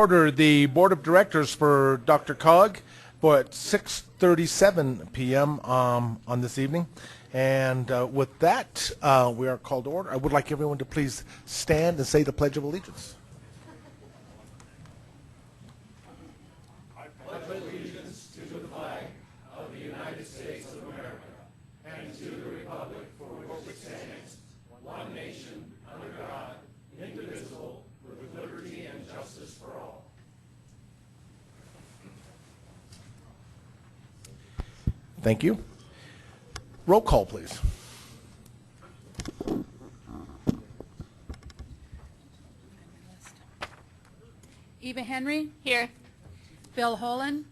Order the Board of Directors for DRCOG for at 6:37 p.m. On this evening. And with that, we are called to order. I would like everyone to please stand and say the Pledge of Allegiance. I pledge allegiance to the flag of the United States of America and to the republic for which it stands, one nation, under God, indivisible, with liberty and justice for all. Thank you. Roll call, please. Eva Henry. Here. Bill Holen.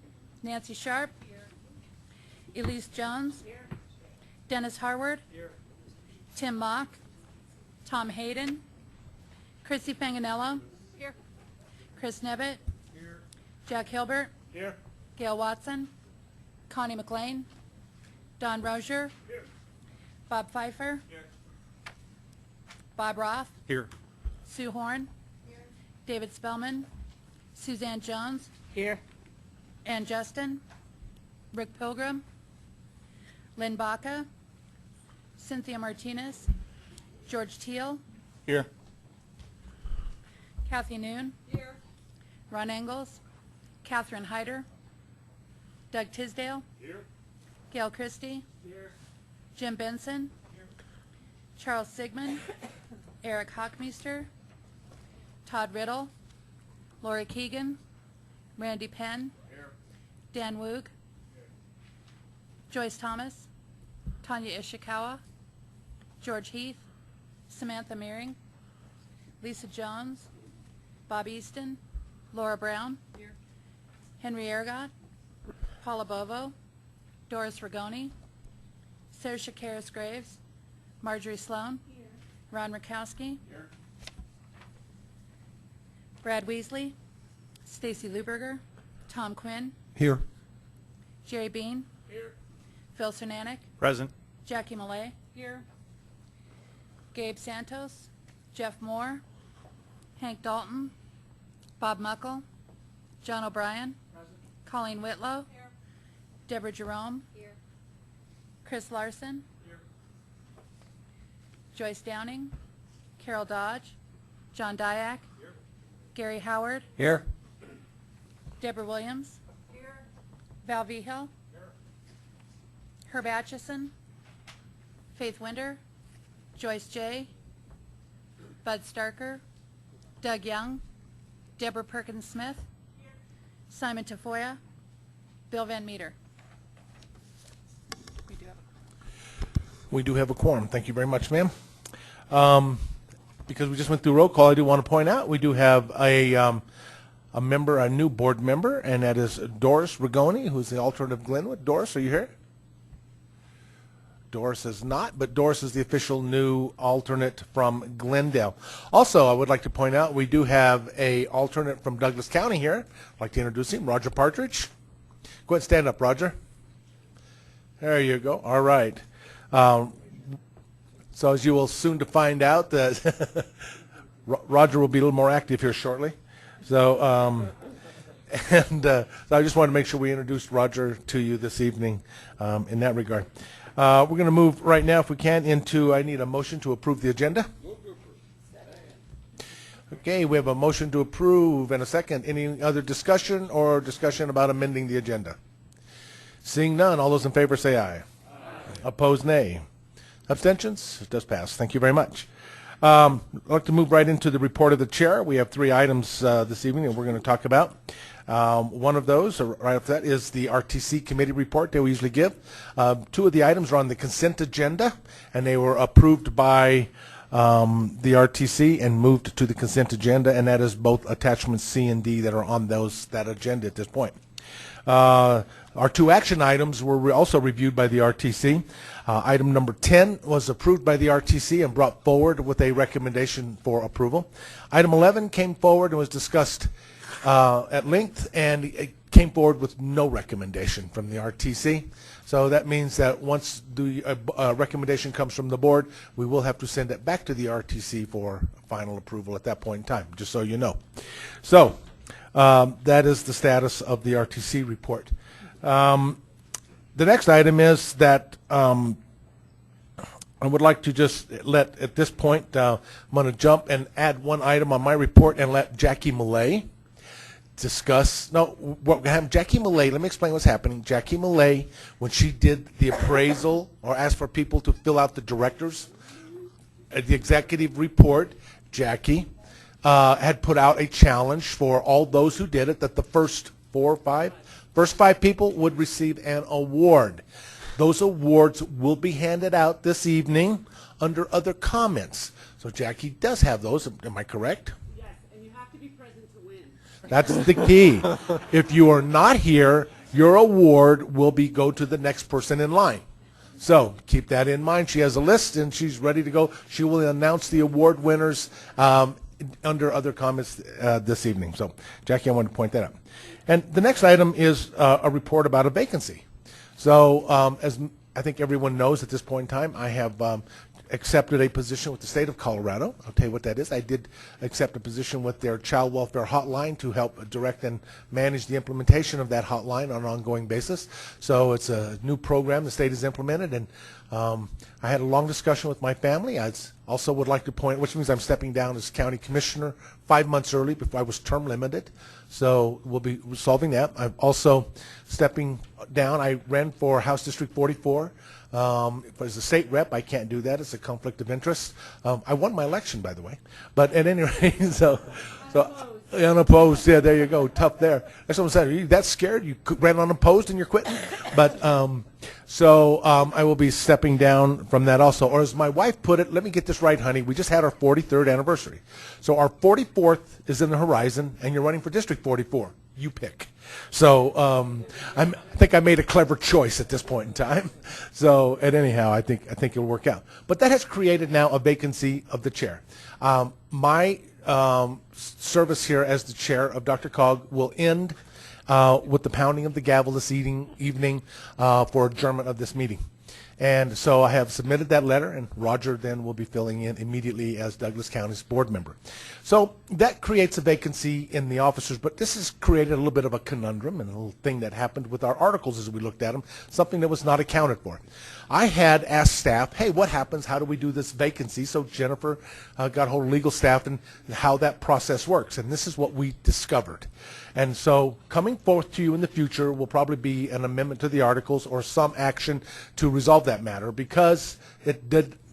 Nancy Sharp. Here. Elise Jones. Here. Dennis Harward. Here. Tim Mock. Tom Hayden. Chrissy Fanganello. Here. Chris Nevitt. Here. Jack Hilbert. Here. Gail Watson. Connie McLean. Don Rozier. Here. Bob Pfeiffer. Here. Bob Roth. Here. Sue Horn. Here. David Spellman. Suzanne Jones. Here. Ann Justin. Rick Pilgrim. Lynn Baca. Cynthia Martinez. George Teal. Here. Kathy Noon. Here. Ron Engels. Catherine Hyder. Doug Tisdale. Here. Gail Christie. Here. Jim Benson. Here. Charles Sigmund. Eric Hockmeister. Todd Riddle. Lori Keegan. Randy Penn. Here. Dan Woog. Joyce Thomas. Tanya Ishikawa. George Heath. Samantha Meering. Lisa Jones. Bob Easton. Laura Brown. Here. Henry Ergot. Paula Bovo. Doris Rigoni. Saoirse Karis Graves. Marjorie Sloan. Here. Ron Rakowski. Here. Brad Weasley. Stacy Luberger. Tom Quinn. Here. Jerry Bean. Here. Phil Cernanek. Present. Jackie Millay. Here. Gabe Santos. Jeff Moore. Hank Dalton. Bob Muckle. John O'Brien. Present. Colleen Whitlow. Here. Deborah Jerome. Here. Chris Larson. Here. Joyce Downing. Carol Dodge. John Dyack. Here. Gary Howard. Here. Deborah Williams. Here. Val Vigil. Here. Herb Atchison. Faith Winder. Joyce J. Bud Starker. Doug Young. Deborah Perkins Smith. Here. Simon Tafoya. Bill Van Meter. We do have a quorum. Thank you very much, ma'am. Because we just went through roll call, I do want to point out we do have a member, a new board member, and that is Doris Rigoni, who's the alternate of Glenwood. Doris, are you here? Doris is not, but Doris is the official new alternate from Glendale. Also, I would like to point out we do have a alternate from Douglas County here. I'd like to introduce him, Roger Partridge. Go ahead and stand up, Roger. There you go. All right. So as you will soon to find out, that Roger will be a little more active here shortly. So, so I just wanted to make sure we introduced Roger to you this evening in that regard. We're going to move right now, if we can, into, I need a motion to approve the agenda. Okay, we have a motion to approve and a second. Any other discussion or discussion about amending the agenda? Seeing none, all those in favor say aye. Aye. Opposed, nay. Abstentions? It does pass. Thank you very much. I'd like to move right into the report of the chair. We have 3 items this evening that we're going to talk about. One of those, right after that, is the RTC committee report that we usually give. 2 of the items are on the consent agenda, and they were approved by the RTC and moved to the consent agenda, and that is both attachments C and D that are on that agenda at this point. Our 2 action items were also reviewed by the RTC. Item number 10 was approved by the RTC and brought forward with a recommendation for approval. Item 11 came forward and was discussed at length, and it came forward with no recommendation from the RTC. So that means that once the recommendation comes from the board, we will have to send it back to the RTC for final approval at that point in time, just so you know. So That is the status of the RTC report. The next item is that I would like to just at this point, I'm going to jump and add one item on my report and let Jackie Millay discuss. No, what happened? Jackie Millay, let me explain what's happening. Jackie Millay, when she did the appraisal or asked for people to fill out the directors, the executive report, Jackie had put out a challenge for all those who did it, that the first five people would receive an award. Those awards will be handed out this evening under other comments. So Jackie does have those. Am I correct? Yes, and you have to be present to win. That's the key. If you are not here, your award will go to the next person in line. So keep that in mind. She has a list, and she's ready to go. She will announce the award winners under other comments this evening. So, Jackie, I wanted to point that out. And the next item is a report about a vacancy. So, as I think everyone knows at this point in time, I have accepted a position with the state of Colorado. I'll tell you what that is. I did accept a position with their child welfare hotline to help direct and manage the implementation of that hotline on an ongoing basis. So it's a new program the state has implemented, and I had a long discussion with my family. I also would like to point, which means I'm stepping down as county commissioner 5 months early before I was term limited. So we'll be resolving that. I'm also stepping down. I ran for House District 44. As a state rep, I can't do that. It's a conflict of interest. I won my election, by the way. But at any rate, so unopposed. Yeah, there you go. Tough there. That's what I'm saying. Are you that scared? You ran unopposed and you're quitting? But I will be stepping down from that also. Or as my wife put it, let me get this right, honey. We just had our 43rd anniversary. So our 44th is in the horizon, and you're running for District 44. You pick. So I think I made a clever choice at this point in time. So, and anyhow, I think it'll work out. But that has created now a vacancy of the chair. My service here as the chair of DRCOG will end with the pounding of the gavel this evening for adjournment of this meeting. And so I have submitted that letter, and Roger then will be filling in immediately as Douglas County's board member. So that creates a vacancy in the officers, but this has created a little bit of a conundrum and a little thing that happened with our articles as we looked at them, something that was not accounted for. I had asked staff, hey, what happens? How do we do this vacancy? So Jennifer got hold of legal staff and how that process works, and this is what we discovered. And so coming forth to you in the future will probably be an amendment to the articles or some action to resolve that matter, because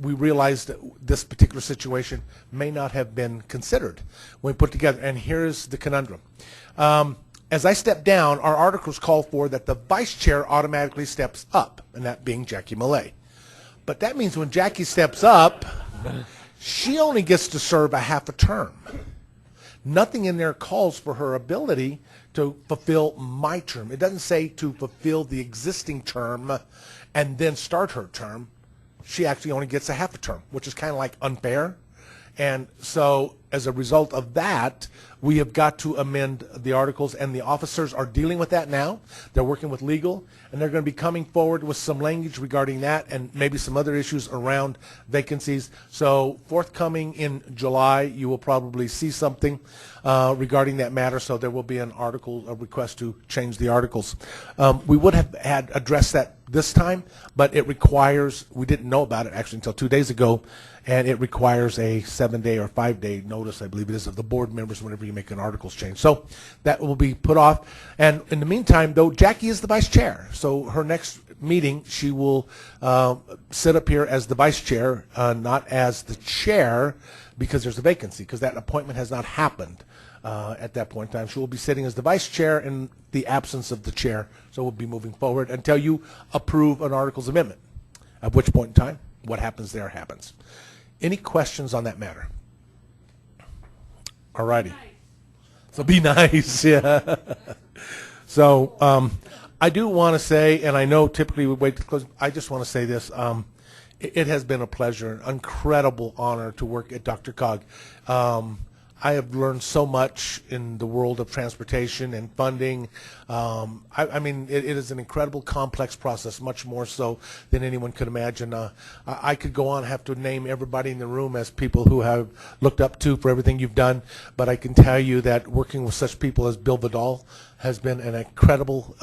we realized that this particular situation may not have been considered when we put together. And here's the conundrum. As I step down, our articles call for that the vice chair automatically steps up, and that being Jackie Millay. But that means when Jackie steps up, she only gets to serve a half a term. Nothing in there calls for her ability to fulfill my term. It doesn't say to fulfill the existing term and then start her term. She actually only gets a half a term, which is kind of like unfair. And so as a result of that, we have got to amend the articles, and the officers are dealing with that now. They're working with legal, and they're going to be coming forward with some language regarding that and maybe some other issues around vacancies. So forthcoming in July, you will probably see something regarding that matter. So there will be a request to change the articles. We would have had addressed that this time, but it requires, we didn't know about it actually until 2 days ago, and it requires a 7-day or 5-day notice, I believe it is, of the board members whenever you make an articles change. So that will be put off. And in the meantime, though, Jackie is the vice chair. So her next meeting, she will sit up here as the vice chair, not as the chair, because there's a vacancy, because that appointment has not happened at that point in time. She will be sitting as the vice chair in the absence of the chair. So we'll be moving forward until you approve an articles amendment, at which point in time, what happens there happens. Any questions on that matter? All righty. So be nice, yeah. So I do want to say, and I know typically we wait to close, I just want to say this. It has been a pleasure, an incredible honor to work at DRCOG. I have learned so much in the world of transportation and funding. I mean, it is an incredible, complex process, much more so than anyone could imagine. I could go on, have to name everybody in the room as people who have looked up to for everything you've done, but I can tell you that working with such people as Bill Vidal has been an incredible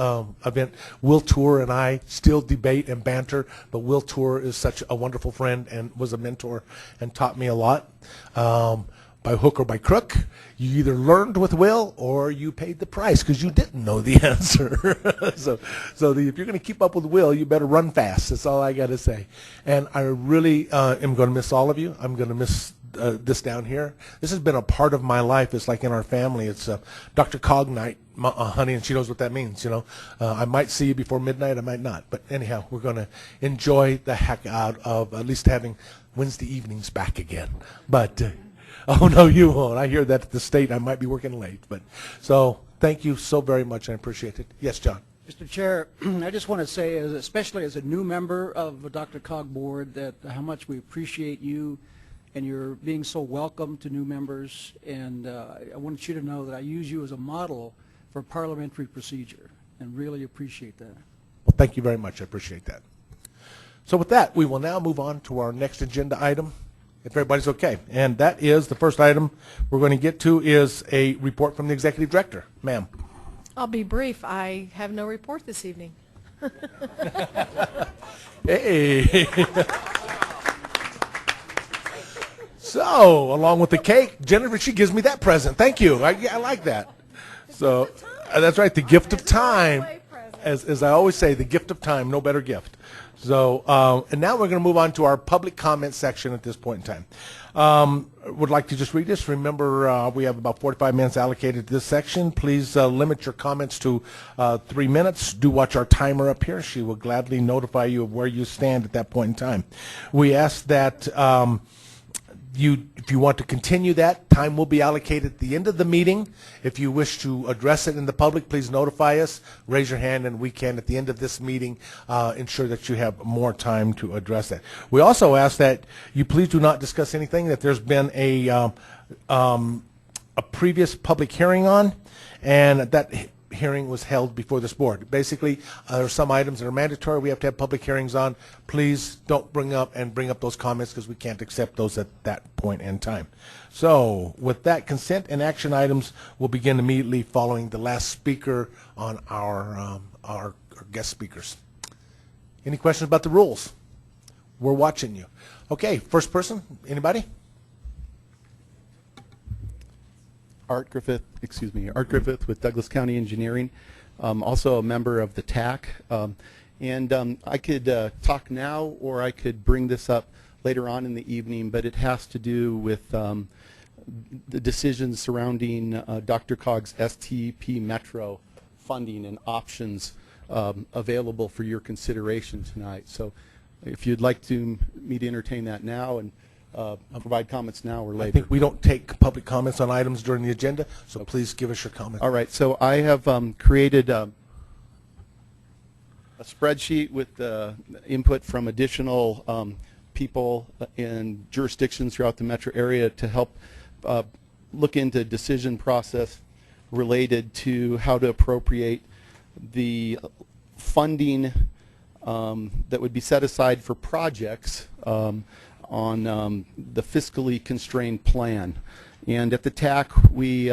event. Will Tour and I still debate and banter, but Will Tour is such a wonderful friend and was a mentor and taught me a lot. By hook or by crook, you either learned with Will or you paid the price because you didn't know the answer. If you're going to keep up with Will, you better run fast. That's all I got to say. And I really am going to miss all of you. I'm going to miss this down here. This has been a part of my life. It's like in our family. It's DRCOG night, honey, and she knows what that means. You know, I might see you before midnight. I might not. But anyhow, we're going to enjoy the heck out of at least having Wednesday evenings back again. But oh, no, you won't. I hear that at the state. I might be working late. But so thank you so very much. I appreciate it. Yes, John. Mr. Chair, I just want to say, especially as a new member of the DRCOG board, that how much we appreciate you and your being so welcome to new members. And I want you to know that I use you as a model for parliamentary procedure and really appreciate that. Well, thank you very much. I appreciate that. So with that, we will now move on to our next agenda item, if everybody's okay. And that is, the first item we're going to get to is a report from the Executive Director. Ma'am. I'll be brief. I have no report this evening. Hey. So, along with the cake, Jennifer, she gives me that present. Thank you. I like that. So, that's right, the gift of time. As I always say, the gift of time, no better gift. So, and now we're going to move on to our public comment section at this point in time. Would like to just read this. Remember, we have about 45 minutes allocated to this section. Please limit your comments to 3 minutes. Do watch our timer up here. She will gladly notify you of where you stand at that point in time. We ask that if you want to continue that, time will be allocated at the end of the meeting. If you wish to address it in the public, please notify us. Raise your hand, and we can, at the end of this meeting, ensure that you have more time to address that. We also ask that you please do not discuss anything that there's been a previous public hearing on, and that hearing was held before this board. Basically, there are some items that are mandatory we have to have public hearings on. Please don't bring up those comments because we can't accept those at that point in time. So with that, consent and action items will begin immediately following the last speaker on our guest speakers. Any questions about the rules? We're watching you. Okay, first person, anybody? Art Griffith with Douglas County Engineering, also a member of the TAC. I could talk now, or I could bring this up later on in the evening, but it has to do with the decisions surrounding DRCOG's STP Metro funding and options available for your consideration tonight. So if you'd like me to entertain that now and provide comments now or later. I think we don't take public comments on items during the agenda, so please give us your comments. All right, so I have created a spreadsheet with input from additional people in jurisdictions throughout the metro area to help look into decision process related to how to appropriate the funding that would be set aside for projects on the fiscally constrained plan. And at the TAC, we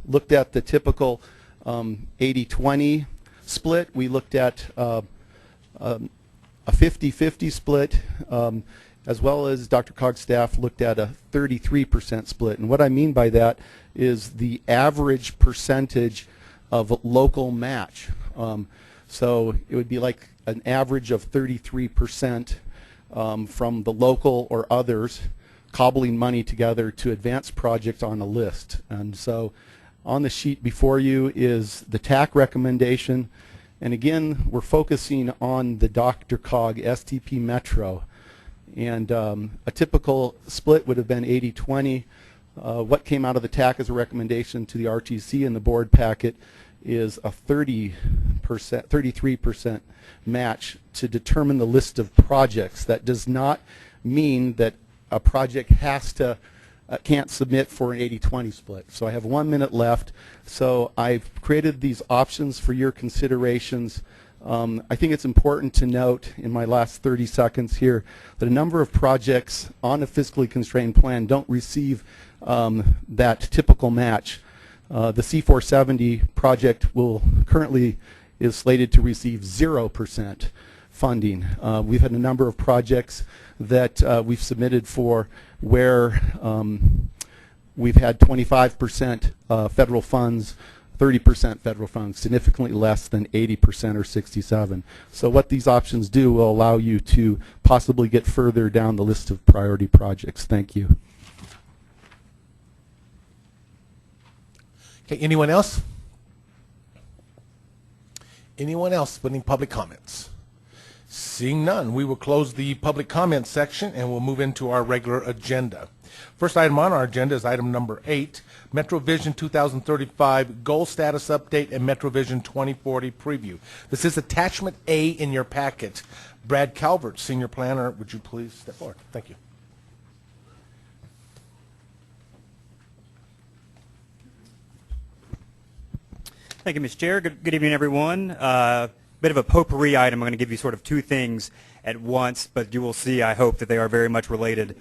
looked at the typical 80-20 split. We looked at a 50-50 split, as well as DRCOG staff looked at a 33% split. And what I mean by that is the average percentage of local match. So it would be like an average of 33% from the local or others cobbling money together to advance projects on a list. And so on the sheet before you is the TAC recommendation. And again, we're focusing on the DRCOG STP Metro. And a typical split would have been 80-20. What came out of the TAC as a recommendation to the RTC in the board packet is a 33% match to determine the list of projects. That does not mean that a project has to can't submit for an 80-20 split. So I have 1 minute left. So I've created these options for your considerations. I think it's important to note in my last 30 seconds here that a number of projects on a fiscally constrained plan don't receive that typical match. The C470 project currently is slated to receive 0% funding. We've had a number of projects that we've submitted for where we've had 25% federal funds, 30% federal funds, significantly less than 80% or 67. So what these options do will allow you to possibly get further down the list of priority projects. Thank you. Okay, anyone else? Anyone else putting public comments? Seeing none, we will close the public comment section and we'll move into our regular agenda. First item on our agenda is item number 8, MetroVision 2035 Goal Status Update and MetroVision 2040 Preview. This is attachment A in your packet. Brad Calvert, Senior Planner, would you please step forward? Thank you. Thank you, Ms. Chair. Good evening, everyone. Bit of a potpourri item. I'm going to give you sort of two things at once, but you will see, I hope, that they are very much related.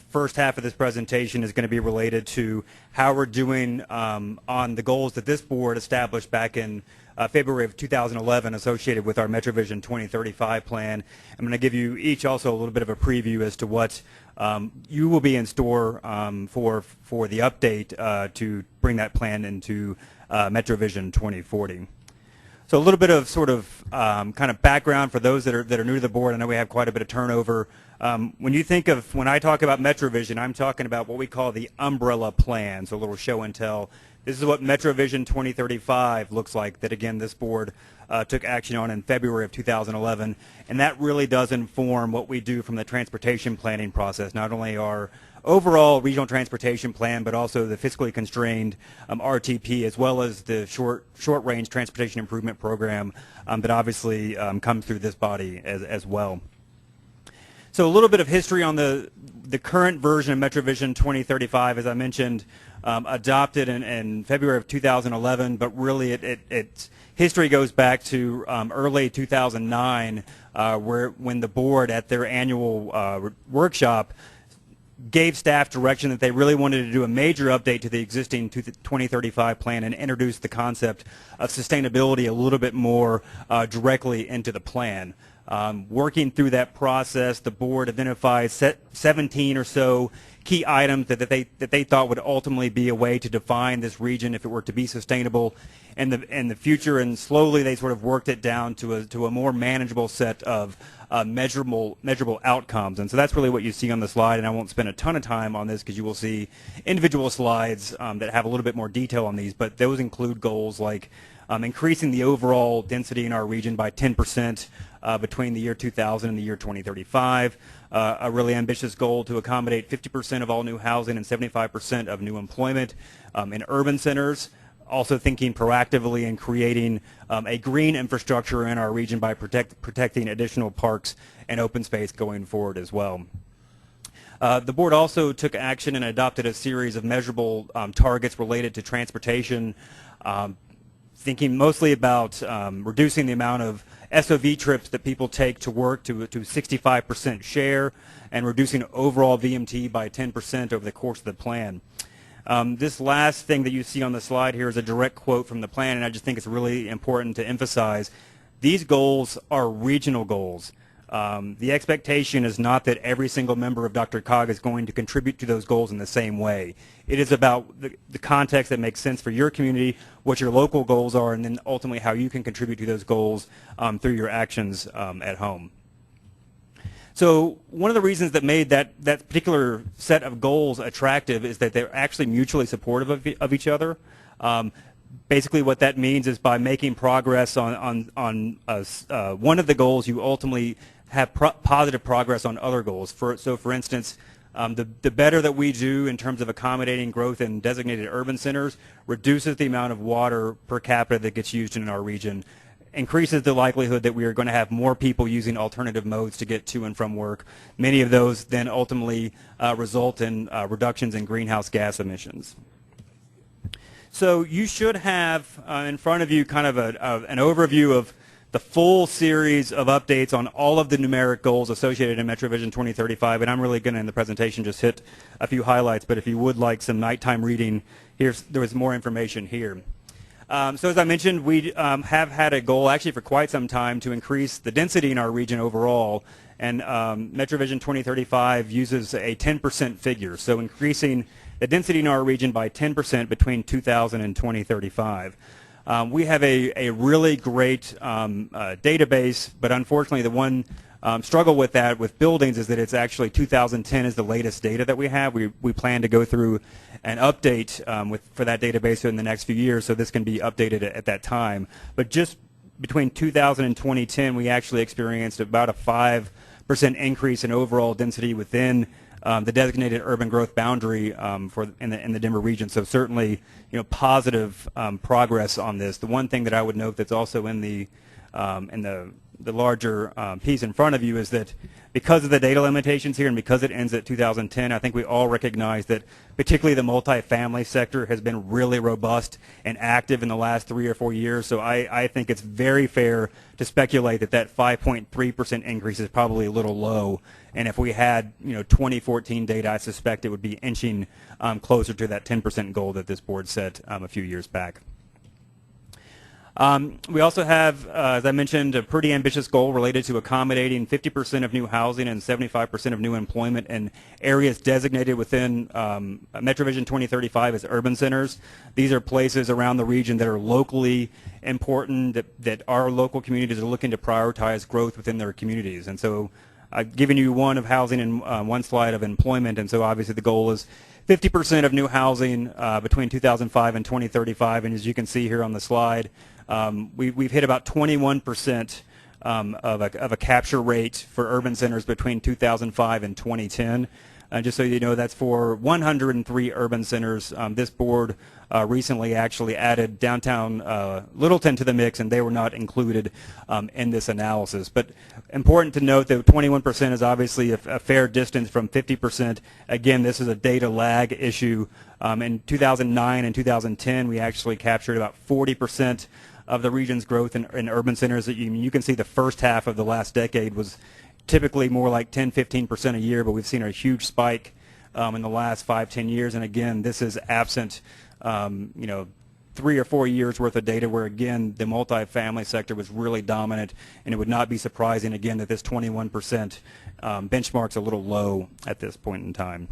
First half of this presentation is going to be related to how we're doing on the goals that this board established back in February of 2011 associated with our MetroVision 2035 plan. I'm going to give you each also a little bit of a preview as to what you will be in store for the update to bring that plan into MetroVision 2040. So a little bit of sort of kind of background for those that are new to the board. I know we have quite a bit of turnover. When I talk about MetroVision, I'm talking about what we call the umbrella plan, so a little show and tell. This is what MetroVision 2035 looks like that, again, this board took action on in February of 2011, and that really does inform what we do from the transportation planning process, not only our overall regional transportation plan, but also the fiscally constrained RTP, as well as the short-range transportation improvement program that obviously comes through this body as well. So a little bit of history on the current version of MetroVision 2035, as I mentioned, adopted in February of 2011, but really its history goes back to early 2009, when the board at their annual workshop gave staff direction that they really wanted to do a major update to the existing 2035 plan and introduce the concept of sustainability a little bit more directly into the plan. Working through that process, the board identified 17 or so key items that they thought would ultimately be a way to define this region if it were to be sustainable in the future, and slowly they sort of worked it down to a more manageable set of measurable outcomes. And so that's really what you see on the slide, and I won't spend a ton of time on this because you will see individual slides that have a little bit more detail on these, but those include goals like increasing the overall density in our region by 10% between the year 2000 and the year 2035, a really ambitious goal to accommodate 50% of all new housing and 75% of new employment in urban centers, also thinking proactively and creating a green infrastructure in our region by protecting additional parks and open space going forward as well. The board also took action and adopted a series of measurable targets related to transportation, thinking mostly about reducing the amount of SOV trips that people take to work to 65% share and reducing overall VMT by 10% over the course of the plan. This last thing that you see on the slide here is a direct quote from the plan, and I just think it's really important to emphasize these goals are regional goals. The expectation is not that every single member of DRCOG is going to contribute to those goals in the same way. It is about the context that makes sense for your community, what your local goals are, and then ultimately how you can contribute to those goals through your actions at home. So one of the reasons that made that particular set of goals attractive is that they're actually mutually supportive of each other. Basically what that means is by making progress on one of the goals, you ultimately have positive progress on other goals. So for instance, the better that we do in terms of accommodating growth in designated urban centers reduces the amount of water per capita that gets used in our region. increases the likelihood that we are going to have more people using alternative modes to get to and from work. Many of those then ultimately result in reductions in greenhouse gas emissions. So you should have in front of you kind of an overview of the full series of updates on all of the numeric goals associated in MetroVision 2035, and I'm really going to, in the presentation, just hit a few highlights, but if you would like some nighttime reading, there is more information here. So as I mentioned, we have had a goal actually for quite some time to increase the density in our region overall, and MetroVision 2035 uses a 10% figure, so increasing the density in our region by 10% between 2000 and 2035. We have a really great database, but unfortunately the one struggle with that with buildings is that it's actually 2010 is the latest data that we have. We plan to go through an update for that database in the next few years, so this can be updated at that time. But just between 2000 and 2010, we actually experienced about a 5% increase in overall density within the designated urban growth boundary in the Denver region. So certainly, positive progress on this. The one thing that I would note that's also in the larger piece in front of you is that because of the data limitations here and because it ends at 2010, I think we all recognize that particularly the multifamily sector has been really robust and active in the last 3 or 4 years. So I think it's very fair to speculate that 5.3% increase is probably a little low. And if we had 2014 data, I suspect it would be inching closer to that 10% goal that this board set a few years back. We also have, as I mentioned, a pretty ambitious goal related to accommodating 50% of new housing and 75% of new employment in areas designated within MetroVision 2035 as urban centers. These are places around the region that are locally important, that our local communities are looking to prioritize growth within their communities. And so I've given you one of housing and one slide of employment, and so obviously the goal is 50% of new housing between 2005 and 2035, and as you can see here on the slide, we've hit about 21% of a capture rate for urban centers between 2005 and 2010. Just so you know, that's for 103 urban centers. This board recently actually added downtown Littleton to the mix, and they were not included in this analysis. But important to note that 21% is obviously a fair distance from 50%. Again, this is a data lag issue. In 2009 and 2010, we actually captured about 40% of the region's growth in urban centers. You can see the first half of the last decade was typically more like 10-15% a year, but we've seen a huge spike in the last 5-10 years. And again, this is absent 3 or 4 years worth of data where, again, the multifamily sector was really dominant, and it would not be surprising, again, that this 21% benchmark's a little low at this point in time.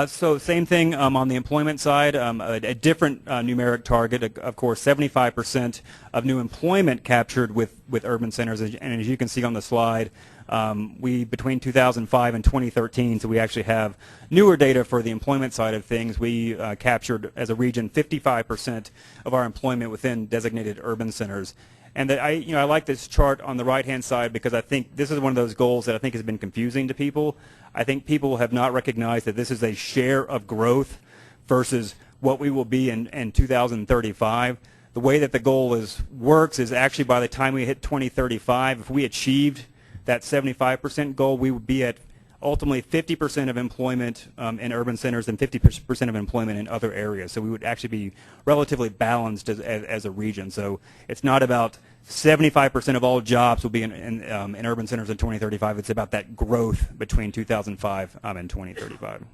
So same thing on the employment side, a different numeric target, of course, 75% of new employment captured with urban centers, and as you can see on the slide, we between 2005 and 2013, so we actually have newer data for the employment side of things. We captured as a region 55% of our employment within designated urban centers. And that I like this chart on the right-hand side because I think this is one of those goals that I think has been confusing to people. I think people have not recognized that this is a share of growth versus what we will be in 2035. The way that the goal works is actually by the time we hit 2035, if we achieved that 75% goal, we would be at ultimately 50% of employment in urban centers and 50% of employment in other areas. So we would actually be relatively balanced as a region. So it's not about 75% of all jobs will be in urban centers in 2035. It's about that growth between 2005 and 2035.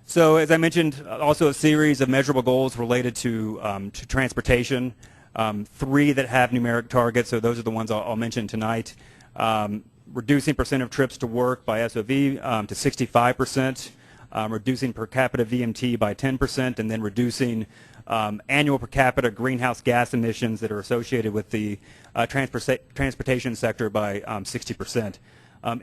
So as I mentioned, also a series of measurable goals related to transportation. 3 that have numeric targets, so those are the ones I'll mention tonight. Reducing percent of trips to work by SOV to 65%, reducing per capita VMT by 10%, and then reducing annual per capita greenhouse gas emissions that are associated with the transportation sector by 60%.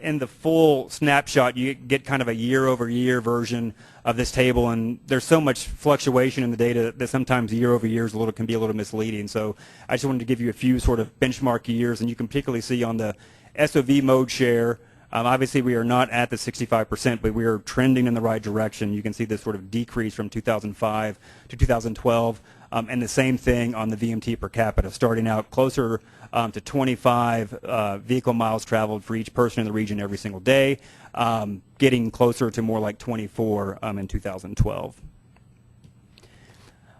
In the full snapshot, you get kind of a year-over-year version of this table, and there's so much fluctuation in the data that sometimes year-over-year can be a little misleading. So I just wanted to give you a few sort of benchmark years, and you can particularly see on the SOV mode share, Obviously, we are not at the 65%, but we are trending in the right direction. You can see this sort of decrease from 2005 to 2012, and the same thing on the VMT per capita, starting out closer to 25 vehicle miles traveled for each person in the region every single day, getting closer to more like 24 in 2012.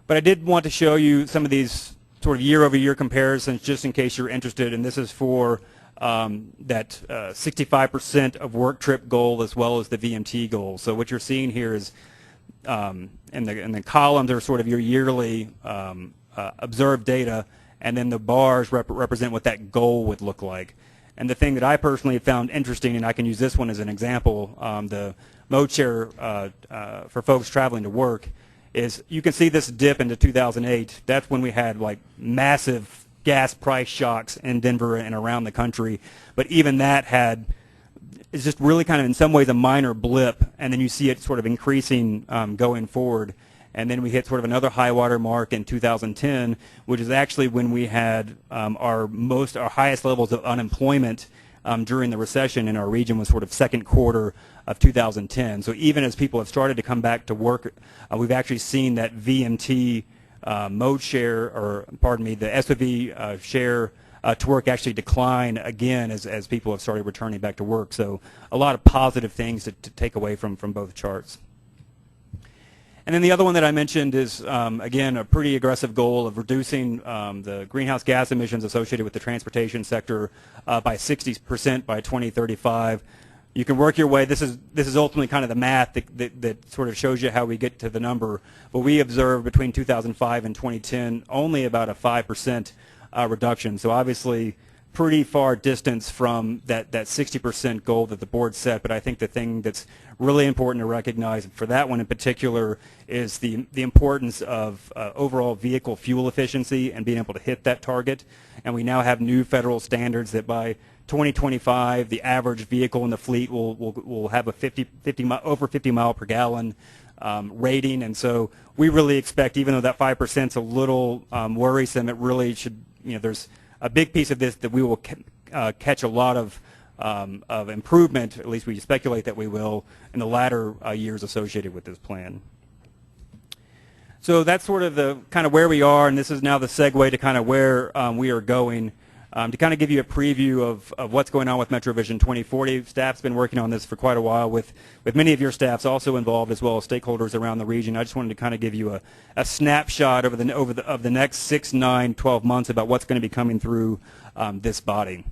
But I did want to show you some of these sort of year-over-year comparisons just in case you're interested, and this is for that 65% of work trip goal as well as the VMT goal. So what you're seeing here is in the columns are sort of your yearly observed data, and then the bars represent what that goal would look like. And the thing that I personally found interesting, and I can use this one as an example, the mode share for folks traveling to work, is you can see this dip into 2008. That's when we had like massive gas price shocks in Denver and around the country. But even that is just really kind of in some ways a minor blip, and then you see it sort of increasing going forward. And then we hit sort of another high water mark in 2010, which is actually when we had our highest levels of unemployment during the recession in our region was sort of second quarter of 2010. So even as people have started to come back to work, we've actually seen that VMT mode share, or pardon me, the SOV share to work actually decline again as people have started returning back to work. So a lot of positive things to take away from both charts. And then the other one that I mentioned is, again, a pretty aggressive goal of reducing the greenhouse gas emissions associated with the transportation sector by 60% by 2035. You can work your way. This is ultimately kind of the math that sort of shows you how we get to the number. But we observed between 2005 and 2010 only about a 5% reduction. So obviously pretty far distance from that 60% goal that the board set. But I think the thing that's really important to recognize for that one in particular is the importance of overall vehicle fuel efficiency and being able to hit that target. And we now have new federal standards that by 2025, the average vehicle in the fleet will have a over 50 mile per gallon rating. And so we really expect, even though that 5% is a little worrisome, it really should, there's a big piece of this that we will catch a lot of improvement, at least we speculate that we will, in the latter years associated with this plan. So that's sort of the kind of where we are, and this is now the segue to kind of where we are going. To kind of give you a preview of what's going on with MetroVision 2040, staff's been working on this for quite a while with many of your staffs also involved, as well as stakeholders around the region. I just wanted to kind of give you a snapshot of the next 6, 9, 12 months about what's going to be coming through this body.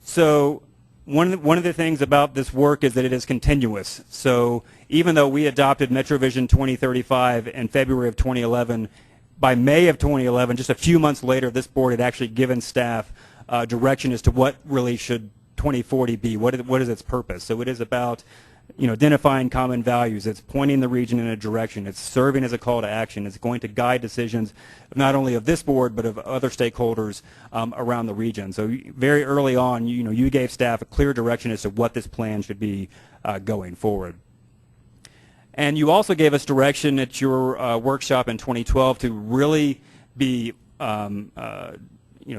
So one of the things about this work is that it is continuous. So even though we adopted MetroVision 2035 in February of 2011, by May of 2011, just a few months later, this board had actually given staff direction as to what really should 2040 be. What is its purpose? So it is about identifying common values. It's pointing the region in a direction. It's serving as a call to action. It's going to guide decisions not only of this board but of other stakeholders around the region. So very early on, you gave staff a clear direction as to what this plan should be going forward. And you also gave us direction at your workshop in 2012 to really be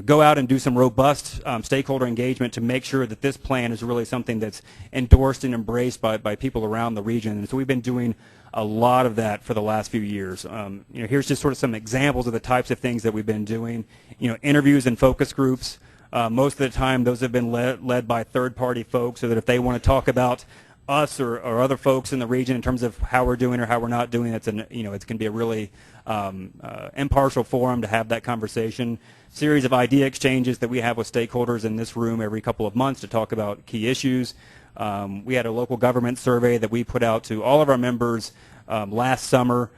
go out and do some robust stakeholder engagement to make sure that this plan is really something that's endorsed and embraced by people around the region. And so we've been doing a lot of that for the last few years. Here's just sort of some examples of the types of things that we've been doing. Interviews and focus groups. Most of the time, those have been led by third-party folks, so that if they want to talk about us or other folks in the region in terms of how we're doing or how we're not doing, it's going to be a really impartial forum to have that conversation. Series of idea exchanges that we have with stakeholders in this room every couple of months to talk about key issues. We had a local government survey that we put out to all of our members last summer,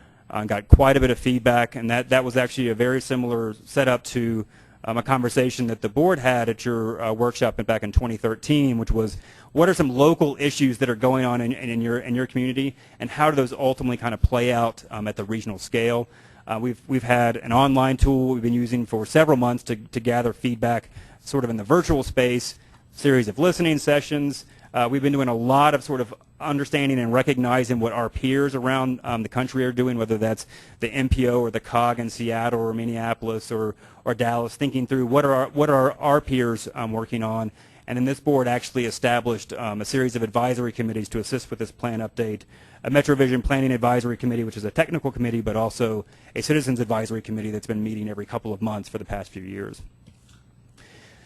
got quite a bit of feedback, and that was actually a very similar setup to a conversation that the board had at your workshop back in 2013, which was, what are some local issues that are going on in your community, and how do those ultimately kind of play out at the regional scale? We've had an online tool we've been using for several months to gather feedback, sort of in the virtual space, series of listening sessions. We've been doing a lot of sort of understanding and recognizing what our peers around the country are doing, whether that's the MPO or the COG in Seattle or Minneapolis or Dallas, thinking through what are our peers working on, And then this board actually established a series of advisory committees to assist with this plan update. A MetroVision Planning Advisory Committee, which is a technical committee, but also a Citizens Advisory Committee that's been meeting every couple of months for the past few years.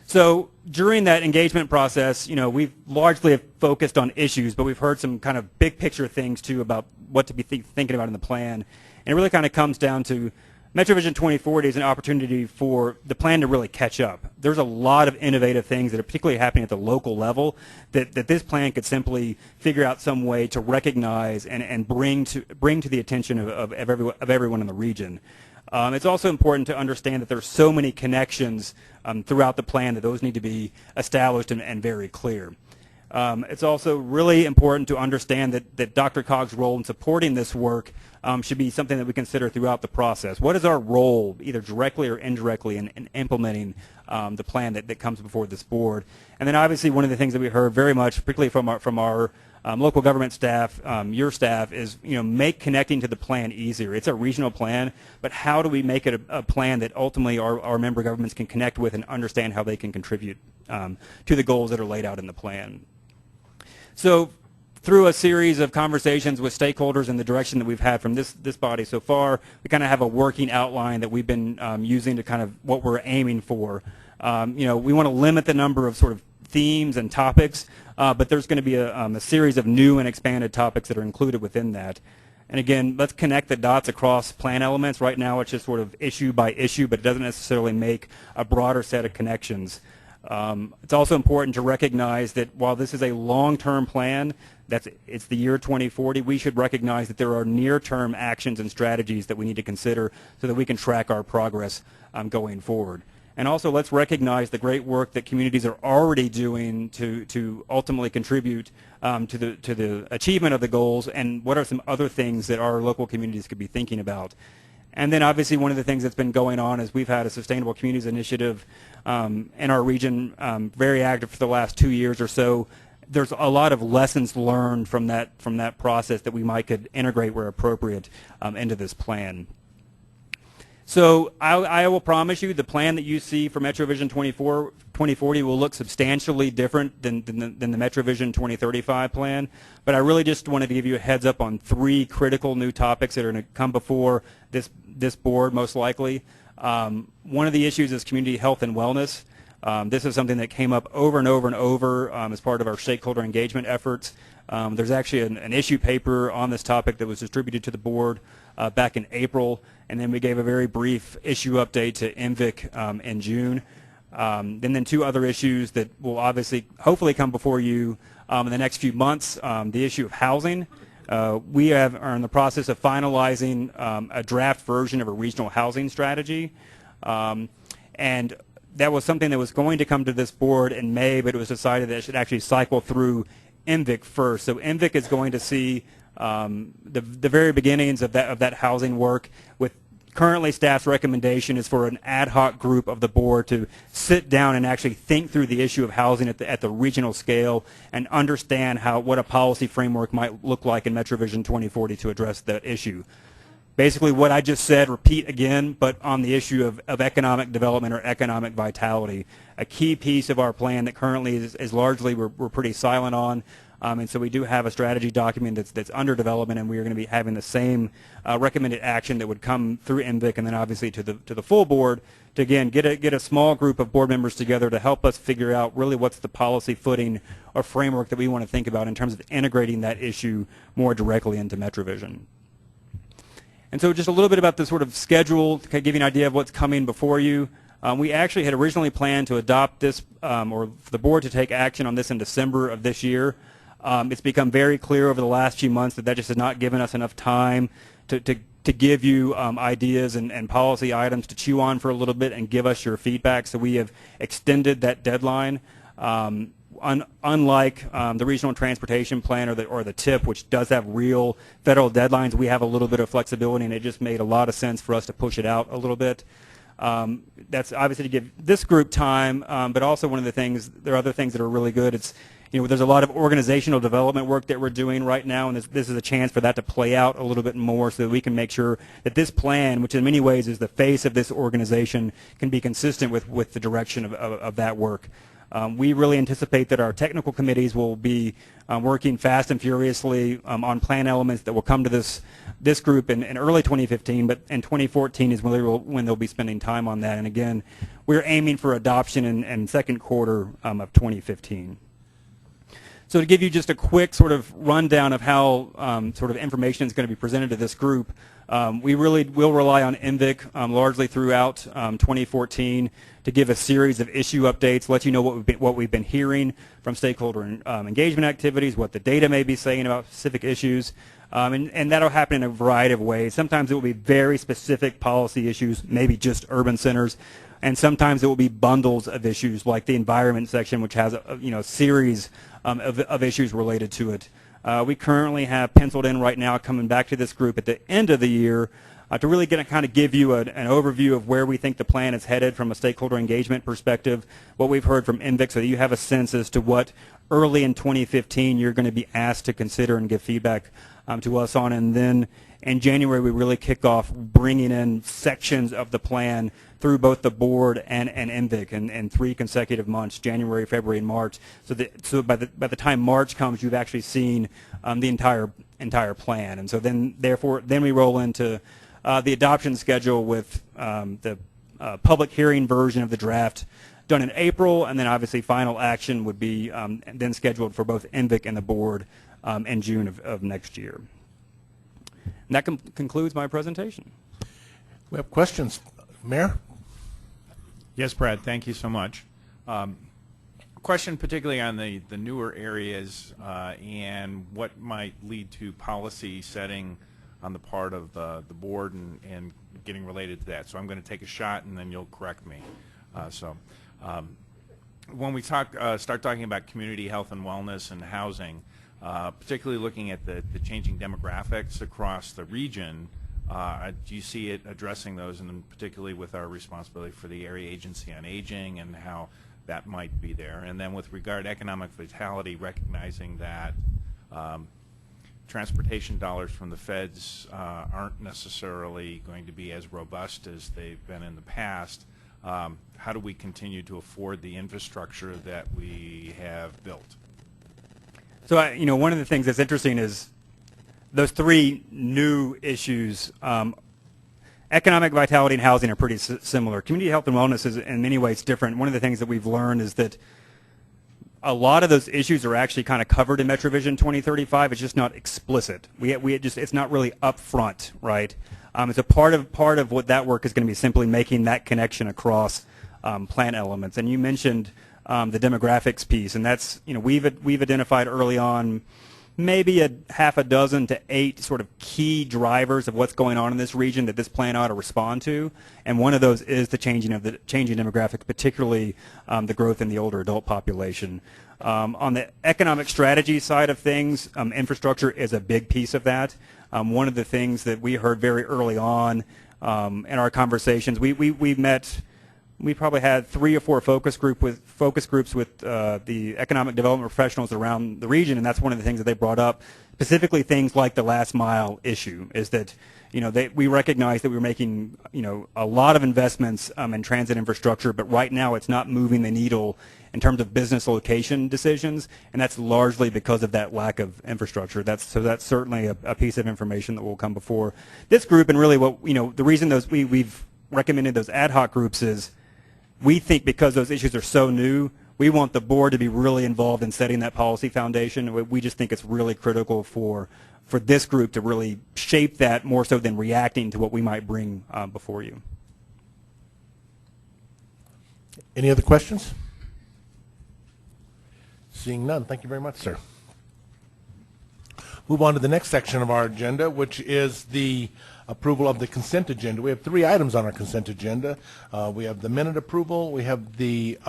So during that engagement process, we've largely focused on issues, but we've heard some kind of big picture things too about what to be thinking about in the plan. And it really kind of comes down to MetroVision 2040 is an opportunity for the plan to really catch up. There's a lot of innovative things that are particularly happening at the local level that this plan could simply figure out some way to recognize and bring to the attention of everyone in the region. It's also important to understand that there's so many connections throughout the plan that those need to be established and very clear. It's also really important to understand that DRCOG's role in supporting this work should be something that we consider throughout the process. What is our role, either directly or indirectly, in implementing the plan that comes before this board? And then obviously one of the things that we heard very much, particularly from our local government staff, your staff, is make connecting to the plan easier. It's a regional plan, but how do we make it a plan that ultimately our member governments can connect with and understand how they can contribute to the goals that are laid out in the plan? So through a series of conversations with stakeholders and the direction that we've had from this body so far, we kind of have a working outline that we've been using to kind of what we're aiming for. We want to limit the number of sort of themes and topics, but there's going to be a series of new and expanded topics that are included within that. And again, let's connect the dots across plan elements. Right now it's just sort of issue by issue, but it doesn't necessarily make a broader set of connections. It's also important to recognize that while this is a long-term plan, it's the year 2040, we should recognize that there are near-term actions and strategies that we need to consider so that we can track our progress going forward. And also let's recognize the great work that communities are already doing to ultimately contribute to the achievement of the goals, and what are some other things that our local communities could be thinking about. And then obviously one of the things that's been going on is we've had a Sustainable Communities Initiative in our region very active for the last 2 years or so. There's a lot of lessons learned from that process that we might could integrate where appropriate into this plan. So I will promise you the plan that you see for MetroVision 2040 will look substantially different than the MetroVision 2035 plan. But I really just wanted to give you a heads up on 3 critical new topics that are going to come before this board most likely. One of the issues is community health and wellness. This is something that came up over and over and over as part of our stakeholder engagement efforts. There's actually an issue paper on this topic that was distributed to the board back in April, and then we gave a very brief issue update to MVIC in June. And then 2 other issues that will obviously hopefully come before you in the next few months. The issue of housing. We are in the process of finalizing a draft version of a regional housing strategy. And that was something that was going to come to this board in May, but it was decided that it should actually cycle through MVIC first. So MVIC is going to see the very beginnings of that housing work. With currently staff's recommendation is for an ad hoc group of the board to sit down and actually think through the issue of housing at the regional scale and understand what a policy framework might look like in MetroVision 2040 to address that issue. Basically what I just said, repeat again, but on the issue of economic development or economic vitality. A key piece of our plan that currently is largely we're pretty silent on. And so we do have a strategy document that's under development, and we are going to be having the same recommended action that would come through MVIC and then obviously to the full board to, again, get a small group of board members together to help us figure out really what's the policy footing or framework that we want to think about in terms of integrating that issue more directly into MetroVision. And so just a little bit about the sort of schedule to give you an idea of what's coming before you. We actually had originally planned to adopt this or for the board to take action on this in December of this year. It's become very clear over the last few months that just has not given us enough time to give you ideas and policy items to chew on for a little bit and give us your feedback. So we have extended that deadline. Unlike the Regional Transportation Plan or the TIP, which does have real federal deadlines, we have a little bit of flexibility, and it just made a lot of sense for us to push it out a little bit. That's obviously to give this group time, but also one of the things, there are other things that are really good. It's, there's a lot of organizational development work that we're doing right now, and this is a chance for that to play out a little bit more so that we can make sure that this plan, which in many ways is the face of this organization, can be consistent with the direction of that work. We really anticipate that our technical committees will be working fast and furiously on plan elements that will come to this group in early 2015, but in 2014 is when they'll be spending time on that. And again, we're aiming for adoption in second quarter of 2015. So to give you just a quick sort of rundown of how sort of information is going to be presented to this group, we really will rely on NVIC largely throughout 2014 to give a series of issue updates, let you know what we've been hearing from stakeholder engagement activities, what the data may be saying about specific issues, and that'll happen in a variety of ways. Sometimes it will be very specific policy issues, maybe just urban centers, and sometimes it will be bundles of issues like the environment section, which has a series of issues related to it. We currently have penciled in right now coming back to this group at the end of the year to really kind of give you an overview of where we think the plan is headed from a stakeholder engagement perspective, what we've heard from NVIC, so that you have a sense as to what early in 2015 you're going to be asked to consider and give feedback to us on. And then in January we really kick off bringing in sections of the plan through both the board and NVIC in 3 consecutive months, January, February, and March. So by the time March comes, you've actually seen the entire plan. And so then we roll into the adoption schedule with the public hearing version of the draft done in April, and then obviously final action would be then scheduled for both NVIC and the board in June of next year. And that concludes my presentation. We have questions. Mayor? Yes, Brad, thank you so much. Question particularly on the newer areas and what might lead to policy setting on the part of the board and getting related to that. So I'm going to take a shot and then you'll correct me. When we start talking about community health and wellness and housing, particularly looking at the changing demographics across the region, do you see it addressing those, and then particularly with our responsibility for the Area Agency on Aging and how that might be there? And then with regard to economic vitality, recognizing that transportation dollars from the feds aren't necessarily going to be as robust as they've been in the past, how do we continue to afford the infrastructure that we have built? So, one of the things that's interesting is those 3 new issues. Economic vitality and housing are pretty similar. Community health and wellness is in many ways different. One of the things that we've learned is that a lot of those issues are actually kind of covered in MetroVision 2035. It's just not explicit. It's not really upfront, right? It's a part of what that work is going to be, simply making that connection across plan elements. And you mentioned the demographics piece, and that's we've identified early on maybe a half a dozen to 8 sort of key drivers of what's going on in this region that this plan ought to respond to, and one of those is the changing demographics, particularly the growth in the older adult population. On the economic strategy side of things, infrastructure is a big piece of that. One of the things that we heard very early on in our conversations, we probably had 3 or 4 focus groups with the economic development professionals around the region, and that's one of the things that they brought up. Specifically, things like the last mile issue is that we recognize that we're making a lot of investments in transit infrastructure, but right now it's not moving the needle in terms of business location decisions, and that's largely because of that lack of infrastructure. That's certainly a piece of information that will come before this group. And really, the reason we've recommended those ad hoc groups is, we think because those issues are so new, we want the board to be really involved in setting that policy foundation. We just think it's really critical for this group to really shape that more so than reacting to what we might bring before you. Any other questions? Seeing none, thank you very much, sir. Move on to the next section of our agenda, which is the approval of the consent agenda. We have 3 items on our consent agenda. We have the minute approval, we have the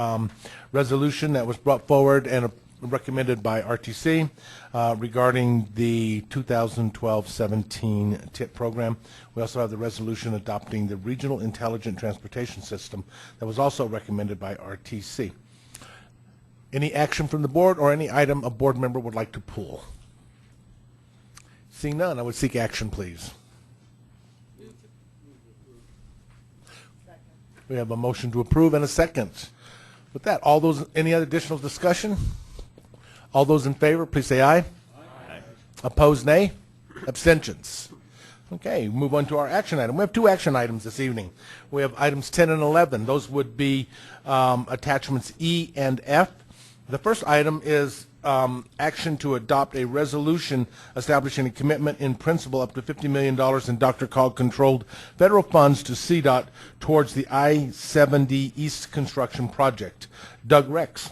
resolution that was brought forward and recommended by RTC regarding the 2012-17 TIP program. We also have the resolution adopting the Regional Intelligent Transportation System that was also recommended by RTC. Any action from the board or any item a board member would like to pull? Seeing none, I would seek action, please. We have a motion to approve and a second. With that, any other additional discussion? All those in favor, please say aye. Aye. Opposed, nay. Abstentions. Okay, move on to our action item. We have 2 action items this evening. We have items 10 and 11. Those would be attachments E and F. The first item is action to adopt a resolution establishing a commitment in principle up to $50 million in DRCOG-controlled federal funds to CDOT towards the I-70 East construction project. Doug Rex.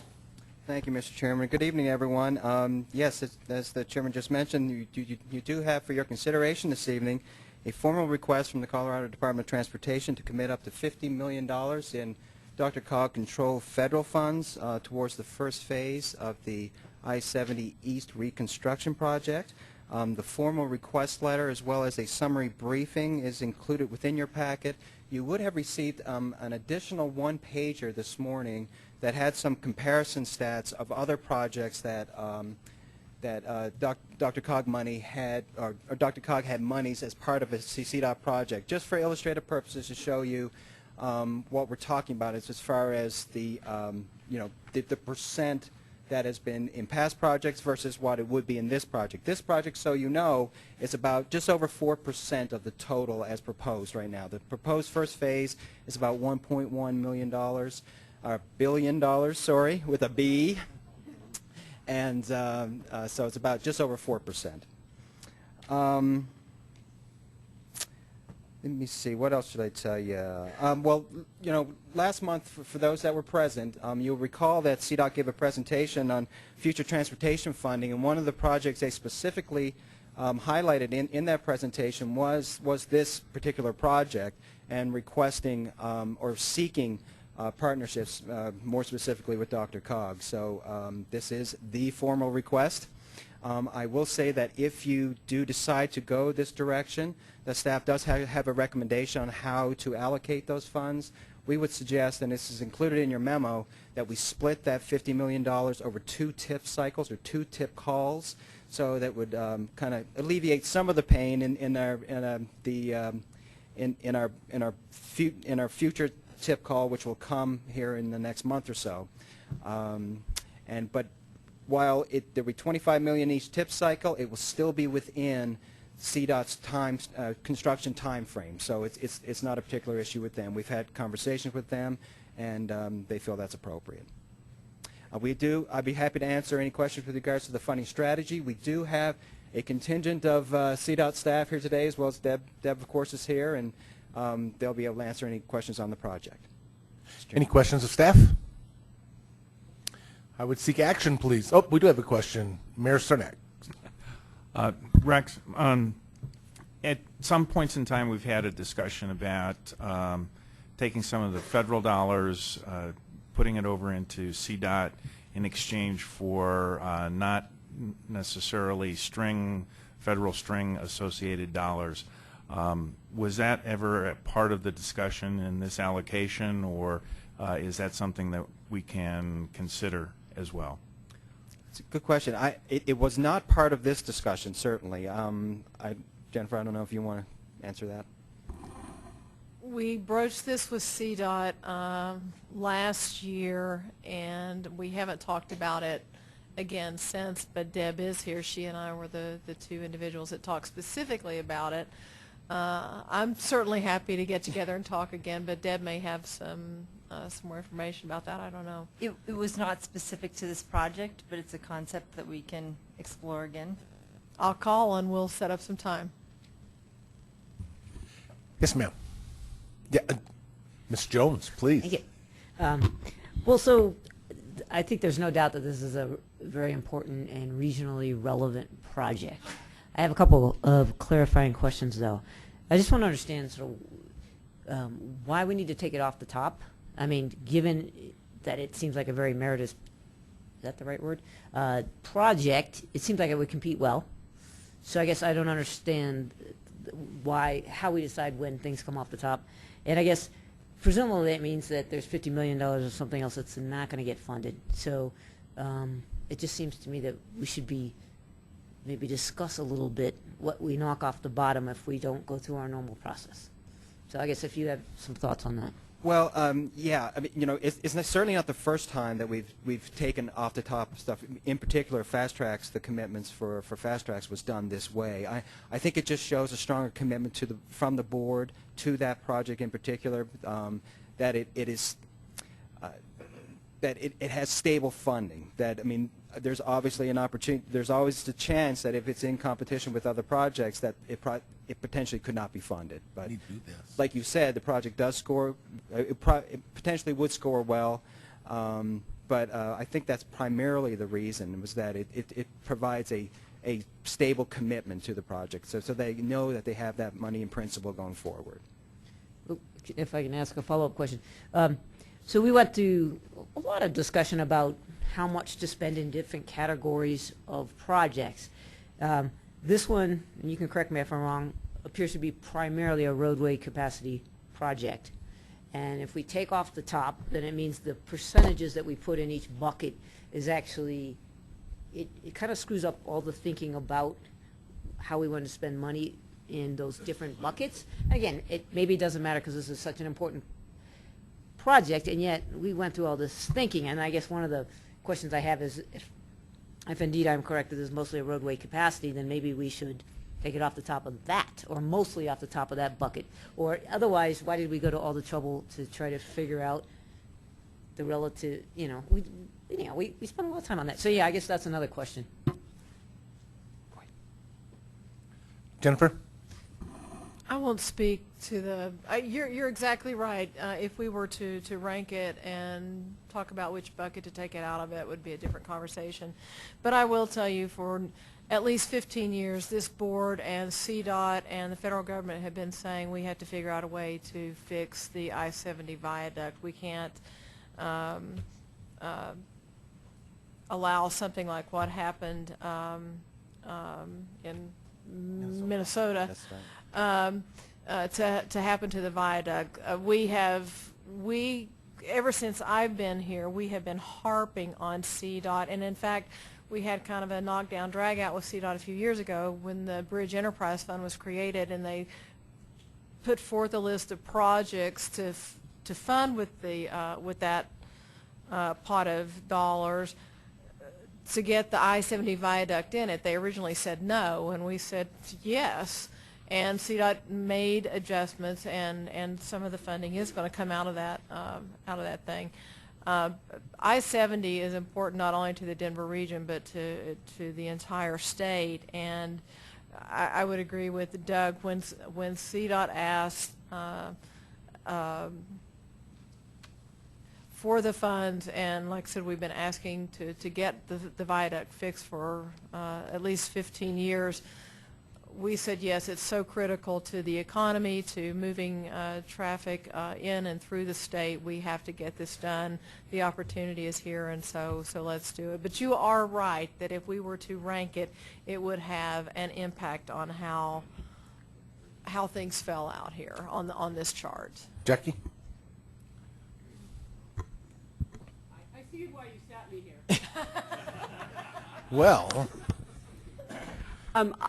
Thank you, Mr. Chairman. Good evening, everyone. Yes, as the Chairman just mentioned, you do have for your consideration this evening a formal request from the Colorado Department of Transportation to commit up to $50 million in DRCOG-controlled federal funds towards the first phase of the I-70 East reconstruction project. The formal request letter as well as a summary briefing is included within your packet. You would have received an additional one-pager this morning that had some comparison stats of other projects that DRCOG money had, or DRCOG had monies as part of a CDOT project. Just for illustrative purposes to show you what we're talking about is as far as the the percent that has been in past projects versus what it would be in this project. This project, so you know, is about just over 4% of the total as proposed right now. The proposed first phase is about $1.1 million, billion dollars, sorry, with a B, and so it's about just over 4%. Let me see, what else should I tell you? Well, you know, last month, for those that were present, you'll recall that CDOT gave a presentation on future transportation funding, and one of the projects they specifically highlighted in that presentation was this particular project, and requesting or seeking partnerships, more specifically with DRCOG. So this is the formal request. I will say that if you do decide to go this direction, the staff does have a recommendation on how to allocate those funds. We would suggest, and this is included in your memo, that we split that $50 million over 2 TIP cycles or 2 TIP calls, so that would kind of alleviate some of the pain in our future TIP call, which will come here in the next month or so. But while there will be $25 million each TIP cycle, it will still be within CDOT's construction time frame. So it's not a particular issue with them. We've had conversations with them, and they feel that's appropriate. I'd be happy to answer any questions with regards to the funding strategy. We do have a contingent of CDOT staff here today, as well as Deb of course is here, and they'll be able to answer any questions on the project. Any questions of staff? I would seek action, please. Oh, we do have a question. Mayor Cernak. Rex, at some points in time we've had a discussion about taking some of the federal dollars, putting it over into CDOT in exchange for not necessarily federal string associated dollars. Was that ever a part of the discussion in this allocation, or is that something that we can consider as well? It's a good question. It was not part of this discussion, certainly. Jennifer, I don't know if you want to answer that. We broached this with CDOT last year, and we haven't talked about it again since, but Deb is here. She and I were the 2 individuals that talked specifically about it. I'm certainly happy to get together and talk again, but Deb may have some more information about that. I don't know. It was not specific to this project, but it's a concept that we can explore again. I'll call and we'll set up some time. Yes, ma'am. Yeah, Ms. Jones, please. Thank you. Well, so I think there's no doubt that this is a very important and regionally relevant project. I have a couple of clarifying questions, though. I just want to understand sort of why we need to take it off the top. I mean, given that it seems like a very meritorious, is that the right word, project, it seems like it would compete well. So I guess I don't understand how we decide when things come off the top. And I guess presumably that means that there's $50 million or something else that's not going to get funded. So it just seems to me that we should maybe discuss a little bit what we knock off the bottom if we don't go through our normal process. So I guess if you have some thoughts on that. Well, yeah, I mean, you know, it's certainly not the first time that we've taken off the top stuff. In particular, Fast Tracks, the commitments for Fast Tracks was done this way. I think it just shows a stronger commitment from the board to that project in particular, that it has stable funding. That, I mean, there's obviously an opportunity. There's always the chance that if it's in competition with other projects, that it potentially could not be funded. But like you said, the project does score. It potentially would score well. But I think that's primarily the reason, was that it provides a stable commitment to the project, so they know that they have that money in principle going forward. If I can ask a follow-up question. So we went through a lot of discussion about how much to spend in different categories of projects. This one, and you can correct me if I'm wrong, appears to be primarily a roadway capacity project. And if we take off the top, then it means the percentages that we put in each bucket is actually, it kind of screws up all the thinking about how we want to spend money in those different buckets. Again, it maybe doesn't matter because this is such an important project, and yet we went through all this thinking. And I guess one of the questions I have is, if indeed I'm correct that this is mostly a roadway capacity, then maybe we should take it off the top of that, or mostly off the top of that bucket. Or otherwise, why did we go to all the trouble to try to figure out the relative, we spent a lot of time on that. So yeah, I guess that's another question. Jennifer? I won't speak to the, you're exactly right. If we were to rank it and talk about which bucket to take it out of, it would be a different conversation. But I will tell you, for at least 15 years, this board and CDOT and the federal government have been saying we have to figure out a way to fix the I-70 viaduct. We can't allow something like what happened in Minnesota to happen to the viaduct. Ever since I've been here, we have been harping on CDOT, and in fact, we had kind of a knockdown drag out with CDOT a few years ago when the Bridge Enterprise Fund was created, and they put forth a list of projects to fund with that pot of dollars to get the I-70 viaduct in it. They originally said no, and we said yes. And CDOT made adjustments, and some of the funding is going to come out of that thing. I-70 is important not only to the Denver region, but to the entire state. And I would agree with Doug when CDOT asked for the funds, and like I said, we've been asking to get the viaduct fixed for at least 15 years. We said yes, it's so critical to the economy, to moving traffic in and through the state. We have to get this done. The opportunity is here, and so let's do it. But you are right that if we were to rank it, it would have an impact on how things fell out here on this chart. Jackie? I see why you sat me here. Well...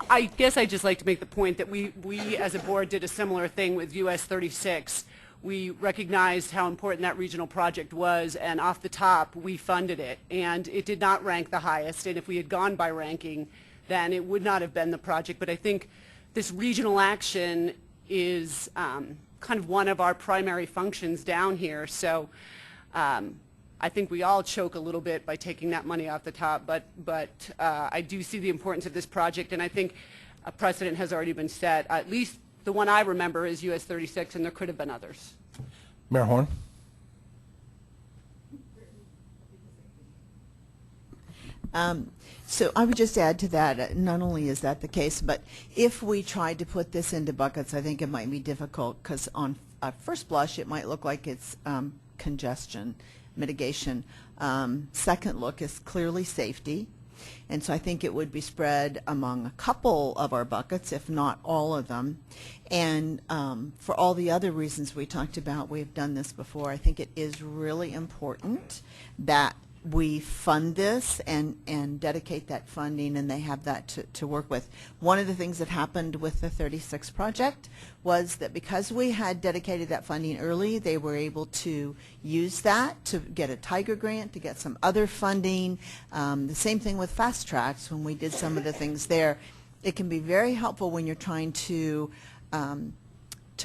I guess I'd just like to make the point that we as a board did a similar thing with US 36. We recognized how important that regional project was, and off the top, we funded it. And it did not rank the highest, and if we had gone by ranking, then it would not have been the project. But I think this regional action is kind of one of our primary functions down here. So I think we all choke a little bit by taking that money off the top, but I do see the importance of this project, and I think a precedent has already been set. At least the one I remember is US 36, and there could have been others. Mayor Horn? So I would just add to that, not only is that the case, but if we tried to put this into buckets, I think it might be difficult, because on first blush, it might look like it's congestion mitigation. Second look is clearly safety, and so I think it would be spread among a couple of our buckets, if not all of them. And for all the other reasons we talked about, we've done this before. I think it is really important that we fund this and dedicate that funding, and they have that to work with. One of the things that happened with the 36 project was that because we had dedicated that funding early, they were able to use that to get a Tiger grant, to get some other funding. The same thing with Fast Tracks when we did some of the things there. It can be very helpful when you're trying to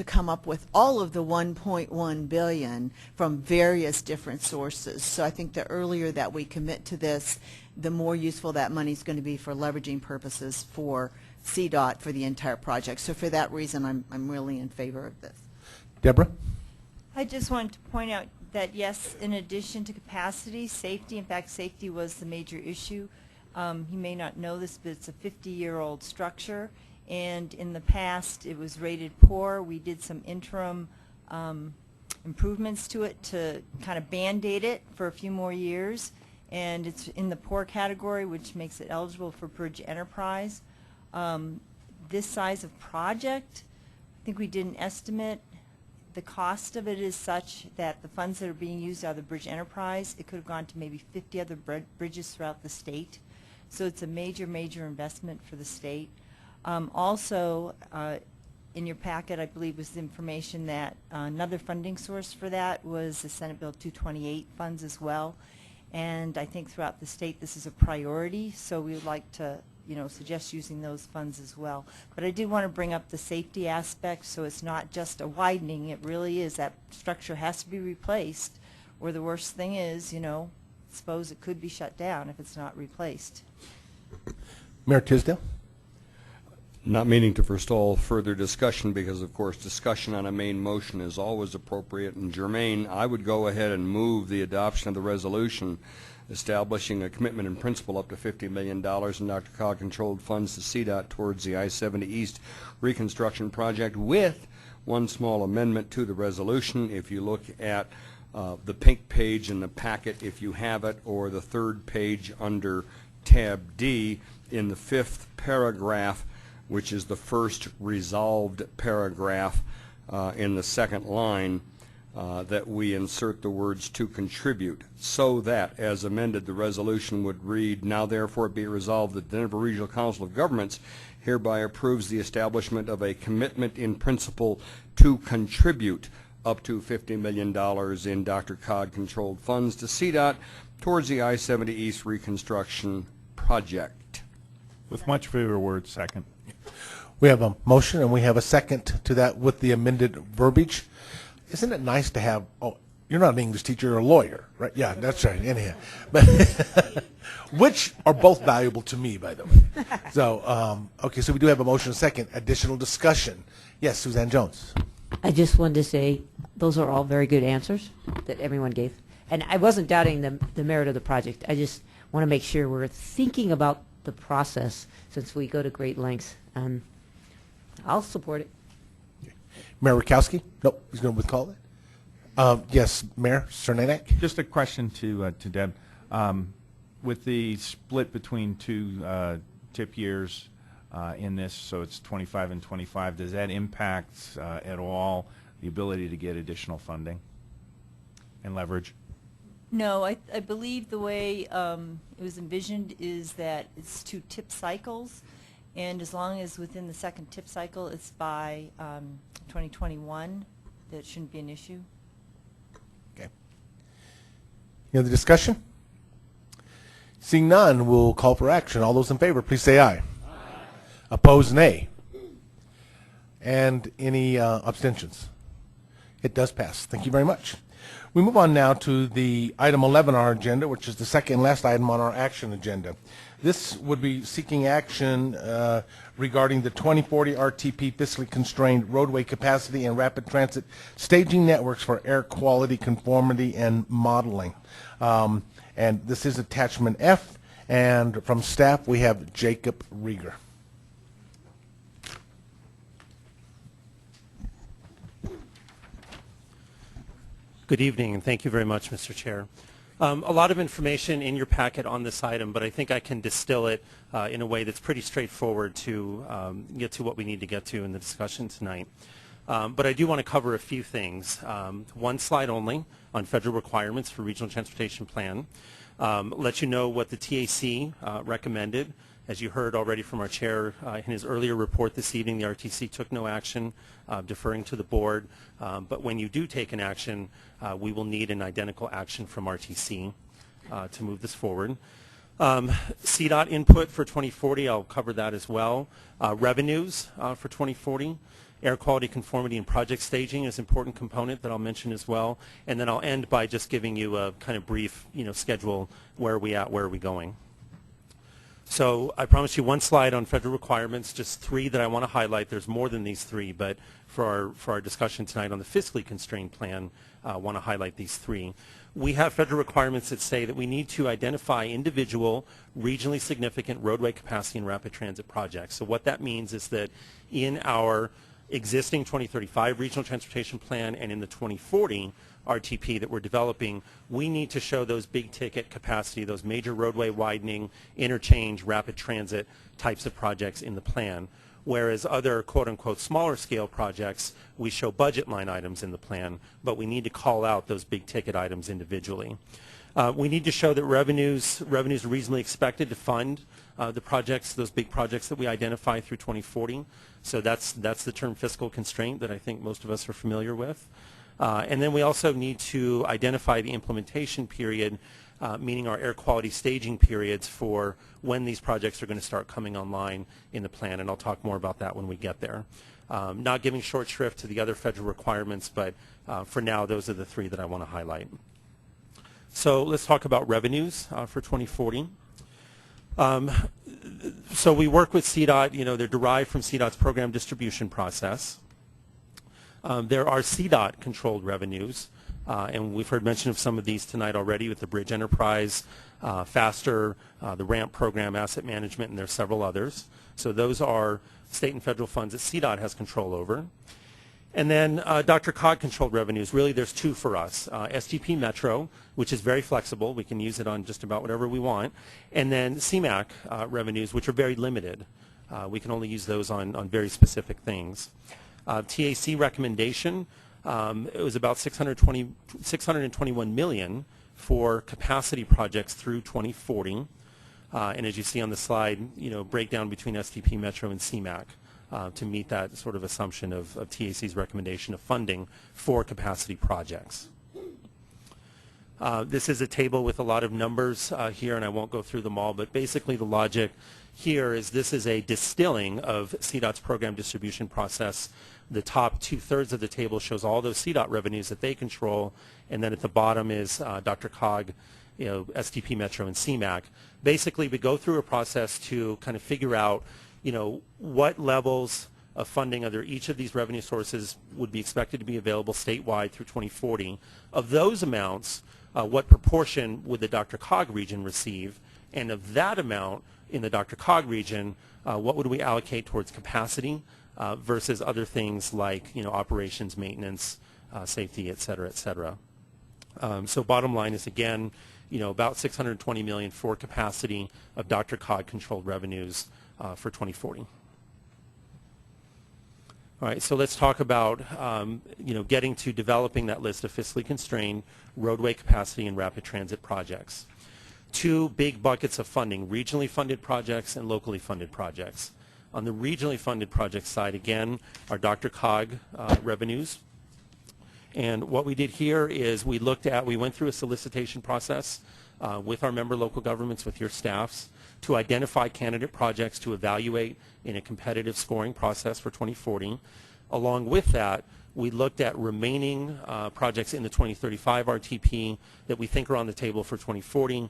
come up with all of the 1.1 billion from various different sources. So I think the earlier that we commit to this, the more useful that money is going to be for leveraging purposes for CDOT for the entire project. So for that reason, I'm really in favor of this. Deborah? I just wanted to point out that, yes, in addition to capacity, safety, in fact, safety was the major issue. You may not know this, but it's a 50-year-old structure. And in the past, it was rated poor. We did some interim improvements to it to kind of Band-Aid it for a few more years. And it's in the poor category, which makes it eligible for Bridge Enterprise. This size of project, I think we did an estimate. The cost of it is such that the funds that are being used out of the Bridge Enterprise, it could have gone to maybe 50 other bridges throughout the state. So it's a major, major investment for the state. Also, in your packet, I believe, was the information that another funding source for that was the Senate Bill 228 funds as well. And I think throughout the state this is a priority, so we would like to, suggest using those funds as well. But I did want to bring up the safety aspect, so it's not just a widening. It really is that structure has to be replaced, or the worst thing is, suppose it could be shut down if it's not replaced. Mayor Tisdale? Not meaning to forestall further discussion because, of course, discussion on a main motion is always appropriate and germane. I would go ahead and move the adoption of the resolution establishing a commitment in principle up to $50 million in DRCOG-controlled funds to CDOT towards the I-70 East reconstruction project with one small amendment to the resolution. If you look at the pink page in the packet, if you have it, or the third page under tab D in the 5th paragraph, which is the first resolved paragraph in the second line, that we insert the words "to contribute," so that, as amended, the resolution would read, "Now therefore be resolved that the Denver Regional Council of Governments hereby approves the establishment of a commitment in principle to contribute up to $50 million in DRCOG-controlled funds to CDOT towards the I-70 East reconstruction project." With much fewer words, second. We have a motion and we have a second to that with the amended verbiage. Isn't it nice to have, you're not an English teacher, you're a lawyer, right? Yeah, that's right, anyhow. But which are both valuable to me, by the way. So, okay, so we do have a motion and a second. Additional discussion. Yes, Suzanne Jones. I just wanted to say those are all very good answers that everyone gave. And I wasn't doubting the merit of the project. I just want to make sure we're thinking about the process since we go to great lengths. I'll support it. Mayor Rakowski? Nope, he's going to withcall it. Yes, Mayor Cernanek? Just a question to Deb. With the split between two tip years in this, so it's 25 and 25, does that impact at all the ability to get additional funding and leverage? No, I believe the way it was envisioned is that it's 2 tip cycles, and as long as within the second tip cycle it's by 2021, that shouldn't be an issue. Okay. Any other discussion? Seeing none, we'll call for action. All those in favor, please say aye. Aye. Opposed, nay. And any abstentions? It does pass. Thank you very much. We move on now to the item 11 on our agenda, which is the second and last item on our action agenda. This would be seeking action regarding the 2040 RTP fiscally constrained roadway capacity and rapid transit staging networks for air quality conformity and modeling. And this is attachment F, and from staff we have Jacob Rieger. Good evening, and thank you very much, Mr. Chair. A lot of information in your packet on this item, but I think I can distill it in a way that's pretty straightforward to get to what we need to get to in the discussion tonight. But I do want to cover a few things. One slide only on federal requirements for Regional Transportation Plan. Let you know what the TAC recommended. As you heard already from our chair in his earlier report this evening, the RTC took no action, deferring to the board. But when you do take an action, we will need an identical action from RTC to move this forward. CDOT input for 2040, I'll cover that as well. Revenues for 2040. Air quality conformity and project staging is an important component that I'll mention as well. And then I'll end by just giving you a kind of brief, schedule. Where are we at, where are we going? So I promised you one slide on federal requirements, just three that I want to highlight. There's more than these three, but for our discussion tonight on the fiscally constrained plan, I want to highlight these three. We have federal requirements that say that we need to identify individual regionally significant roadway capacity and rapid transit projects. So what that means is that in our existing 2035 Regional Transportation Plan and in the 2040 RTP that we're developing, we need to show those big ticket capacity, those major roadway widening, interchange, rapid transit types of projects in the plan. Whereas other quote-unquote smaller scale projects, we show budget line items in the plan, but we need to call out those big ticket items individually. We need to show that revenues are reasonably expected to fund the projects, those big projects that we identify through 2040. So that's the term fiscal constraint that I think most of us are familiar with. And then we also need to identify the implementation period, meaning our air quality staging periods for when these projects are going to start coming online in the plan, and I'll talk more about that when we get there. Not giving short shrift to the other federal requirements, but for now, those are the three that I want to highlight. So let's talk about revenues for 2040. So we work with CDOT, they're derived from CDOT's program distribution process. There are CDOT controlled revenues, and we've heard mention of some of these tonight already with the Bridge Enterprise, Faster, the RAMP program, asset management, and there's several others. So those are state and federal funds that CDOT has control over. And then DRCOG controlled revenues, really there's two for us. STP Metro, which is very flexible. We can use it on just about whatever we want. And then CMAQ revenues, which are very limited. We can only use those on very specific things. TAC recommendation, it was about $621 million for capacity projects through 2040. And as you see on the slide, breakdown between STP Metro and CMAQ. To meet that sort of assumption of TAC's recommendation of funding for capacity projects. This is a table with a lot of numbers here, and I won't go through them all, but basically the logic here is this is a distilling of CDOT's program distribution process. The top 2/3 of the table shows all those CDOT revenues that they control, and then at the bottom is DRCOG, STP Metro, and CMAQ. Basically, we go through a process to kind of figure out what levels of funding under each of these revenue sources would be expected to be available statewide through 2040. Of those amounts, what proportion would the DRCOG region receive? And of that amount in the DRCOG region, what would we allocate towards capacity versus other things like operations, maintenance, safety, et cetera, et cetera. So bottom line is, again, about $620 million for capacity of DRCOG controlled revenues for 2040. All right, so let's talk about getting to developing that list of fiscally constrained roadway capacity and rapid transit projects. Two big buckets of funding: regionally funded projects and locally funded projects. On the regionally funded project side, again, our DRCOG revenues. And what we did here is we went through a solicitation process with our member local governments, with your staffs, to identify candidate projects to evaluate in a competitive scoring process for 2040. Along with that, we looked at remaining projects in the 2035 RTP that we think are on the table for 2040.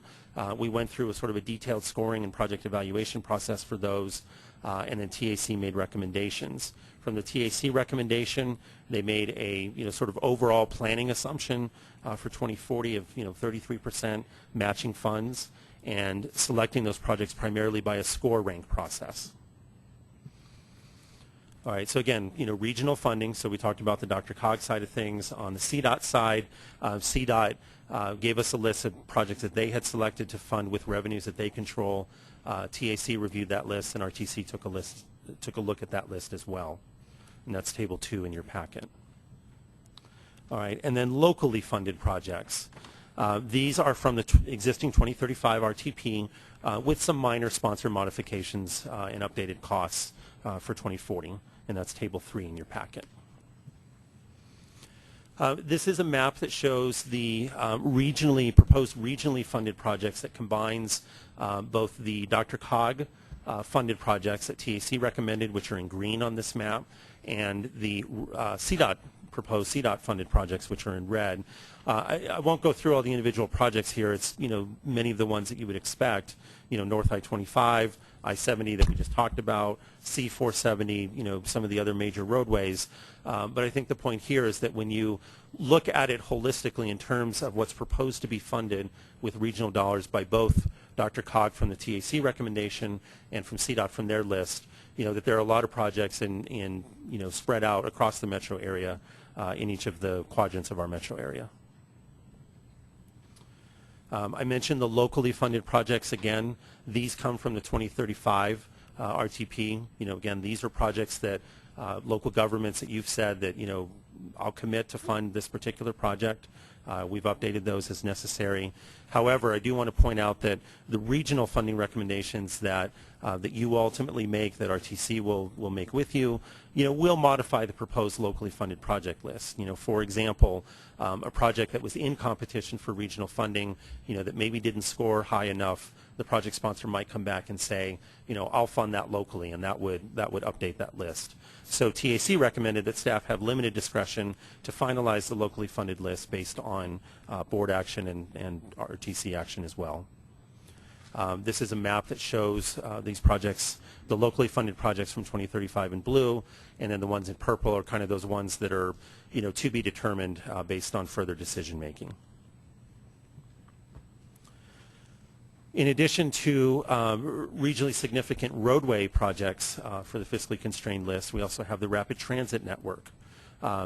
We went through a sort of a detailed scoring and project evaluation process for those, and then TAC made recommendations. From the TAC recommendation, they made a sort of overall planning assumption for 2040 of 33% matching funds, and selecting those projects primarily by a score rank process. All right, so again, regional funding. So we talked about the DRCOG side of things. On the CDOT side, CDOT gave us a list of projects that they had selected to fund with revenues that they control. TAC reviewed that list, and RTC took a look at that list as well. and that's Table 2 in your packet. All right, and then locally funded projects. These are from the existing 2035 RTP with some minor sponsor modifications and updated costs for 2040, and that's Table 3 in your packet. This is a map that shows the proposed regionally funded projects that combines both the DRCOG funded projects that TAC recommended, which are in green on this map, and the proposed CDOT funded projects, which are in red. I won't go through all the individual projects here. It's many of the ones that you would expect. North I-25, I-70 that we just talked about, C-470, some of the other major roadways. But I think the point here is that when you look at it holistically in terms of what's proposed to be funded with regional dollars by both DRCOG from the TAC recommendation and from CDOT from their list, that there are a lot of projects in spread out across the metro area in each of the quadrants of our metro area. I mentioned the locally funded projects again. These come from the 2035 RTP. Again, these are projects that local governments that you've said that, I'll commit to fund this particular project. We've updated those as necessary. However, I do want to point out that the regional funding recommendations that you ultimately make, that RTC will make with you, will modify the proposed locally funded project list. For example, a project that was in competition for regional funding, that maybe didn't score high enough, the project sponsor might come back and say, I'll fund that locally, and that would update that list. So TAC recommended that staff have limited discretion to finalize the locally funded list based on board action and RTC action as well. This is a map that shows these projects, the locally funded projects from 2035 in blue, and then the ones in purple are kind of those ones that are, to be determined based on further decision making. In addition to regionally significant roadway projects for the fiscally constrained list, we also have the rapid transit network.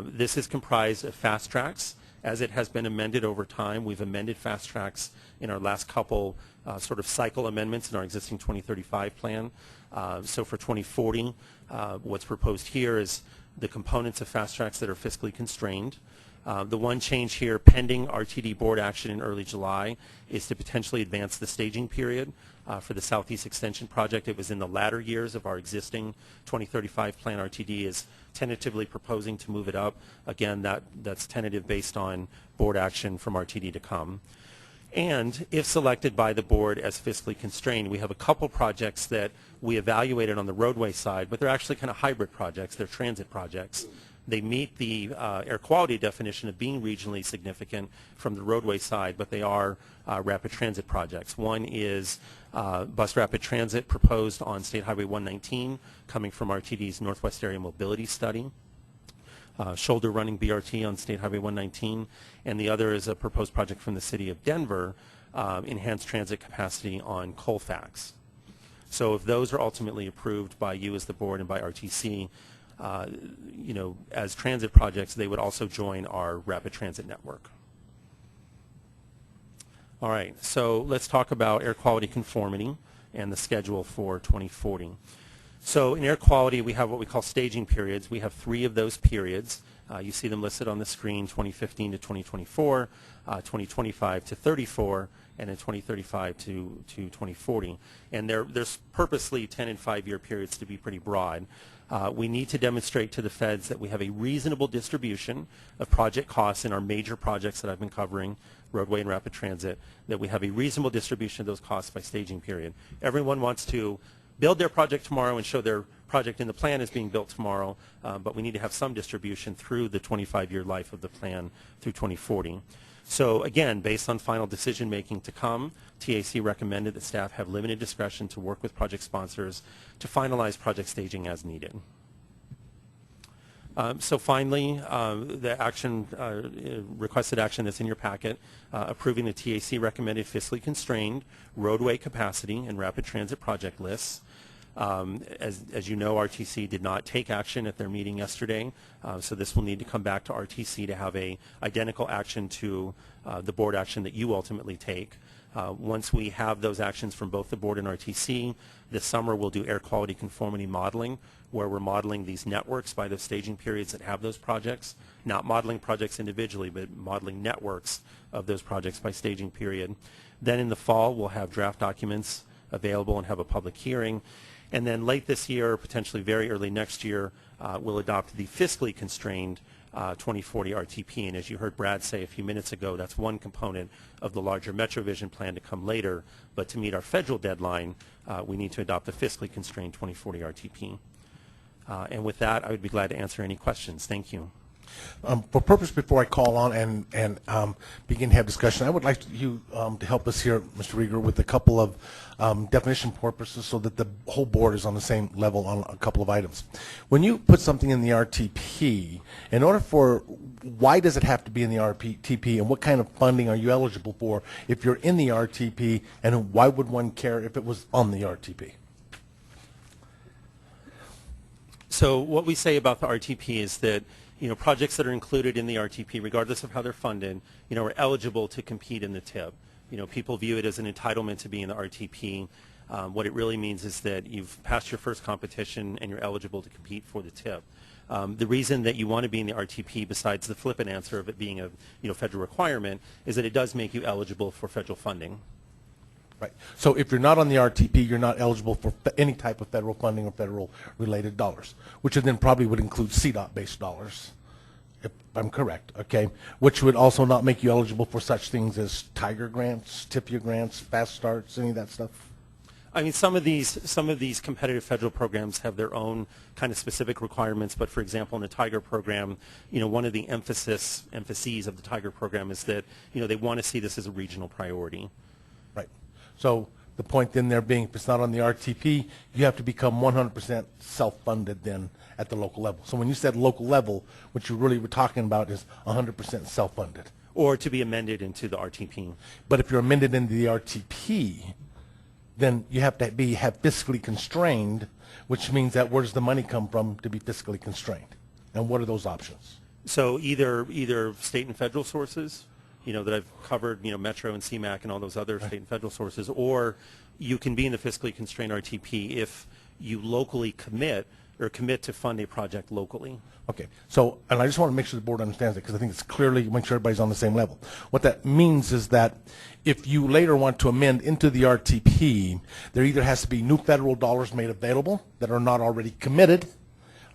This is comprised of fast tracks. As it has been amended over time, we've amended fast tracks in our last couple sort of cycle amendments in our existing 2035 plan. So for 2040, what's proposed here is the components of fast tracks that are fiscally constrained. The one change here, pending RTD board action in early July, is to potentially advance the staging period for the Southeast Extension project. It was in the latter years of our existing 2035 plan. RTD is tentatively proposing to move it up. Again, that's tentative based on board action from RTD to come. And if selected by the board as fiscally constrained, we have a couple projects that we evaluated on the roadway side, but they're actually kind of hybrid projects. They're transit projects. They meet the air quality definition of being regionally significant from the roadway side, but they are rapid transit projects. One is bus rapid transit proposed on State Highway 119, coming from RTD's Northwest Area Mobility Study. Shoulder running BRT on State Highway 119, and the other is a proposed project from the City of Denver, enhanced transit capacity on Colfax. So if those are ultimately approved by you as the board and by RTC, as transit projects, they would also join our rapid transit network. All right, so let's talk about air quality conformity and the schedule for 2040. So in air quality, we have what we call staging periods. We have 3 of those periods. You see them listed on the screen, 2015 to 2024, 2025 to 34, and then 2035 to 2040. And there's purposely 10 and 5-year periods to be pretty broad. We need to demonstrate to the feds that we have a reasonable distribution of project costs in our major projects that I've been covering, roadway and rapid transit, that we have a reasonable distribution of those costs by staging period. Everyone wants to build their project tomorrow and show their project in the plan is being built tomorrow, but we need to have some distribution through the 25-year life of the plan through 2040. So again, based on final decision making to come, TAC recommended that staff have limited discretion to work with project sponsors to finalize project staging as needed. So finally, the action, requested action that's in your packet, approving the TAC recommended fiscally constrained roadway capacity and rapid transit project lists. As you know, RTC did not take action at their meeting yesterday, so this will need to come back to RTC to have a identical action to the board action that you ultimately take. Once we have those actions from both the board and RTC, this summer we'll do air quality conformity modeling, where we're modeling these networks by the staging periods that have those projects, not modeling projects individually, but modeling networks of those projects by staging period. Then in the fall, we'll have draft documents available and have a public hearing. And then late this year, potentially very early next year, we'll adopt the fiscally constrained 2040 RTP. And as you heard Brad say a few minutes ago, that's one component of the larger MetroVision plan to come later. But to meet our federal deadline, we need to adopt the fiscally constrained 2040 RTP. And with that, I would be glad to answer any questions. Thank you. For purpose, before I call on and begin to have discussion, I would like you to help us here, Mr. Rieger, with a couple of definition purposes so that the whole board is on the same level on a couple of items. When you put something in the RTP, in order for, why does it have to be in the RTP, and what kind of funding are you eligible for if you're in the RTP, and why would one care if it was on the RTP? So what we say about the RTP is that projects that are included in the RTP, regardless of how they're funded, are eligible to compete in the TIP. People view it as an entitlement to be in the RTP. What it really means is that you've passed your first competition and you're eligible to compete for the TIP. The reason that you want to be in the RTP, besides the flippant answer of it being a federal requirement, is that it does make you eligible for federal funding. Right. So if you're not on the RTP, you're not eligible for any type of federal funding or federal-related dollars, which then probably would include CDOT-based dollars, if I'm correct, okay? Which would also not make you eligible for such things as Tiger grants, TIPIA grants, fast starts, any of that stuff? I mean, some of these competitive federal programs have their own kind of specific requirements, but for example, in the Tiger program, one of the emphases of the Tiger program is that, they want to see this as a regional priority. Right. So the point then there being, if it's not on the RTP, you have to become 100% self-funded then at the local level. So when you said local level, what you really were talking about is 100% self-funded. Or to be amended into the RTP. But if you're amended into the RTP, then you have to have fiscally constrained, which means that where does the money come from to be fiscally constrained? And what are those options? So either state and federal sources, that I've covered, Metro and CMAQ and all those other state and federal sources, or you can be in the fiscally constrained RTP if you locally commit to fund a project locally. Okay. So, and I just want to make sure the board understands it because I think it's clearly make sure everybody's on the same level. What that means is that if you later want to amend into the RTP, there either has to be new federal dollars made available that are not already committed.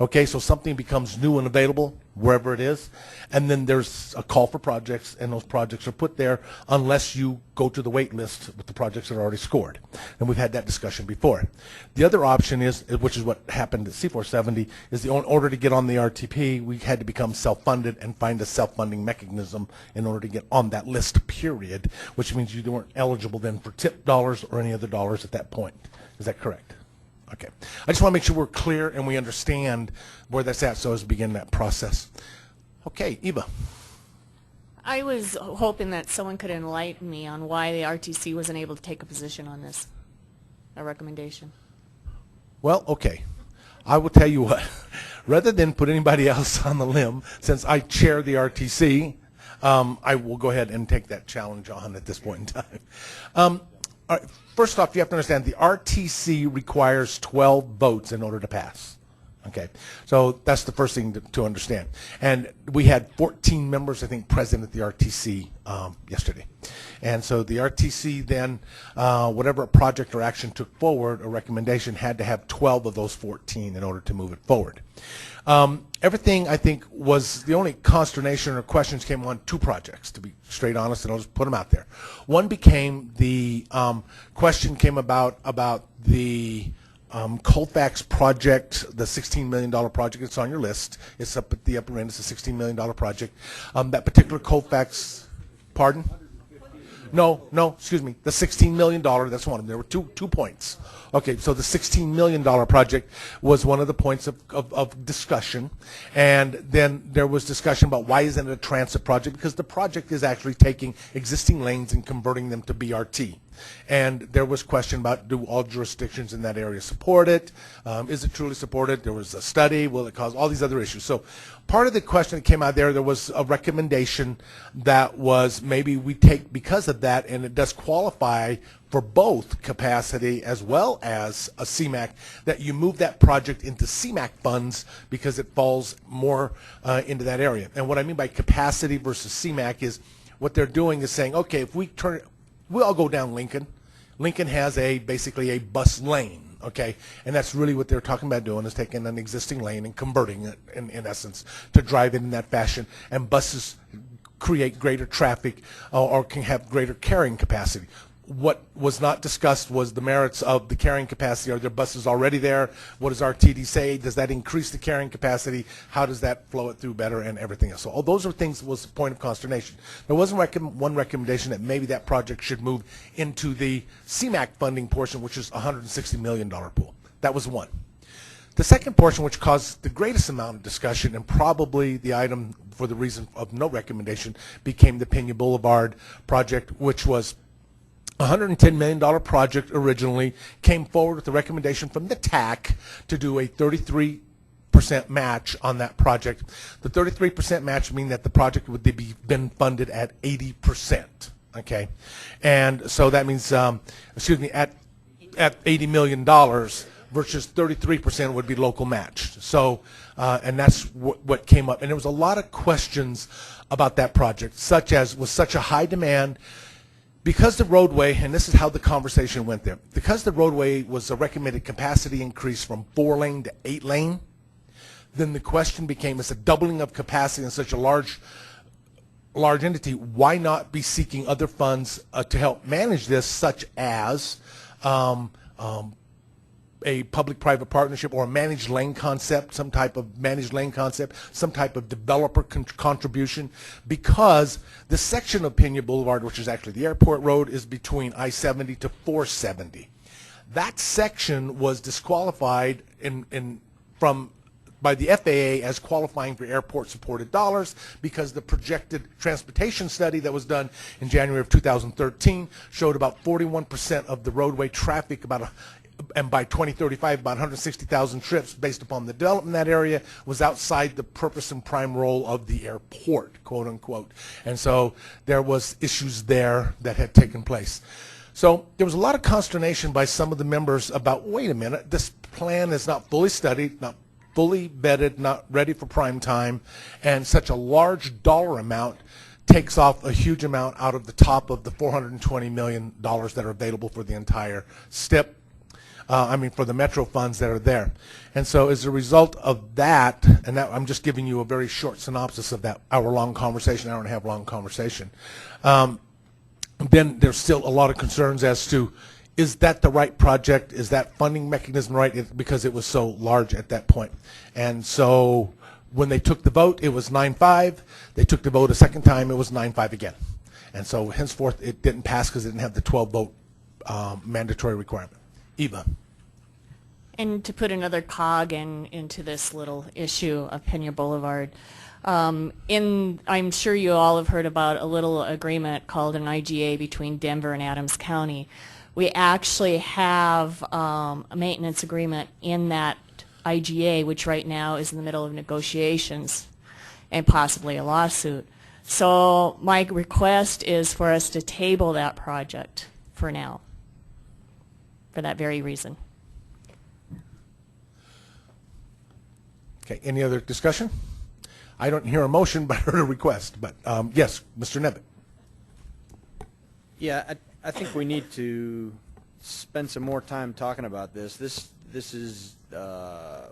Okay, so something becomes new and available wherever it is, and then there's a call for projects, and those projects are put there unless you go to the wait list with the projects that are already scored. And we've had that discussion before. The other option is, which is what happened at C470, is in order to get on the RTP, we had to become self-funded and find a self-funding mechanism in order to get on that list, period, which means you weren't eligible then for tip dollars or any other dollars at that point. Is that correct? Okay. I just want to make sure we're clear and we understand where that's at so as we begin that process. Okay, Eva. I was hoping that someone could enlighten me on why the RTC wasn't able to take a position on this, a recommendation. Well, okay. I will tell you what. Rather than put anybody else on the limb, since I chair the RTC, I will go ahead and take that challenge on at this point in time. All right. First off, you have to understand the RTC requires 12 votes in order to pass. Okay, so that's the first thing to understand. And we had 14 members, I think, present at the RTC yesterday. And so the RTC then, whatever a project or action took forward, a recommendation had to have 12 of those 14 in order to move it forward. Everything, I think, was the only consternation or questions came on two projects, to be straight honest, and I'll just put them out there. One became the question came about the Colfax project, the $16 million project. It's on your list. It's up at the upper end. It's a $16 million project. That particular Colfax, pardon? No, excuse me. The $16 million, that's one of them. There were two points. Okay, so the $16 million project was one of the points of discussion. And then there was discussion about why isn't it a transit project? Because the project is actually taking existing lanes and converting them to BRT. And there was question about, do all jurisdictions in that area support it? Is it truly supported? There was a study. Will it cause all these other issues? So part of the question that came out there was a recommendation that was maybe we take because of that, and it does qualify for both capacity as well as a CMAQ, that you move that project into CMAQ funds because it falls more into that area. And what I mean by capacity versus CMAQ is what they're doing is saying, okay, if we all go down Lincoln. Lincoln has basically a bus lane. Okay, and that's really what they're talking about doing, is taking an existing lane and converting it, in essence, to drive it in that fashion. And buses create greater traffic or can have greater carrying capacity. What was not discussed was the merits of the carrying capacity. Are there buses already there? What does RTD say? Does that increase the carrying capacity? How does that flow it through better, and everything else? So all those are things was a point of consternation. There wasn't one recommendation that maybe that project should move into the CMAQ funding portion, which is a $160 million pool. That was one. The second portion, which caused the greatest amount of discussion, and probably the item for the reason of no recommendation, became the Pena Boulevard project, which was a $110 million project originally, came forward with a recommendation from the TAC to do a 33% match on that project. The 33% match means that the project would be been funded at 80%. Okay, and so that means, at $80 million versus 33% would be local match. So, and that's what came up. And there was a lot of questions about that project, such as, was such a high demand. Because the roadway, and this is how the conversation went there, because the roadway was a recommended capacity increase from 4-lane to 8-lane, then the question became, it's a doubling of capacity in such a large entity, why not be seeking other funds to help manage this, such as a public-private partnership or a managed lane concept, some type of managed lane concept, some type of developer contribution, because the section of Pena Boulevard, which is actually the airport road, is between I-70 to 470. That section was disqualified by the FAA as qualifying for airport-supported dollars because the projected transportation study that was done in January of 2013 showed about 41% of the roadway traffic, and by 2035, about 160,000 trips based upon the development in that area was outside the purpose and prime role of the airport, quote unquote. And so there was issues there that had taken place. So there was a lot of consternation by some of the members about, wait a minute, this plan is not fully studied, not fully vetted, not ready for prime time, and such a large dollar amount takes off a huge amount out of the top of the $420 million that are available for the entire STIP. For the Metro funds that are there. And so as a result of that, and that, I'm just giving you a very short synopsis of that hour-long conversation, hour-and-a-half long conversation, then there's still a lot of concerns as to, is that the right project? Is that funding mechanism right? Because it was so large at that point. And so when they took the vote, it was 9-5. They took the vote a second time, it was 9-5 again. And so henceforth, it didn't pass because it didn't have the 12-vote mandatory requirement. Eva. And to put another cog into this little issue of Pena Boulevard, I'm sure you all have heard about a little agreement called an IGA between Denver and Adams County. We actually have a maintenance agreement in that IGA, which right now is in the middle of negotiations and possibly a lawsuit. So my request is for us to table that project for now, for that very reason. Okay, any other discussion? I don't hear a motion, but I heard a request. But yes, Mr. Nevitt. Yeah, I think we need to spend some more time talking about this. This is, the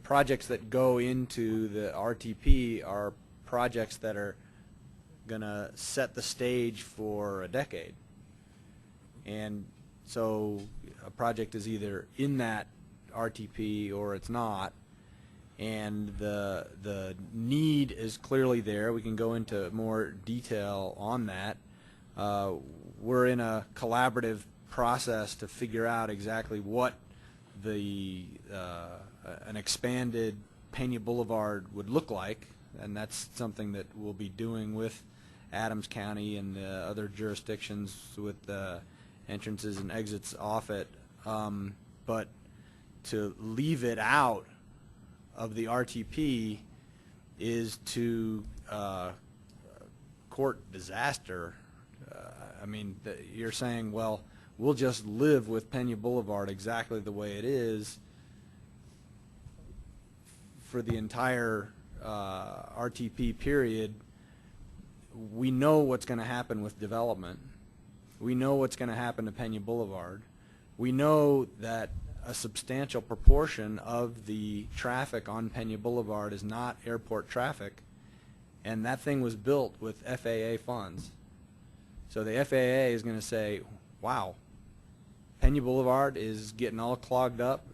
projects that go into the RTP are projects that are going to set the stage for a decade. And so a project is either in that RTP or it's not. And the need is clearly there. We can go into more detail on that. We're in a collaborative process to figure out exactly what an expanded Pena Boulevard would look like, and that's something that we'll be doing with Adams County and other jurisdictions with entrances and exits off it. But to leave it out of the RTP is to court disaster. I mean, you're saying, well, we'll just live with Pena Boulevard exactly the way it is for the entire RTP period. We know what's going to happen with development. We know what's going to happen to Pena Boulevard. We know that a substantial proportion of the traffic on Pena Boulevard is not airport traffic, and that thing was built with FAA funds. So the FAA is going to say, wow, Pena Boulevard is getting all clogged up.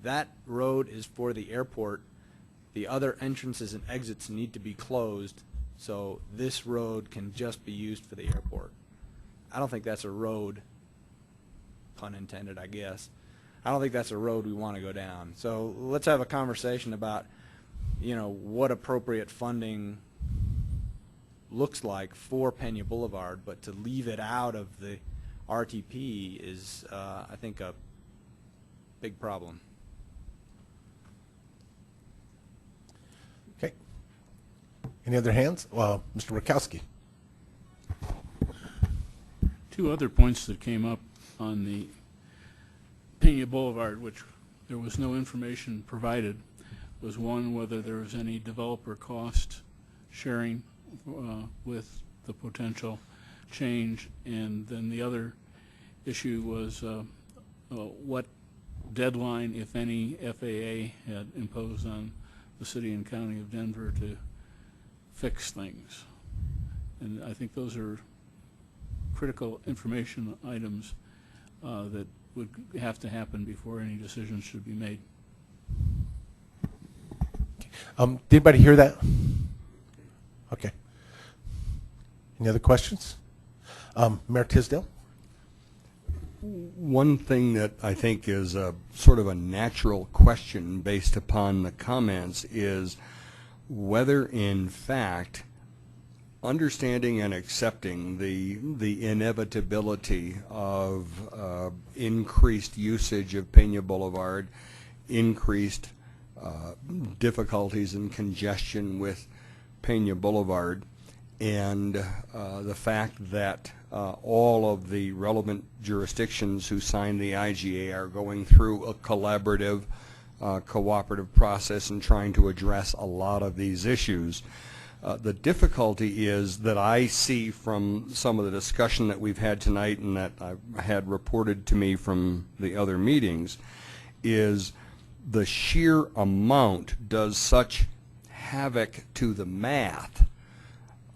That road is for the airport. The other entrances and exits need to be closed, so this road can just be used for the airport. I don't think that's a road, pun intended, I guess. I don't think that's a road we want to go down. So let's have a conversation about, you know, what appropriate funding looks like for Pena Boulevard, but to leave it out of the RTP is, I think, a big problem. Okay. Any other hands? Well, Mr. Rakowski. Two other points that came up on the Pena Boulevard, which there was no information provided, was one, whether there was any developer cost sharing with the potential change, and then the other issue was what deadline, if any, FAA had imposed on the city and county of Denver to fix things. And I think those are critical information items that would have to happen before any decisions should be made. Did anybody hear that? Okay. Any other questions? Mayor Tisdale? One thing that I think is a sort of a natural question based upon the comments is whether, in fact, understanding and accepting the inevitability of increased usage of Pena Boulevard, increased difficulties and congestion with Pena Boulevard, and the fact that all of the relevant jurisdictions who signed the IGA are going through a collaborative, cooperative process and trying to address a lot of these issues. The difficulty is that I see from some of the discussion that we've had tonight and that I've had reported to me from the other meetings is the sheer amount does such havoc to the math.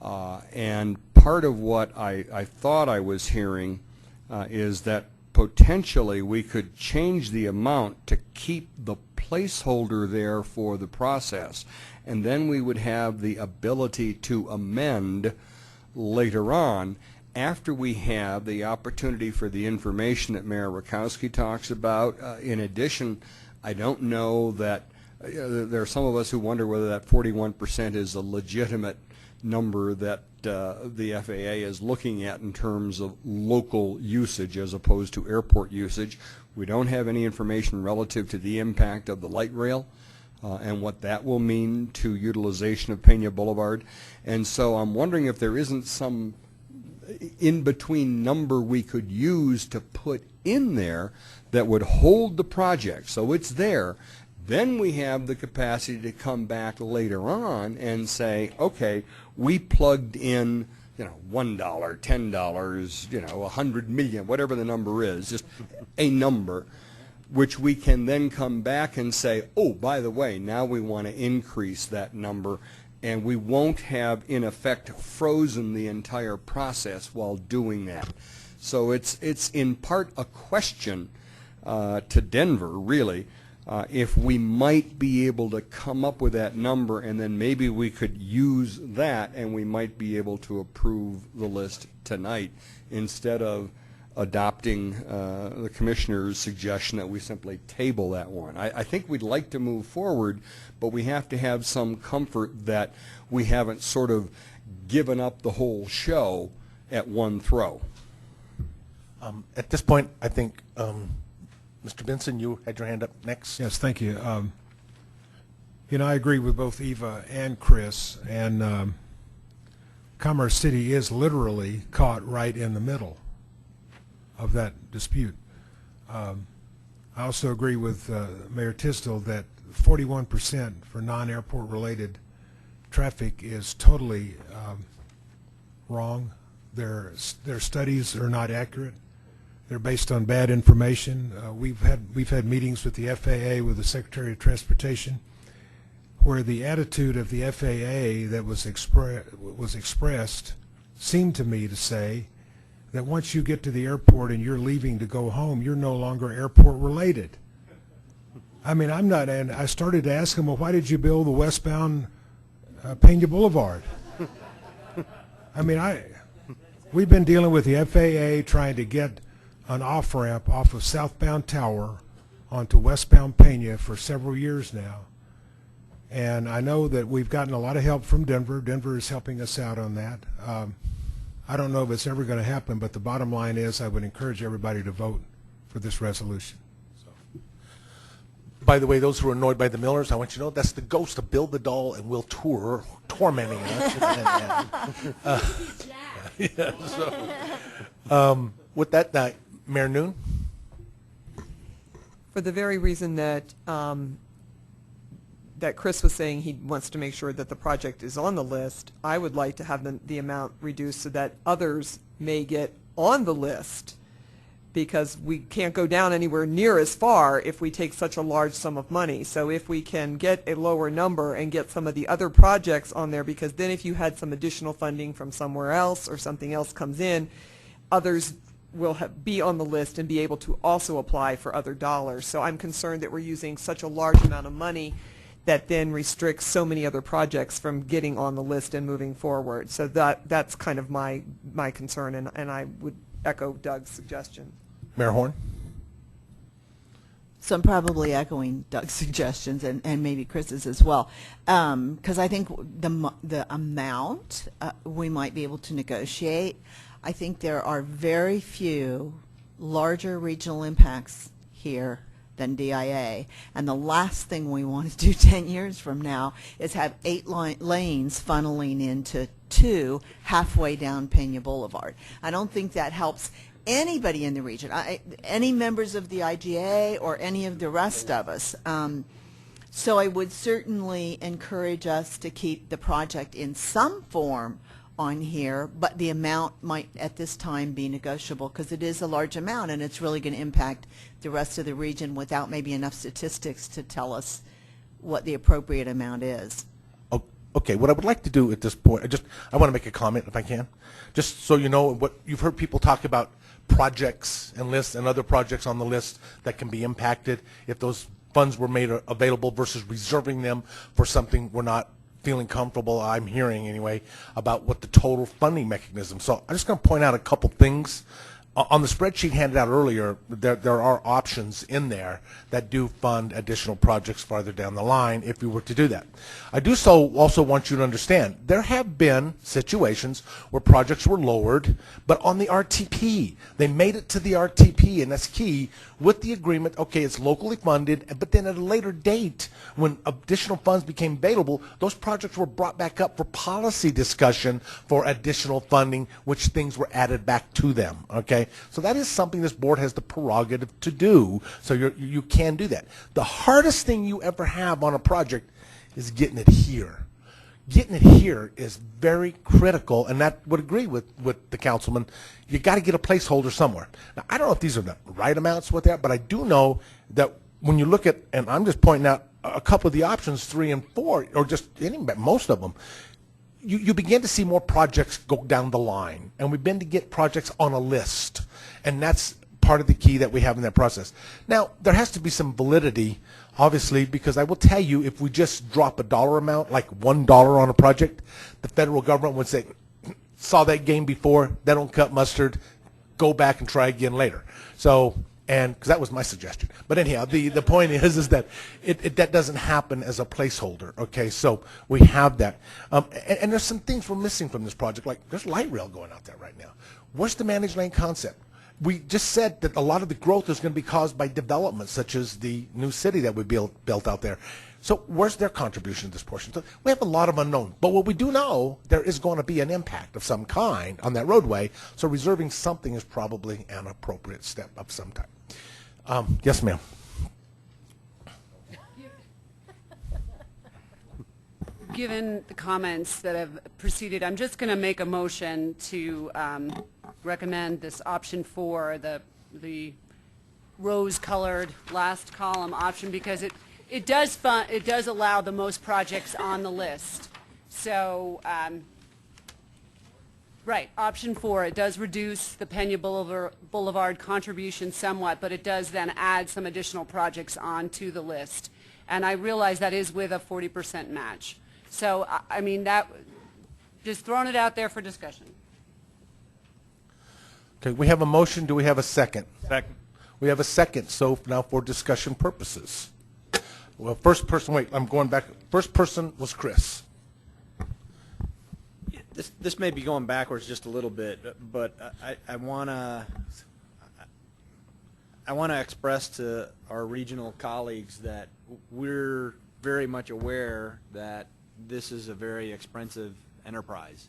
And part of what I thought I was hearing is that potentially we could change the amount to keep the placeholder there for the process, and then we would have the ability to amend later on after we have the opportunity for the information that Mayor Rakowski talks about. In addition, I don't know that there are some of us who wonder whether that 41% is a legitimate number that the FAA is looking at in terms of local usage as opposed to airport usage. We don't have any information relative to the impact of the light rail and what that will mean to utilization of Pena Boulevard. And so I'm wondering if there isn't some in-between number we could use to put in there that would hold the project so it's there. Then we have the capacity to come back later on and say, okay, we plugged in, you know, $1, $10, you know, 100 million, whatever the number is, just a number, which we can then come back and say, oh, by the way, now we want to increase that number, and we won't have, in effect, frozen the entire process while doing that. So it's in part a question to Denver, really, if we might be able to come up with that number, and then maybe we could use that and we might be able to approve the list tonight instead of adopting the commissioner's suggestion that we simply table that one. I think we'd like to move forward, but we have to have some comfort that we haven't sort of given up the whole show at one throw. At this point, I think, Mr. Benson, you had your hand up next. Yes, thank you. You know, I agree with both Eva and Chris, and Commerce City is literally caught right in the middle of that dispute. I also agree with Mayor Tisdale that 41% for non-airport related traffic is totally wrong. Their studies are not accurate. They're based on bad information. We've had meetings with the FAA, with the Secretary of Transportation, where the attitude of the FAA that was expressed seemed to me to say that once you get to the airport and you're leaving to go home, you're no longer airport related. I mean, I'm not, and I started to ask him, well, why did you build the westbound Pena Boulevard? I mean, we've been dealing with the FAA trying to get an off-ramp off of southbound Tower onto westbound Pena for several years now. And I know that we've gotten a lot of help from Denver. Denver is helping us out on that. I don't know if it's ever going to happen, but the bottom line is I would encourage everybody to vote for this resolution. By the way, those who are annoyed by the Millers, I want you to know that's the ghost of Bill the Doll and Will Tour tormenting us. Yeah, so, with that, Mayor Noon? For the very reason that that Chris was saying he wants to make sure that the project is on the list, I would like to have the amount reduced so that others may get on the list, because we can't go down anywhere near as far if we take such a large sum of money. So if we can get a lower number and get some of the other projects on there, because then if you had some additional funding from somewhere else or something else comes in, others will be on the list and be able to also apply for other dollars. So I'm concerned that we're using such a large amount of money that then restricts so many other projects from getting on the list and moving forward. So that's kind of my concern, and I would echo Doug's suggestion. Mayor Horn? So I'm probably echoing Doug's suggestions and maybe Chris's as well, because I think the amount we might be able to negotiate. I think there are very few larger regional impacts here than DIA, and the last thing we want to do 10 years from now is have 8 lanes funneling into 2 halfway down Pena Boulevard. I don't think that helps anybody in the region, any members of the IGA or any of the rest of us. So I would certainly encourage us to keep the project in some form on here, but the amount might at this time be negotiable, because it is a large amount and it's really going to impact the rest of the region without maybe enough statistics to tell us what the appropriate amount is. Okay, what I would like to do at this point, I want to make a comment if I can, just so you know what you've heard people talk about, projects and lists and other projects on the list that can be impacted if those funds were made available versus reserving them for something we're not feeling comfortable, I'm hearing anyway, about what the total funding mechanism. So I'm just going to point out a couple things. On the spreadsheet handed out earlier, there are options in there that do fund additional projects farther down the line if we were to do that. I do so also want you to understand there have been situations where projects were lowered, but on the RTP. They made it to the RTP, and that's key, with the agreement, okay, it's locally funded, but then at a later date, when additional funds became available, those projects were brought back up for policy discussion for additional funding, which things were added back to them, okay? So that is something this board has the prerogative to do, so you can do that. The hardest thing you ever have on a project is getting it here. Getting it here is very critical, and that would agree with the councilman. You got to get a placeholder somewhere. Now, I don't know if these are the right amounts with that, but I do know that when you look at, and I'm just pointing out a couple of the options, 3 and 4, or just most of them, you begin to see more projects go down the line, and we begin to get projects on a list, and that's part of the key that we have in that process. Now, there has to be some validity, obviously, because I will tell you, if we just drop a dollar amount, like $1 on a project, the federal government would say, saw that game before, they don't cut mustard, go back and try again later. So, and because that was my suggestion. But anyhow, the point is that that doesn't happen as a placeholder. Okay, so we have that, and there's some things we're missing from this project. Like there's light rail going out there right now. What's the managed lane concept? We just said that a lot of the growth is going to be caused by development, such as the new city that we built out there. So where's their contribution to this portion? So we have a lot of unknown. But what we do know, there is going to be an impact of some kind on that roadway. So reserving something is probably an appropriate step of some type. Yes, ma'am. Given the comments that have preceded, I'm just going to make a motion to recommend this option 4, the rose-colored last column option, because it does allow the most projects on the list. So, right, option 4, it does reduce the Pena Boulevard contribution somewhat, but it does then add some additional projects onto the list. And I realize that is with a 40% match. So, I mean, that, just throwing it out there for discussion. Okay, we have a motion. Do we have a second? Second. We have a second. So now for discussion purposes. Well, first person, wait, I'm going back. First person was Chris. This may be going backwards just a little bit, but I want to express to our regional colleagues that we're very much aware that this is a very expensive enterprise.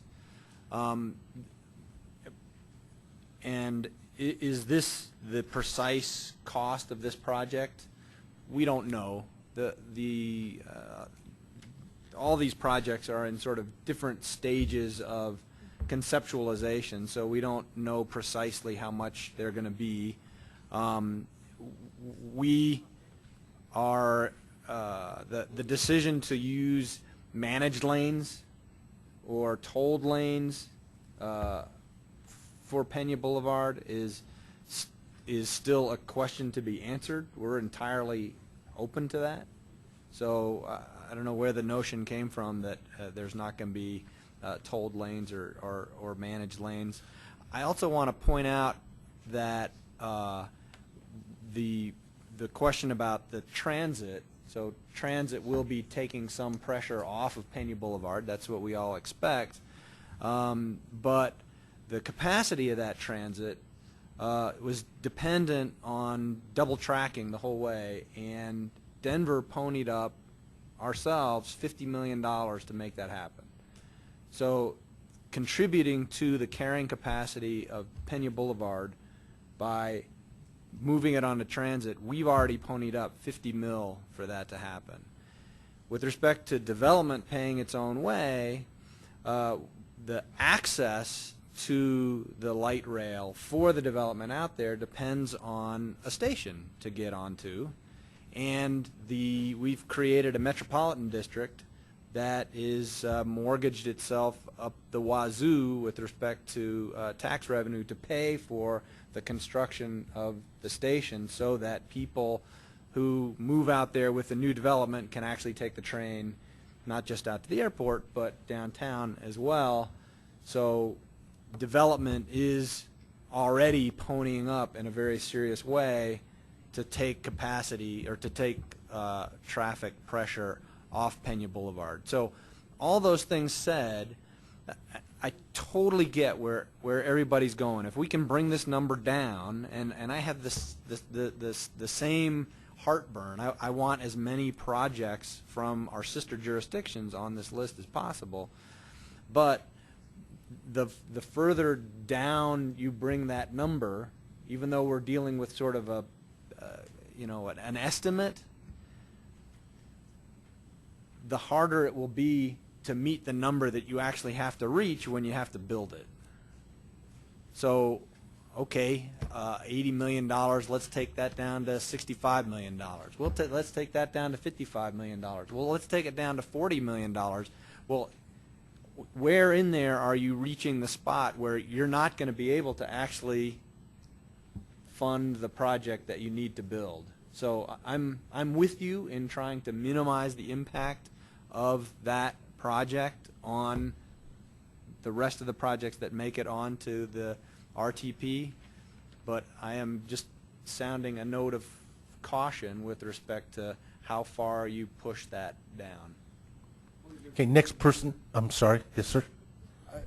And is this the precise cost of this project? We don't know. All these projects are in sort of different stages of conceptualization, so we don't know precisely how much they're going to be. We are the decision to use managed lanes or tolled lanes for Pena Boulevard is still a question to be answered. We're entirely open to that. So I don't know where the notion came from that there's not going to be tolled lanes or managed lanes. I also want to point out that the question about the transit, so transit will be taking some pressure off of Pena Boulevard. That's what we all expect. But the capacity of that transit was dependent on double tracking the whole way, and Denver ponied up ourselves $50 million to make that happen. So contributing to the carrying capacity of Pena Boulevard by moving it onto transit, we've already ponied up $50 million for that to happen. With respect to development paying its own way, the access to the light rail for the development out there depends on a station to get onto, and we've created a metropolitan district that is mortgaged itself up the wazoo with respect to tax revenue to pay for the construction of the station, so that people who move out there with the new development can actually take the train not just out to the airport but downtown as well. So development is already ponying up in a very serious way to take capacity or to take traffic pressure off Pena Boulevard. So all those things said, I totally get where everybody's going. If we can bring this number down, and I have the same heartburn. I want as many projects from our sister jurisdictions on this list as possible, but the further down you bring that number, even though we're dealing with sort of a an estimate, the harder it will be to meet the number that you actually have to reach when you have to build it. So, okay, $80 million, let's take that down to $65 million. Let's take that down to $55 million. Well, let's take it down to $40 million. Well, where in there are you reaching the spot where you're not going to be able to actually fund the project that you need to build? So I'm with you in trying to minimize the impact of that project on the rest of the projects that make it onto the RTP, but I am just sounding a note of caution with respect to how far you push that down. Okay, next person. I'm sorry. Yes, sir.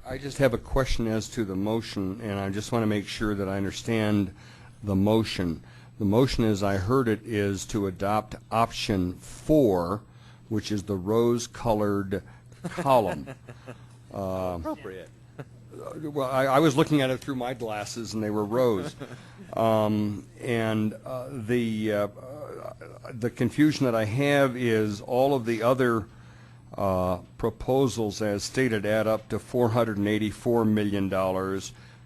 I just have a question as to the motion, and I just want to make sure that I understand the motion. The motion, as I heard it, is to adopt option 4, which is the rose-colored column. Appropriate. Well, I was looking at it through my glasses, and they were rose. The confusion that I have is all of the other proposals, as stated, add up to $484 million,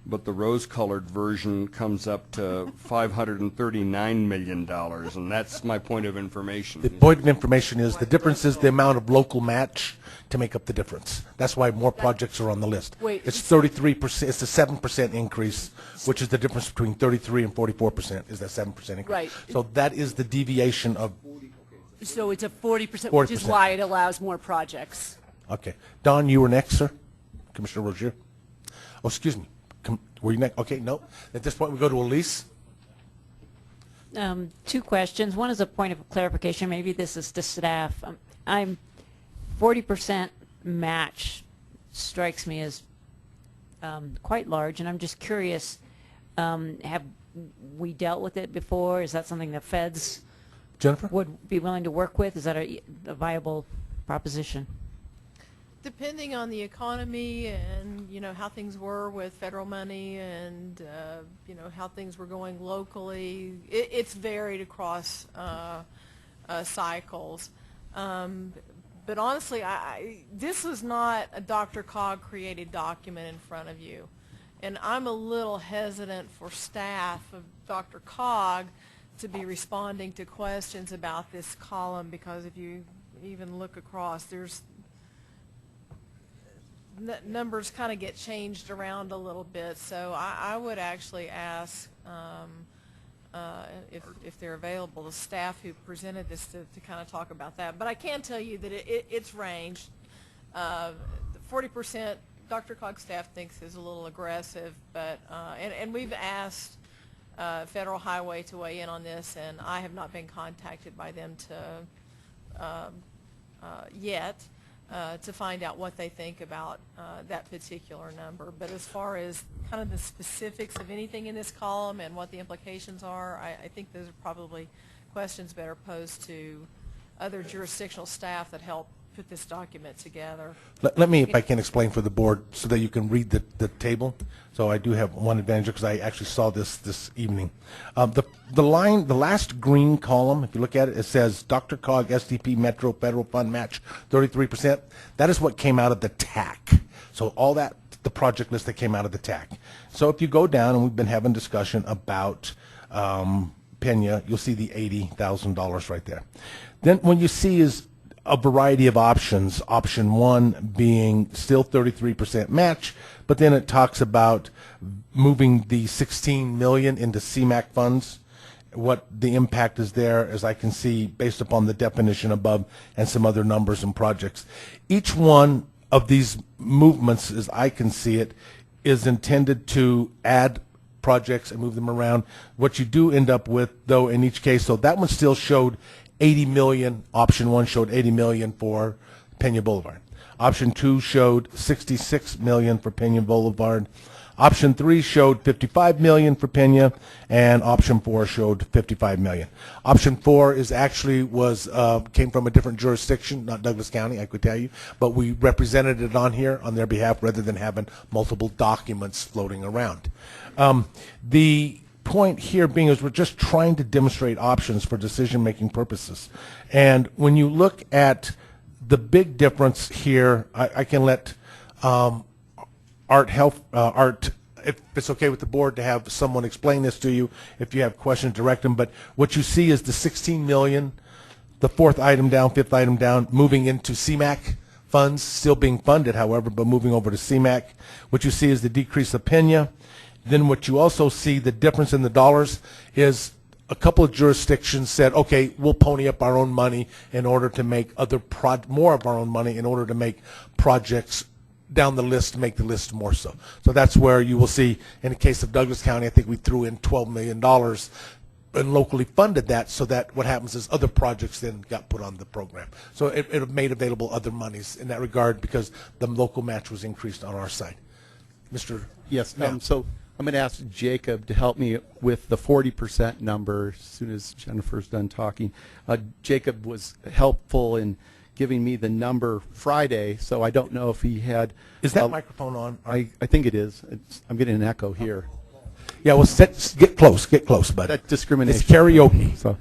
but the rose-colored version comes up to $539 million, and that's my point of information. The point of information is the difference is the amount of local match to make up the difference. That's why more projects are on the list. Wait, it's 33%. It's a 7% increase, which is the difference between 33 and 44%. Is that 7% increase? Right. So that is the deviation of. So it's a 40%, which is 40%. why it allows more projects. Okay, Don, you were next, sir. Commissioner Rozier. Oh, excuse me. Were you next? Okay, no. At this point, we go to Elise. 2 questions. One is a point of clarification. Maybe this is to staff. I'm 40% match strikes me as quite large, and I'm just curious, have we dealt with it before? Is that something the feds Jennifer? would be willing to work with? Is that a viable proposition? Depending on the economy and, you know, how things were with federal money and, you know, how things were going locally, it's varied across cycles. But honestly, this was not a DRCOG created document in front of you. And I'm a little hesitant for staff of DRCOG to be responding to questions about this column, because if you even look across, there's numbers kind of get changed around a little bit. So I would actually ask if they're available, the staff who presented this to kind of talk about that. But I can tell you that it's ranged. 40% DRCOG staff thinks is a little aggressive, but and we've asked Federal Highway to weigh in on this, and I have not been contacted by them to yet to find out what they think about that particular number. But as far as kind of the specifics of anything in this column and what the implications are, I think those are probably questions better posed to other jurisdictional staff that help put this document together. Let me, if I can, explain for the board so that you can read the table. So I do have one advantage because I actually saw this evening. The last green column, if you look at it, it says DRCOG SDP Metro Federal Fund Match 33%. That is what came out of the TAC. So all that, the project list that came out of the TAC. So if you go down, and we've been having discussion about Pena, you'll see the $80,000 right there. Then when you see is a variety of options, option 1 being still 33% match, but then it talks about moving the $16 million into CMAQ funds. What the impact is there, as I can see, based upon the definition above and some other numbers and projects. Each one of these movements, as I can see it, is intended to add projects and move them around. What you do end up with, though, in each case, so that one still showed 80 million. Option 1 showed 80 million for Pena Boulevard. Option 2 showed 66 million for Pena Boulevard. Option 3 showed 55 million for Pena, and option 4 showed 55 million. Option 4 is actually came from a different jurisdiction, not Douglas County, I could tell you, but we represented it on here on their behalf rather than having multiple documents floating around. The point here being is we're just trying to demonstrate options for decision-making purposes. And when you look at the big difference here, I can let Art, if it's okay with the board, to have someone explain this to you. If you have questions, direct them. But what you see is the 16 million, the 4th item down, 5th item down, moving into CMAQ funds, still being funded, however, but moving over to CMAQ. What you see is the decrease of Pena. Then what you also see, the difference in the dollars, is a couple of jurisdictions said, okay, we'll pony up our own money in order to make more of our own money in order to make projects down the list to make the list more so. So that's where you will see, in the case of Douglas County, I think we threw in $12 million and locally funded that, so that what happens is other projects then got put on the program. So it made available other monies in that regard because the local match was increased on our side. Mr. Yes, Yeah. so I'm going to ask Jacob to help me with the 40% number as soon as Jennifer's done talking. Jacob was helpful in giving me the number Friday, so I don't know if he had... Is that microphone on? I think it is. I'm getting an echo here. Yeah, well, get close, bud. That's discrimination. It's karaoke. So,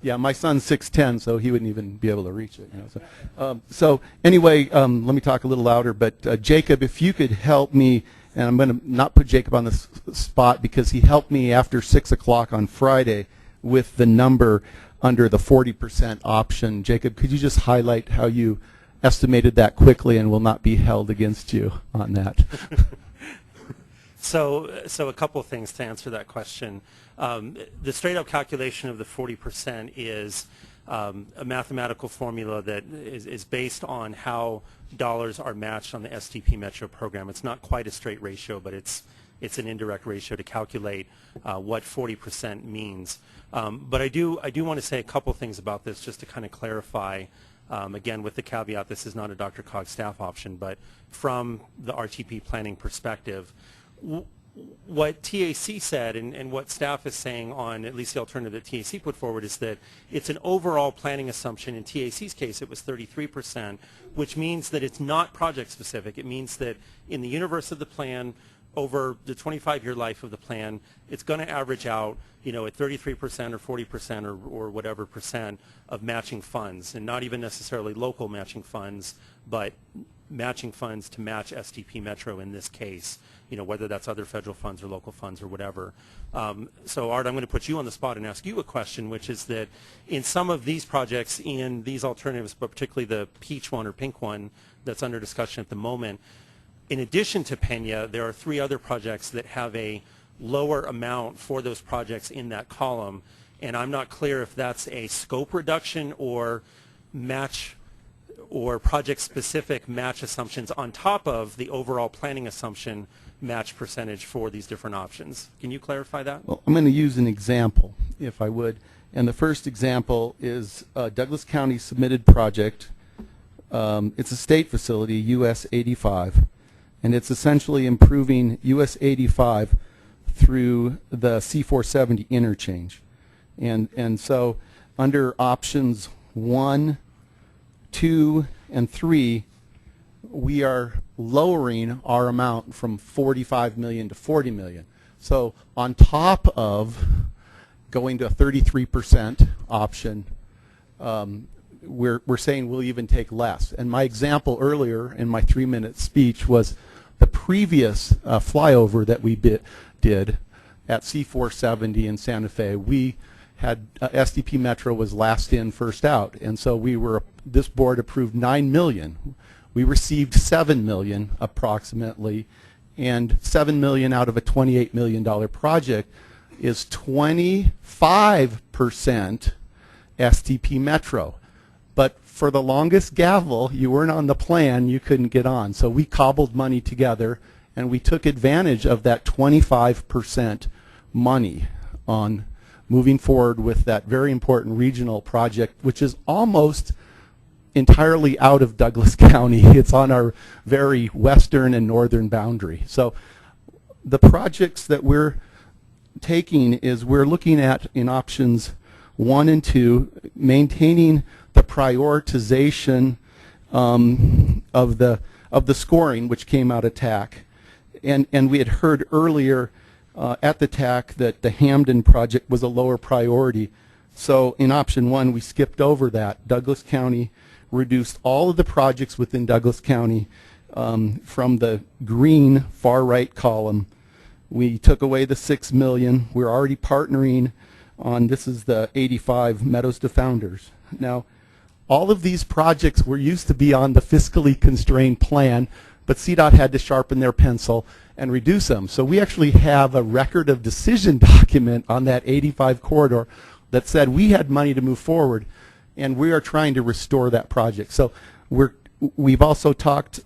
yeah, my son's 6'10", so he wouldn't even be able to reach it. You know, so anyway, let me talk a little louder. But Jacob, if you could help me, and I'm going to not put Jacob on the spot because he helped me after 6 o'clock on Friday with the number under the 40% option. Jacob, could you just highlight how you estimated that quickly and will not be held against you on that? So a couple of things to answer that question. The straight-up calculation of the 40% is a mathematical formula that is based on how dollars are matched on the SDP Metro program. It's not quite a straight ratio, but it's an indirect ratio to calculate what 40% means. But I do want to say a couple things about this just to kind of clarify. Again, with the caveat, this is not a DRCOG staff option, but from the RTP planning perspective, what TAC said and what staff is saying on at least the alternative that TAC put forward is that it's an overall planning assumption. In TAC's case, it was 33%, which means that it's not project specific. It means that in the universe of the plan, over the 25-year life of the plan, it's going to average out, you know, at 33% or 40% or whatever percent of matching funds, and not even necessarily local matching funds, but matching funds to match SDP Metro in this case, you know, whether that's other federal funds or local funds or whatever. So Art, I'm going to put you on the spot and ask you a question, which is that in some of these projects, in these alternatives, but particularly the peach one or pink one that's under discussion at the moment, in addition to Pena, there are 3 other projects that have a lower amount for those projects in that column, and I'm not clear if that's a scope reduction or match or project-specific match assumptions on top of the overall planning assumption match percentage for these different options. Can you clarify that? Well, I'm going to use an example, if I would. And the first example is Douglas County submitted project. It's a state facility, US 85, and it's essentially improving US 85 through the C470 interchange. And so under options 1, 2, and 3, we are lowering our amount from 45 million to 40 million. So on top of going to a 33% option, we're saying we'll even take less. And my example earlier in my 3-minute speech was the previous flyover that we did at C470 in Santa Fe. We had SDP Metro was last in, first out, and so this board approved 9 million. We received 7 million approximately, and 7 million out of a $28 million project is 25% SDP Metro. But for the longest gavel, you weren't on the plan, you couldn't get on. So we cobbled money together, and we took advantage of that 25% money on moving forward with that very important regional project, which is almost entirely out of Douglas County. It's on our very western and northern boundary. So the projects that we're taking is we're looking at in options 1 and 2, maintaining the prioritization of the scoring, which came out of TAC. And we had heard earlier at the TAC that the Hamden project was a lower priority. So in option 1, we skipped over that. Douglas County reduced all of the projects within Douglas County from the green far right column. We took away the 6 million. We're already partnering on, this is the 85 Meadows to Founders. Now, all of these projects were used to be on the fiscally constrained plan, but CDOT had to sharpen their pencil and reduce them. So we actually have a record of decision document on that 85 corridor that said we had money to move forward, and we are trying to restore that project. So we've also talked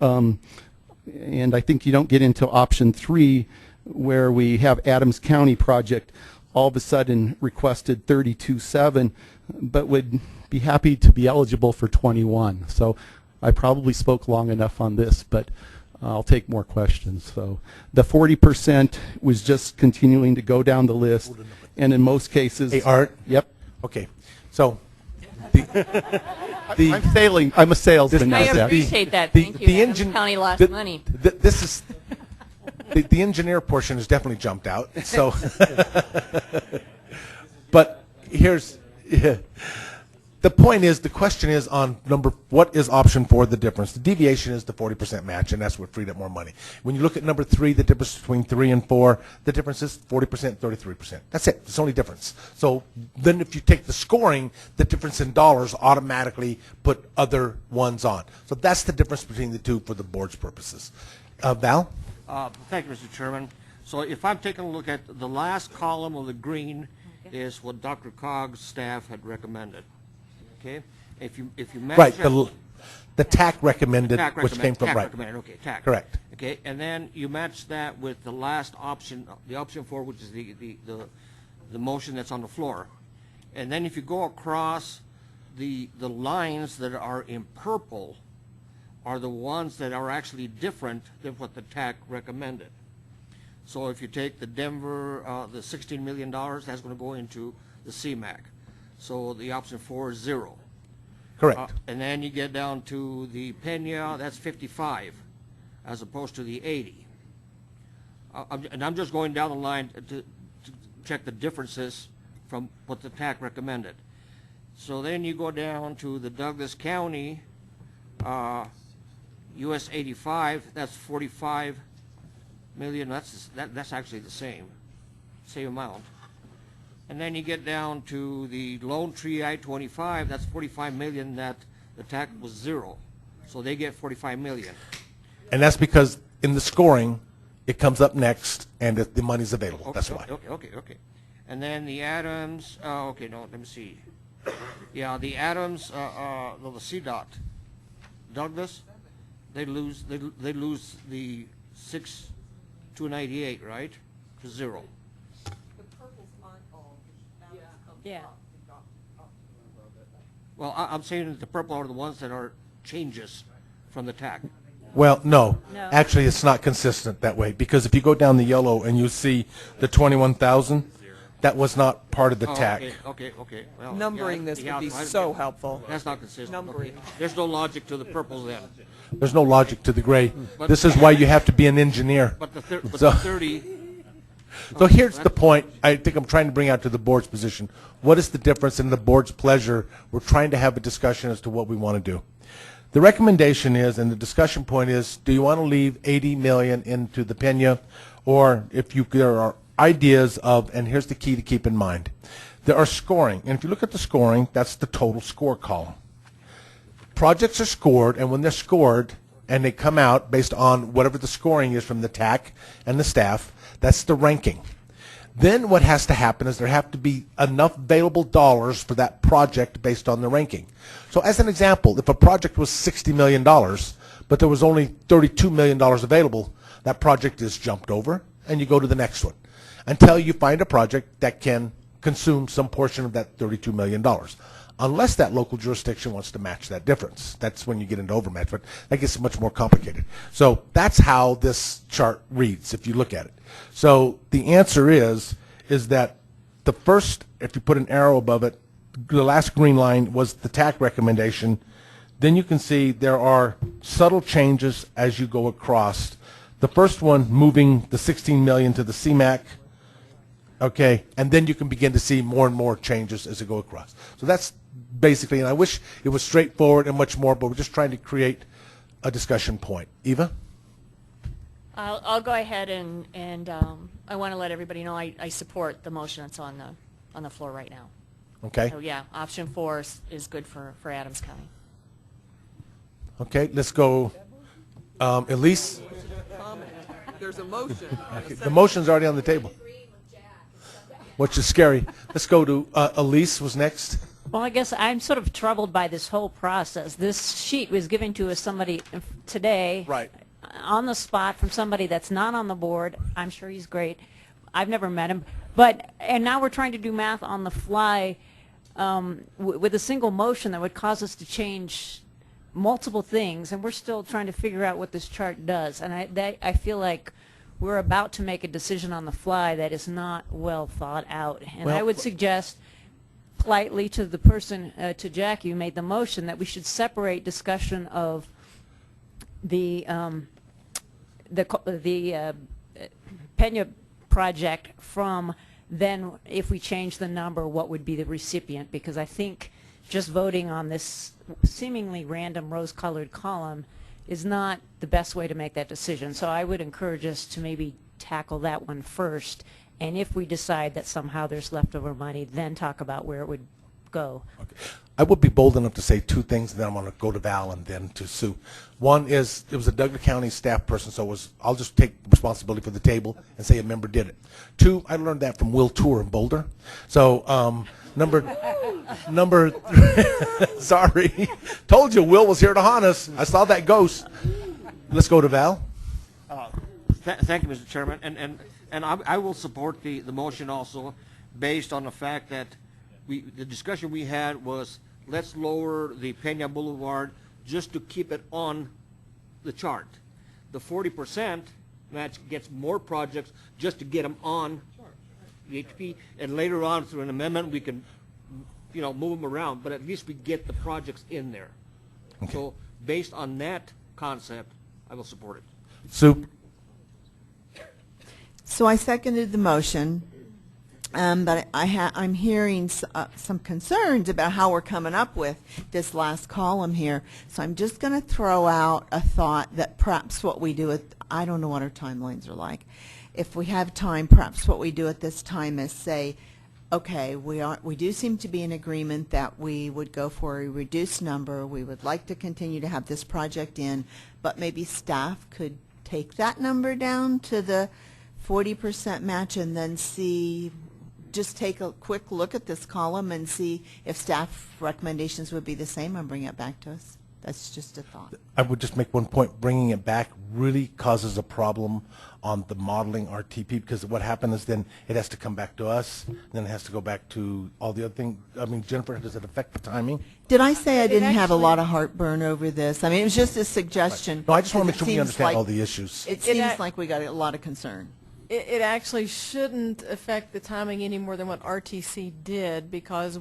and I think you don't get into option 3 where we have Adams County project all of a sudden requested 32.7, but would be happy to be eligible for 21. So I probably spoke long enough on this, but I'll take more questions. So the 40% was just continuing to go down the list, and in most cases... Hey, Art? Yep. Okay. So... I'm a salesman. I appreciate that. Thank you. Adams County lost money. This is... The engineer portion has definitely jumped out. So, but here's the point is, the question is on what is option 4 the difference? The deviation is the 40% match, and that's what freed up more money. When you look at number 3, the difference between 3 and 4, the difference is 40%, 33%. That's it. It's the only difference. So then if you take the scoring, the difference in dollars automatically put other ones on. So that's the difference between the two for the board's purposes. Val? Thank you, Mr. Chairman. So if I'm taking a look at the last column of the green is what DRCOG's staff had recommended. Okay, if you match right, that, the TAC recommended, TAC which came from TAC right. recommended, okay, TAC. Correct. Okay, and then you match that with the last option, the option 4, which is the motion that's on the floor, and then if you go across the lines that are in purple are the ones that are actually different than what the TAC recommended. So if you take the Denver, the $16 million, that's going to go into the CMAQ. So the option 4 is 0. Correct. And then you get down to the Pena, that's 55, as opposed to the 80. And I'm just going down the line to check the differences from what the TAC recommended. So then you go down to the Douglas County, US 85, that's 45 million. That's actually the same amount. And then you get down to the Lone Tree I-25, that's 45 million. That the TAC was 0, so they get 45 million. And that's because in the scoring, it comes up next, and the money's available. Okay, that's why. Okay. And then the Adams. Okay, no, let me see. Yeah, the Adams, the CDOT, Douglas. They lose the 6,298, right, to 0. Yeah. Well, I'm saying that the purple are the ones that are changes from the TAC. Well, no. Actually, it's not consistent that way, because if you go down the yellow and you see the 21,000, that was not part of the TAC. Okay. Well, Numbering this would be so helpful. That's not consistent. Numbering. Okay. There's no logic to the purples then. There's no logic to the gray. This is why you have to be an engineer. But the 30. So here's the point I think I'm trying to bring out to the board's position. What is the difference in the board's pleasure? We're trying to have a discussion as to what we want to do. The recommendation is, and the discussion point is, do you want to leave 80 million into the Pena, or if there are ideas of, and here's the key to keep in mind, there are scoring, and if you look at the scoring, that's the total score column. Projects are scored, and when they're scored and they come out based on whatever the scoring is from the TAC and the staff, that's the ranking. Then what has to happen is there have to be enough available dollars for that project based on the ranking. So as an example, if a project was $60 million, but there was only $32 million available, that project is jumped over and you go to the next one until you find a project that can consume some portion of that $32 million. Unless that local jurisdiction wants to match that difference. That's when you get into overmatch, but that gets much more complicated. So that's how this chart reads if you look at it. So the answer is that the first, if you put an arrow above it, the last green line was the TAC recommendation. Then you can see there are subtle changes as you go across. The first one moving the 16 million to the CMAQ. Okay, and then you can begin to see more and more changes as you go across. So that's basically, and I wish it was straightforward and much more, but we're just trying to create a discussion point. Eva? I'll go ahead and I want to let everybody know I support the motion that's on the floor right now. Okay. So yeah, option 4 is good for Adams County. Okay, let's go. Elise? There's a motion. Okay, the motion's already on the table, which is scary. Let's go to Elise was next. Well, I guess I'm sort of troubled by this whole process. This sheet was given to us somebody today. Right. on the spot from somebody that's not on the board. I'm sure he's great. I've never met him. And now we're trying to do math on the fly with a single motion that would cause us to change multiple things, and we're still trying to figure out what this chart does. And I feel like we're about to make a decision on the fly that is not well thought out. And I would suggest politely to the person, to Jackie who made the motion, that we should separate discussion of the Pena project from then if we change the number, what would be the recipient? Because I think just voting on this seemingly random rose-colored column is not the best way to make that decision. So I would encourage us to maybe tackle that one first, and if we decide that somehow there's leftover money, then talk about where it would go. Okay. I would be bold enough to say two things, and then I'm going to go to Val and then to Sue. One is, it was a Douglas County staff person, so I'll just take responsibility for the table and say a member did it. Two, I learned that from Will Tour in Boulder. So number sorry, told you Will was here to haunt us. I saw that ghost. Let's go to Val. Thank you, Mr. Chairman, and I will support the motion also, based on the fact that the discussion we had was, let's lower the Pena Boulevard just to keep it on the chart. The 40% match gets more projects just to get them on the HP, and later on through an amendment we can, move them around, but at least we get the projects in there. Okay. So based on that concept, I will support it. Sue? So I seconded the motion. But I'm hearing some concerns about how we're coming up with this last column here. So I'm just going to throw out a thought that perhaps what we do I don't know what our timelines are like. If we have time, perhaps what we do at this time is say, okay, we do seem to be in agreement that we would go for a reduced number. We would like to continue to have this project in, but maybe staff could take that number down to the 40% match and then just take a quick look at this column and see if staff recommendations would be the same and bring it back to us. That's just a thought. I would just make one point. Bringing it back really causes a problem on the modeling RTP, because what happens is then it has to come back to us, then it has to go back to all the other things. I mean, Jennifer, does it affect the timing? Did I say I didn't have a lot of heartburn over this? I mean, it was just a suggestion. Right. No, I just want to make sure we understand all the issues. It seems like we got a lot of concern. It actually shouldn't affect the timing any more than what RTC did, because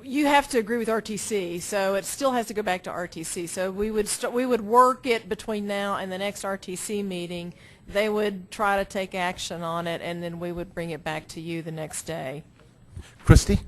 you have to agree with RTC, so it still has to go back to RTC. So we would work it between now and the next RTC meeting. They would try to take action on it, and then we would bring it back to you the next day. Christy?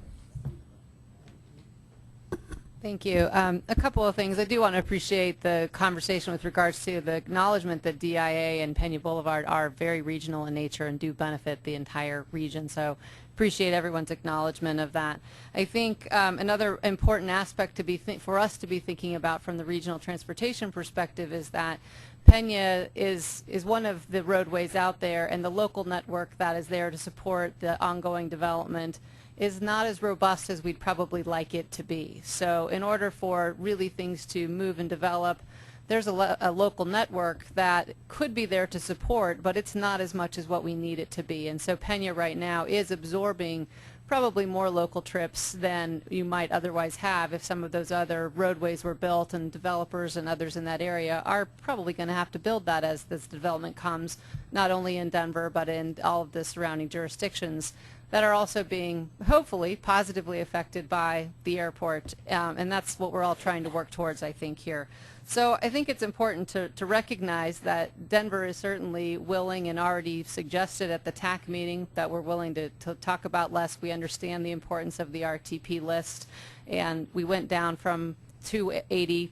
Thank you. A couple of things. I do want to appreciate the conversation with regards to the acknowledgement that DIA and Pena Boulevard are very regional in nature and do benefit the entire region. So appreciate everyone's acknowledgement of that. I think another important aspect for us to be thinking about from the regional transportation perspective is that Pena is one of the roadways out there, and the local network that is there to support the ongoing development is not as robust as we'd probably like it to be. So in order for really things to move and develop, there's a local network that could be there to support, but it's not as much as what we need it to be. And so Pena right now is absorbing probably more local trips than you might otherwise have if some of those other roadways were built, and developers and others in that area are probably going to have to build that as this development comes, not only in Denver but in all of the surrounding jurisdictions that are also being hopefully positively affected by the airport, and that's what we're all trying to work towards, I think, here. So I think it's important to recognize that Denver is certainly willing, and already suggested at the TAC meeting that we're willing to talk about less. We understand the importance of the RTP list, and we went down from 280,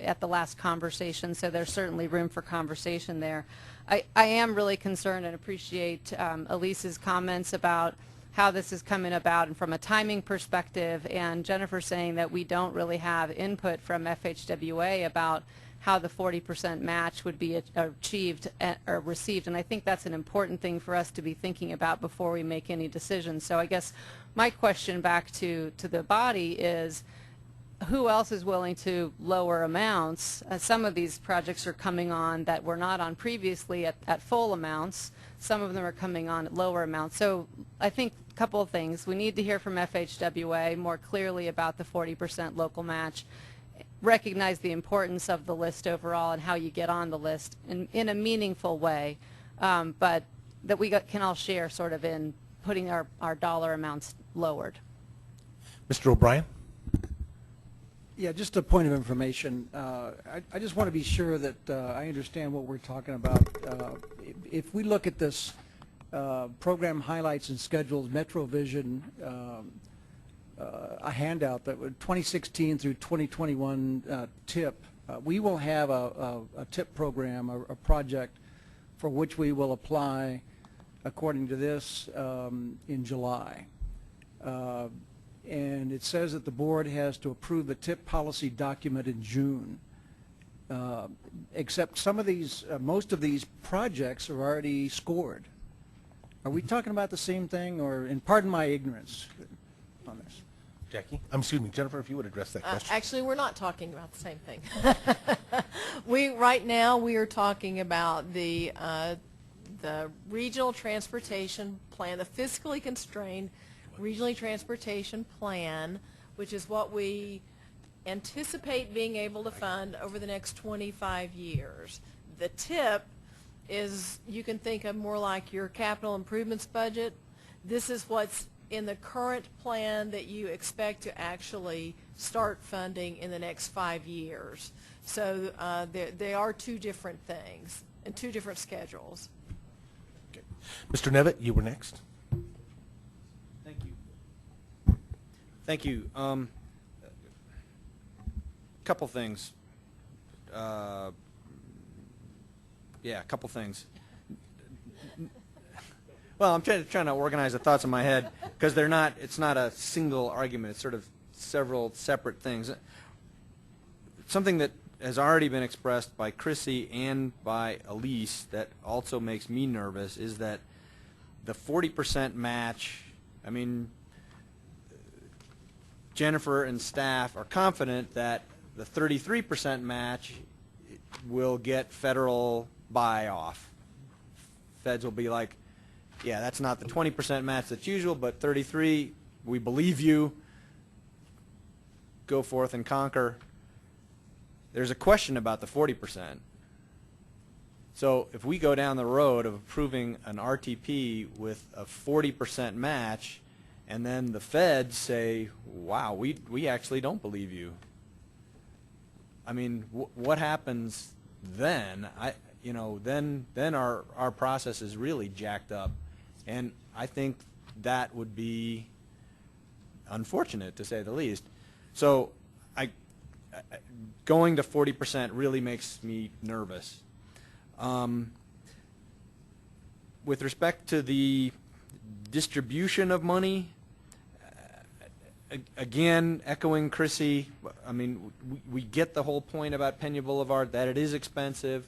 at the last conversation, so there's certainly room for conversation there. I am really concerned and appreciate Elise's comments about how this is coming about and from a timing perspective, and Jennifer saying that we don't really have input from FHWA about how the 40% match would be achieved or received, and I think that's an important thing for us to be thinking about before we make any decisions. So I guess my question back to the body is, who else is willing to lower amounts? Some of these projects are coming on that were not on previously at full amounts. Some of them are coming on at lower amounts. So I think a couple of things. We need to hear from FHWA more clearly about the 40% local match, recognize the importance of the list overall and how you get on the list in a meaningful way, but that we can all share sort of in putting our dollar amounts lowered. Mr. O'Brien? Yeah, just a point of information. I just want to be sure that I understand what we're talking about. If we look at this program highlights and schedules, MetroVision, a handout that would 2016 through 2021 TIP, we will have a TIP program, a project for which we will apply, according to this, in July. And it says that the board has to approve the TIP policy document in June. Except some of these, most of these projects are already scored. Are we talking about the same thing, or, and pardon my ignorance on this? Jackie? Excuse me, Jennifer, if you would address that question. Actually, we're not talking about the same thing. Right now we are talking about the regional transportation plan, the fiscally constrained regionally transportation plan, which is what we anticipate being able to fund over the next 25 years. The TIP is, you can think of more like your capital improvements budget. This is what's in the current plan that you expect to actually start funding in the next 5 years. So they are two different things and two different schedules. Okay. Mr. Nevitt, you were next. Thank you. Couple things. Yeah, a couple things. Well, I'm trying to organize the thoughts in my head because they're not. It's not a single argument. It's sort of several separate things. Something that has already been expressed by Chrissy and by Elise that also makes me nervous is that the 40% match. I mean, Jennifer and staff are confident that the 33% match will get federal buy-off. Feds will be like, yeah, that's not the 20% match that's usual, but 33, we believe you. Go forth and conquer. There's a question about the 40%. So if we go down the road of approving an RTP with a 40% match, and then the feds say, wow, we actually don't believe you. I mean, what happens then? Then our process is really jacked up. And I think that would be unfortunate, to say the least. So going to 40% really makes me nervous. With respect to the distribution of money, again, echoing Chrissy, I mean, we get the whole point about Pena Boulevard, that it is expensive.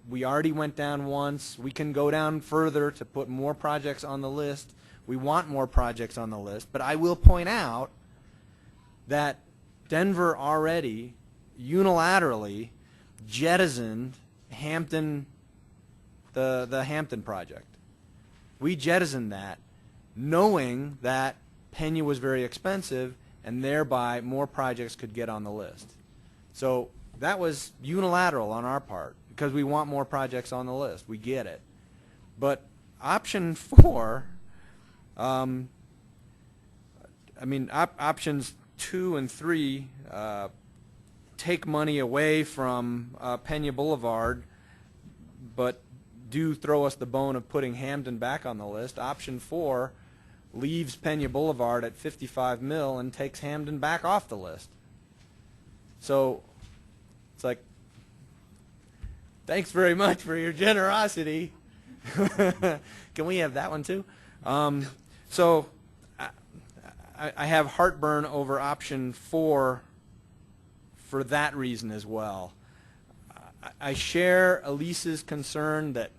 We already went down once. We can go down further to put more projects on the list. We want more projects on the list. But I will point out that Denver already unilaterally jettisoned Hampton, the Hampton project. We jettisoned that knowing that Pena was very expensive and thereby more projects could get on the list. So that was unilateral on our part because we want more projects on the list. We get it. But option 4, options 2 and 3 take money away from Pena Boulevard, but do throw us the bone of putting Hampton back on the list. Option 4 leaves Pena Boulevard at 55 mil and takes Hampton back off the list. So it's like, thanks very much for your generosity. Can we have that one too? So I have heartburn over option 4 for that reason as well. I share Elise's concern that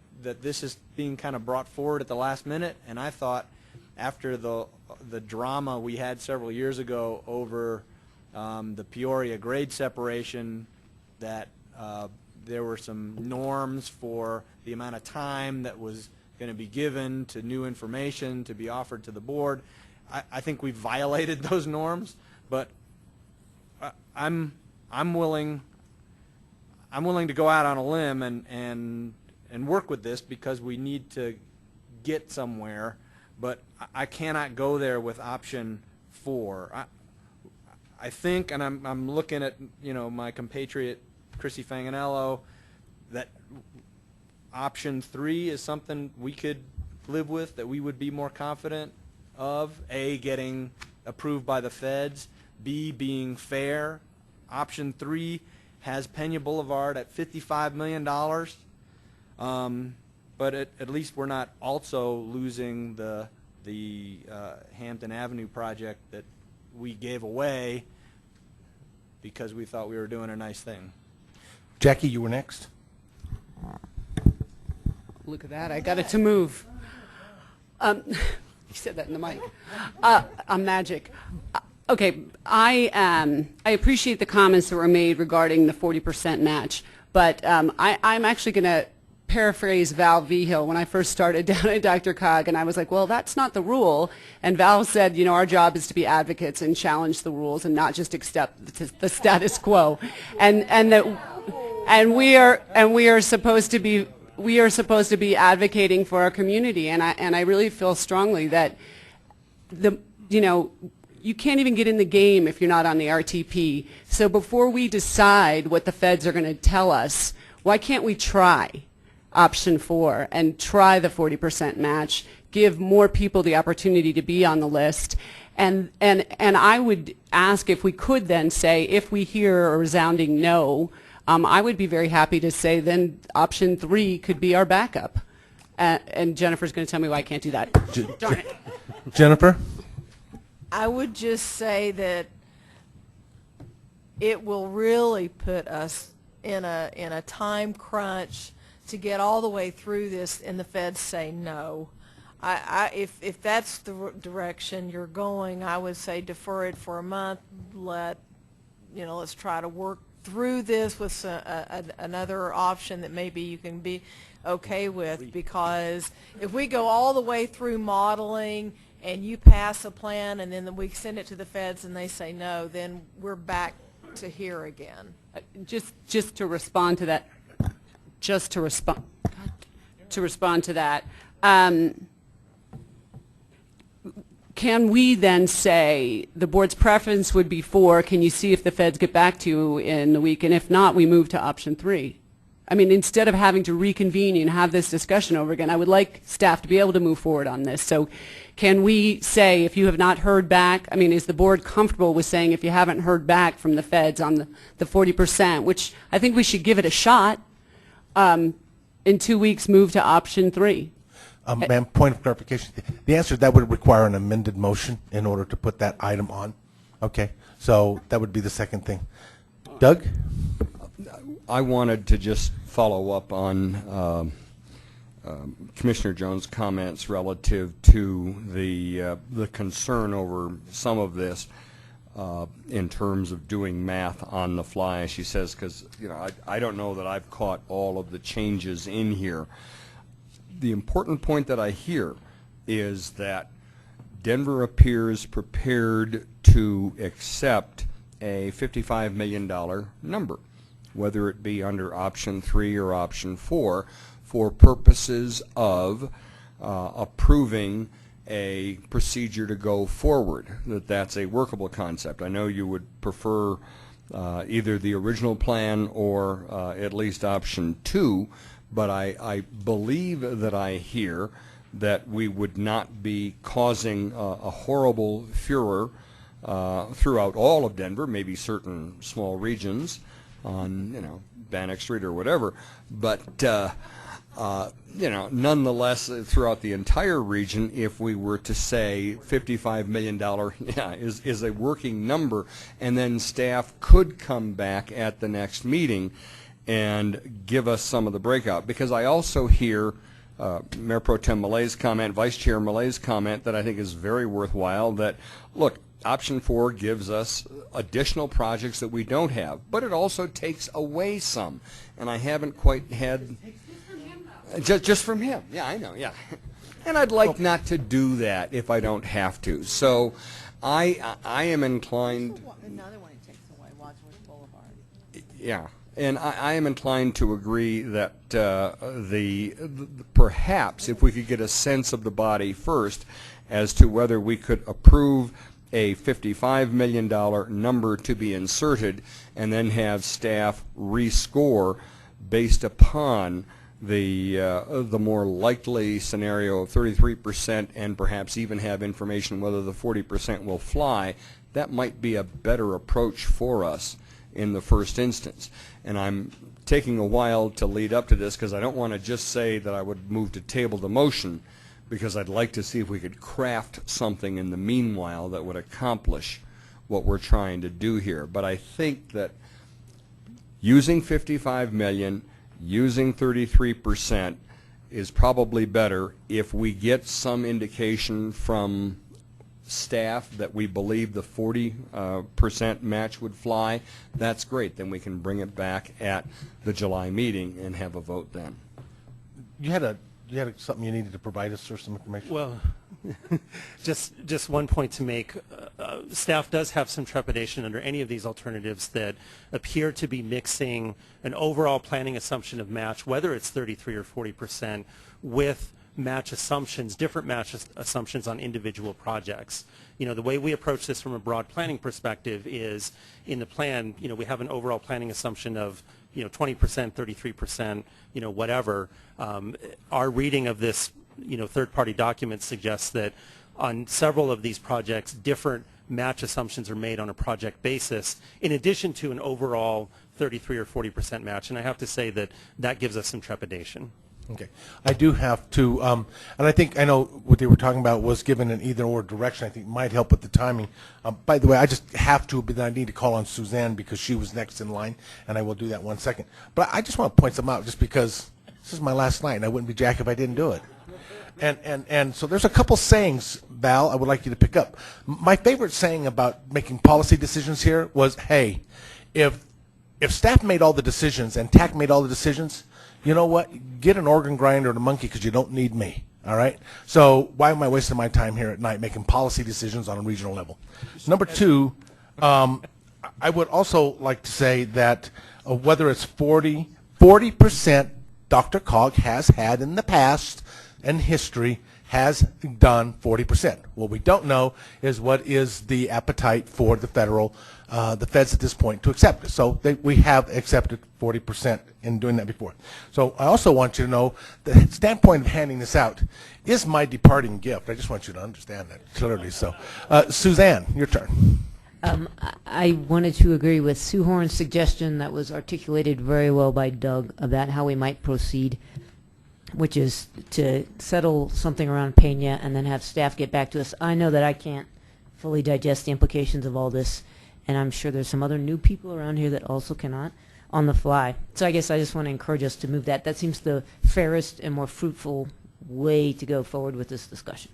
this is being kind of brought forward at the last minute, and I thought after the drama we had several years ago over the Peoria grade separation, that there were some norms for the amount of time that was going to be given to new information to be offered to the board. I think we violated those norms, but I'm willing to go out on a limb and work with this because we need to get somewhere, but I cannot go there with option 4. I think, and I'm looking at my compatriot Chrissy Fanganello, that option 3 is something we could live with, that we would be more confident of. A, getting approved by the feds. B, being fair. Option 3 has Pena Boulevard at $55 million. But at least we're not also losing the Hampton Avenue project that we gave away because we thought we were doing a nice thing. Jackie, you were next. Look at that, I got it to move. You said that in the mic. I'm magic. Okay, I appreciate the comments that were made regarding the 40% match, but I'm actually going to paraphrase Val Vigil when I first started down at DRCOG, and I was like, well, that's not the rule. And Val said, our job is to be advocates and challenge the rules and not just accept the status quo. And we are supposed to be advocating for our community, and I really feel strongly that you can't even get in the game if you're not on the RTP. So before we decide what the feds are going to tell us, why can't we try option 4 and try the 40% match, give more people the opportunity to be on the list, and I would ask if we could then say, if we hear a resounding no, I would be very happy to say then option 3 could be our backup. And Jennifer's going to tell me why I can't do that. Darn it. Jennifer? I would just say that it will really put us in a time crunch to get all the way through this, and the feds say no. If that's the direction you're going, I would say defer it for a month. Let's try to work through this with another option that maybe you can be okay with, because if we go all the way through modeling and you pass a plan and then we send it to the feds and they say no, then we're back to here again. Just to respond to that, can we then say the board's preference would be 4, can you see if the feds get back to you in the week, and if not, we move to option 3? I mean, instead of having to reconvene and have this discussion over again, I would like staff to be able to move forward on this. So can we say, if you have not heard back, I mean, is the board comfortable with saying if you haven't heard back from the feds on the 40%, which I think we should give it a shot, in 2 weeks move to option 3? Ma'am, point of clarification. The answer to that would require an amended motion in order to put that item on. Okay, so that would be the second thing. Doug? I wanted to just follow up on Commissioner Jones' comments relative to the concern over some of this in terms of doing math on the fly, as she says, because I don't know that I've caught all of the changes in here. The important point that I hear is that Denver appears prepared to accept a $55 million number, whether it be under option 3 or option 4, for purposes of approving a procedure to go forward, that's a workable concept. I know you would prefer either the original plan or at least option 2, but I believe that I hear that we would not be causing a horrible furor throughout all of Denver, maybe certain small regions on, Bannock Street or whatever, but nonetheless, throughout the entire region, if we were to say $55 million is a working number, and then staff could come back at the next meeting and give us some of the breakout. Because I also hear Mayor Pro Tem Malay's comment, Vice Chair Malay's comment that I think is very worthwhile, that, look, option 4 gives us additional projects that we don't have, but it also takes away some. And I haven't quite had... Just from him. Yeah, I know, yeah. And I'd like not to do that if I don't have to. So I am inclined... Another one it takes away, Wadsworth Boulevard. Yeah. And I am inclined to agree that perhaps if we could get a sense of the body first as to whether we could approve a $55 million number to be inserted and then have staff rescore based upon the more likely scenario of 33% and perhaps even have information whether the 40% will fly, that might be a better approach for us in the first instance. And I'm taking a while to lead up to this because I don't want to just say that I would move to table the motion, because I'd like to see if we could craft something in the meanwhile that would accomplish what we're trying to do here. But I think that using 55 million, using 33% is probably better if we get some indication from staff that we believe the 40% match would fly. That's great. Then we can bring it back at the July meeting and have a vote then. You had something you needed to provide us, or some information? Well, just one point to make. Staff does have some trepidation under any of these alternatives that appear to be mixing an overall planning assumption of match, whether it's 33 or 40%, with match assumptions, different match assumptions on individual projects. You know, the way we approach this from a broad planning perspective is in the plan, you know, we have an overall planning assumption of, you know, 20%, 33%, you know, whatever. Our reading of this, you know, third-party document suggests that on several of these projects, different match assumptions are made on a project basis, in addition to an overall 33 or 40% match. And I have to say that that gives us some trepidation. Okay. I do have to, and I know what they were talking about was given an either-or direction. I think might help with the timing. By the way, I just have to, but I need to call on Suzanne because she was next in line, and I will do that 1 second. But I just want to point something out just because this is my last night, and I wouldn't be Jack if I didn't do it. And so there's a couple sayings, Val, I would like you to pick up. My favorite saying about making policy decisions here was, hey, if staff made all the decisions and TAC made all the decisions, you know what? Get an organ grinder and a monkey because you don't need me, all right? So why am I wasting my time here at night making policy decisions on a regional level? Number two, I would also like to say that whether it's 40% DRCOG has had in the past and history has done 40%. What we don't know is what is the appetite for the federal, the feds at this point to accept it. So we have accepted 40% in doing that before. So I also want you to know the standpoint of handing this out is my departing gift. I just want you to understand that clearly. So Suzanne, your turn. I wanted to agree with Sue Horn's suggestion that was articulated very well by Doug about how we might proceed, which is to settle something around Pena and then have staff get back to us. I know that I can't fully digest the implications of all this, and I'm sure there's some other new people around here that also cannot on the fly. So I guess I just want to encourage us to move that. That seems the fairest and more fruitful way to go forward with this discussion.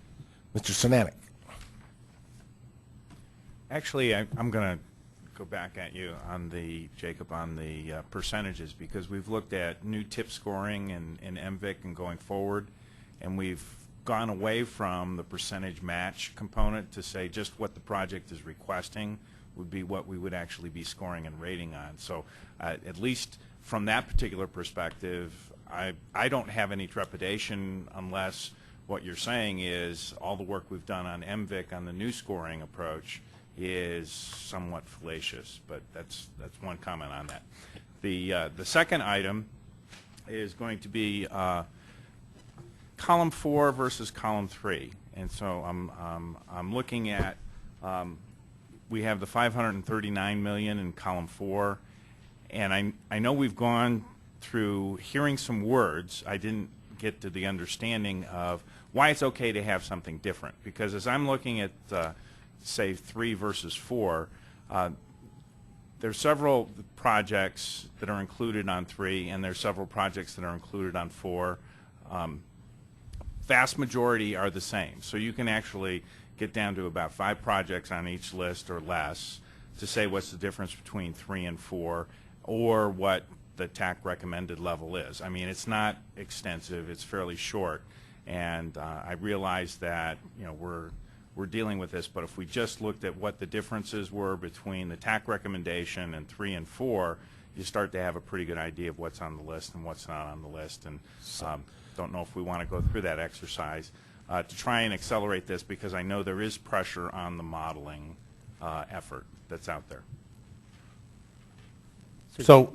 Mr. Sinanek. Actually, I'm going to go back at you on the, Jacob, on the percentages, because we've looked at new tip scoring in MVIC and going forward, and we've gone away from the percentage match component to say just what the project is requesting would be what we would actually be scoring and rating on. So at least from that particular perspective, I don't have any trepidation unless what you're saying is all the work we've done on MVIC on the new scoring approach is somewhat fallacious, but that's one comment on that. The second item is going to be column 4 versus column 3, and so I'm looking at we have the 539 million in column 4, and I know we've gone through hearing some words. I didn't get to the understanding of why it's okay to have something different, because as I'm looking at say 3 versus 4, there's several projects that are included on 3, and there's several projects that are included on 4. Vast majority are the same, so you can actually get down to about 5 projects on each list or less to say what's the difference between 3 and 4 or what the TAC recommended level is. I mean, it's not extensive, it's fairly short, and I realize that, you know, we're dealing with this, but if we just looked at what the differences were between the TAC recommendation and 3 and 4, you start to have a pretty good idea of what's on the list and what's not on the list, and don't know if we want to go through that exercise to try and accelerate this, because I know there is pressure on the modeling effort that's out there. So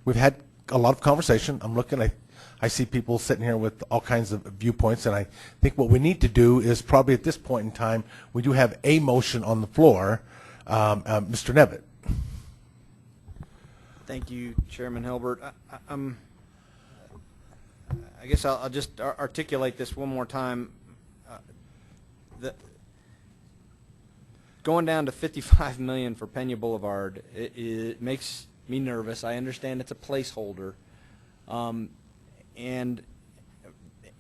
we've had a lot of conversation. I'm looking, I see people sitting here with all kinds of viewpoints, and I think what we need to do is probably at this point in time, we do have a motion on the floor. Mr. Nevitt. Thank you, Chairman Hilbert. I guess I'll just articulate this one more time. Going down to $55 million for Pena Boulevard, it makes me nervous. I understand it's a placeholder, and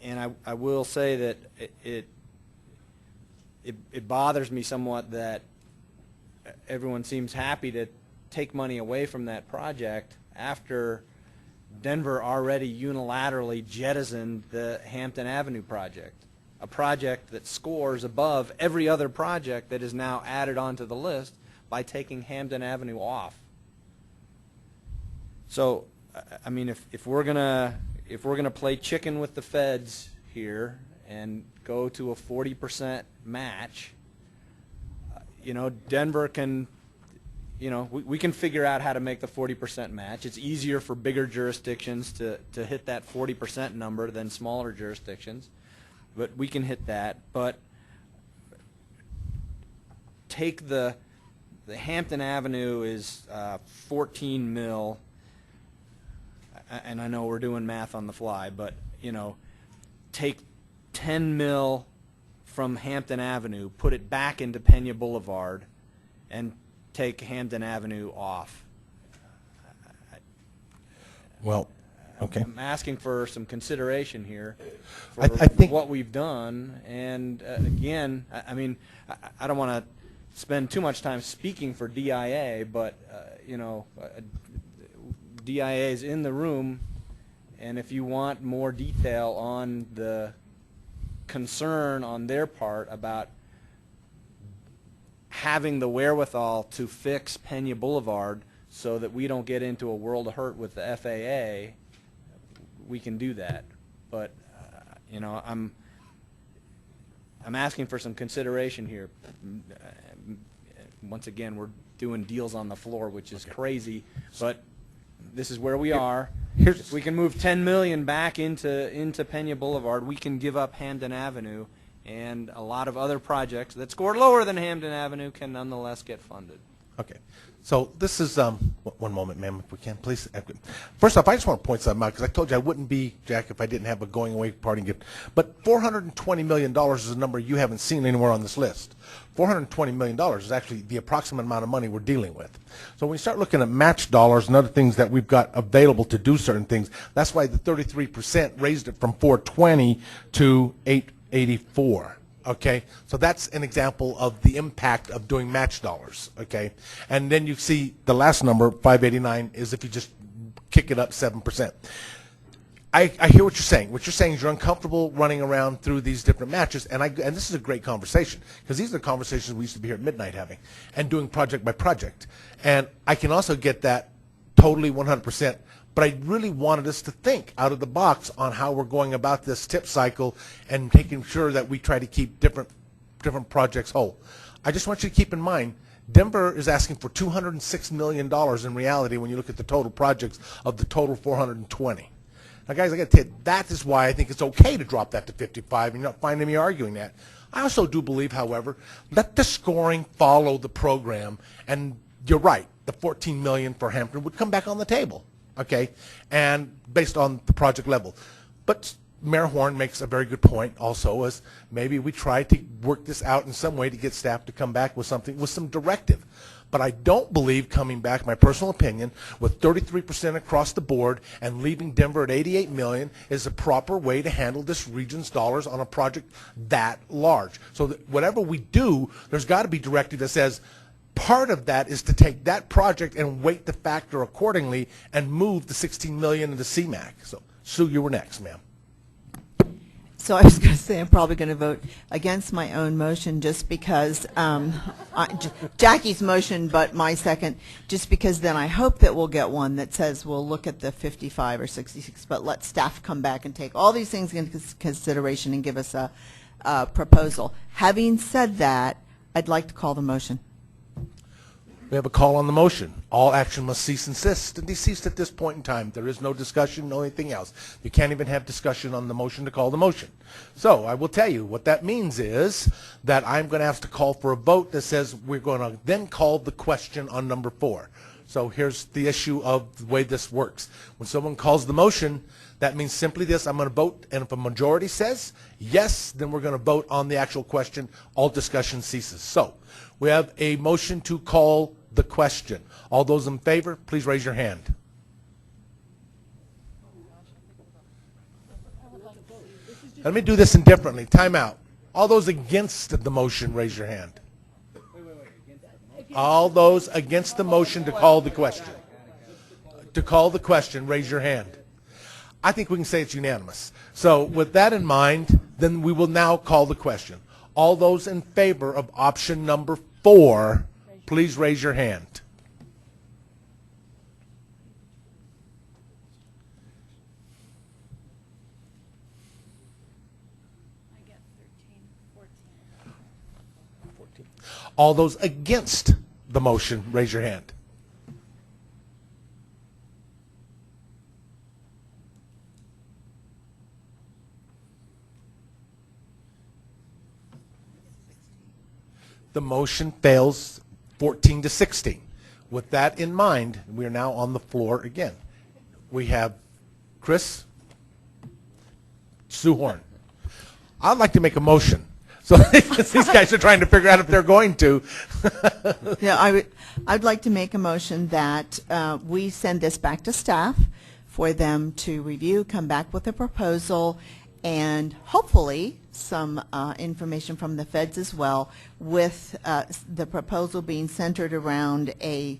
I will say that it bothers me somewhat that everyone seems happy to take money away from that project after Denver already unilaterally jettisoned the Hampton Avenue project, a project that scores above every other project that is now added onto the list by taking Hampton Avenue off. So, I mean, if we're gonna play chicken with the feds here and go to a 40% match, you know, Denver can, you know, we can figure out how to make the 40% match. It's easier for bigger jurisdictions to hit that 40% number than smaller jurisdictions, but we can hit that. But take the Hampton Avenue is 14 mil, and I know we're doing math on the fly, but, you know, take 10 mil from Hampton Avenue, put it back into Pena Boulevard, and take Hampton Avenue off. Well, okay. I'm asking for some consideration here for I think what we've done, and again, I mean, I don't want to spend too much time speaking for DIA, but you know, DIA is in the room, and if you want more detail on the concern on their part about having the wherewithal to fix Pena Boulevard so that we don't get into a world of hurt with the FAA, we can do that. But you know, I'm asking for some consideration here. Once again, we're doing deals on the floor, which is crazy, but this is where we are. If we can move 10 million back into Pena Boulevard, we can give up Hampton Avenue, and a lot of other projects that scored lower than Hampton Avenue can nonetheless get funded. Okay. So this is, one moment, ma'am, if we can, please. First off, I just want to point something out, because I told you I wouldn't be, Jack, if I didn't have a going away party gift. But $420 million is a number you haven't seen anywhere on this list. $420 million is actually the approximate amount of money we're dealing with. So when you start looking at match dollars and other things that we've got available to do certain things, that's why the 33% raised it from 420 to 884. Okay, so that's an example of the impact of doing match dollars. Okay, and then you see the last number, 589, is if you just kick it up 7%. I hear what you're saying. What you're saying is you're uncomfortable running around through these different matches, and this is a great conversation, because these are conversations we used to be here at midnight having, and doing project by project. And I can also get that totally 100%. But I really wanted us to think out of the box on how we're going about this tip cycle and making sure that we try to keep different projects whole. I just want you to keep in mind, Denver is asking for $206 million in reality when you look at the total projects of the total 420. Now, guys, I got to tell you, that is why I think it's okay to drop that to 55, and you're not finding me arguing that. I also do believe, however, let the scoring follow the program, and you're right, the $14 million for Hampton would come back on the table. Okay, and based on the project level. But Mayor Horn makes a very good point also, is maybe we try to work this out in some way to get staff to come back with something, with some directive. But I don't believe coming back, my personal opinion, with 33% across the board and leaving Denver at 88 million is a proper way to handle this region's dollars on a project that large. So that whatever we do, there's got to be directive that says part of that is to take that project and weight the factor accordingly and move the 16 million into CMAQ. So, Sue, you were next, ma'am. So I was going to say I'm probably going to vote against my own motion just because Jackie's motion, but my second, just because then I hope that we'll get one that says we'll look at the 55 or 66, but let staff come back and take all these things into consideration and give us a proposal. Having said that, I'd like to call the motion. We have a call on the motion. All action must cease and desist at this point in time. There is no discussion, no anything else. You can't even have discussion on the motion to call the motion. So I will tell you what that means is that I'm going to have to call for a vote that says we're going to then call the question on number 4. So here's the issue of the way this works. When someone calls the motion, that means simply this: I'm going to vote, and if a majority says yes, then we're going to vote on the actual question. All discussion ceases. So we have a motion to call the question. All those in favor, please raise your hand. Let me do this indifferently. Time out. All those against the motion, raise your hand. All those against the motion to call the question. To call the question, raise your hand. I think we can say it's unanimous. So with that in mind, then we will now call the question. All those in favor of option number 4, please raise your hand. I get 13, 14. All those against the motion, raise your hand. The motion fails 14 to 16. With that in mind, we are now on the floor again. We have Chris, Sue Horn. I'd like to make a motion. So these guys are trying to figure out if they're going to. Yeah, I'd like to make a motion that we send this back to staff for them to review, come back with a proposal, and hopefully some information from the feds as well, with the proposal being centered around a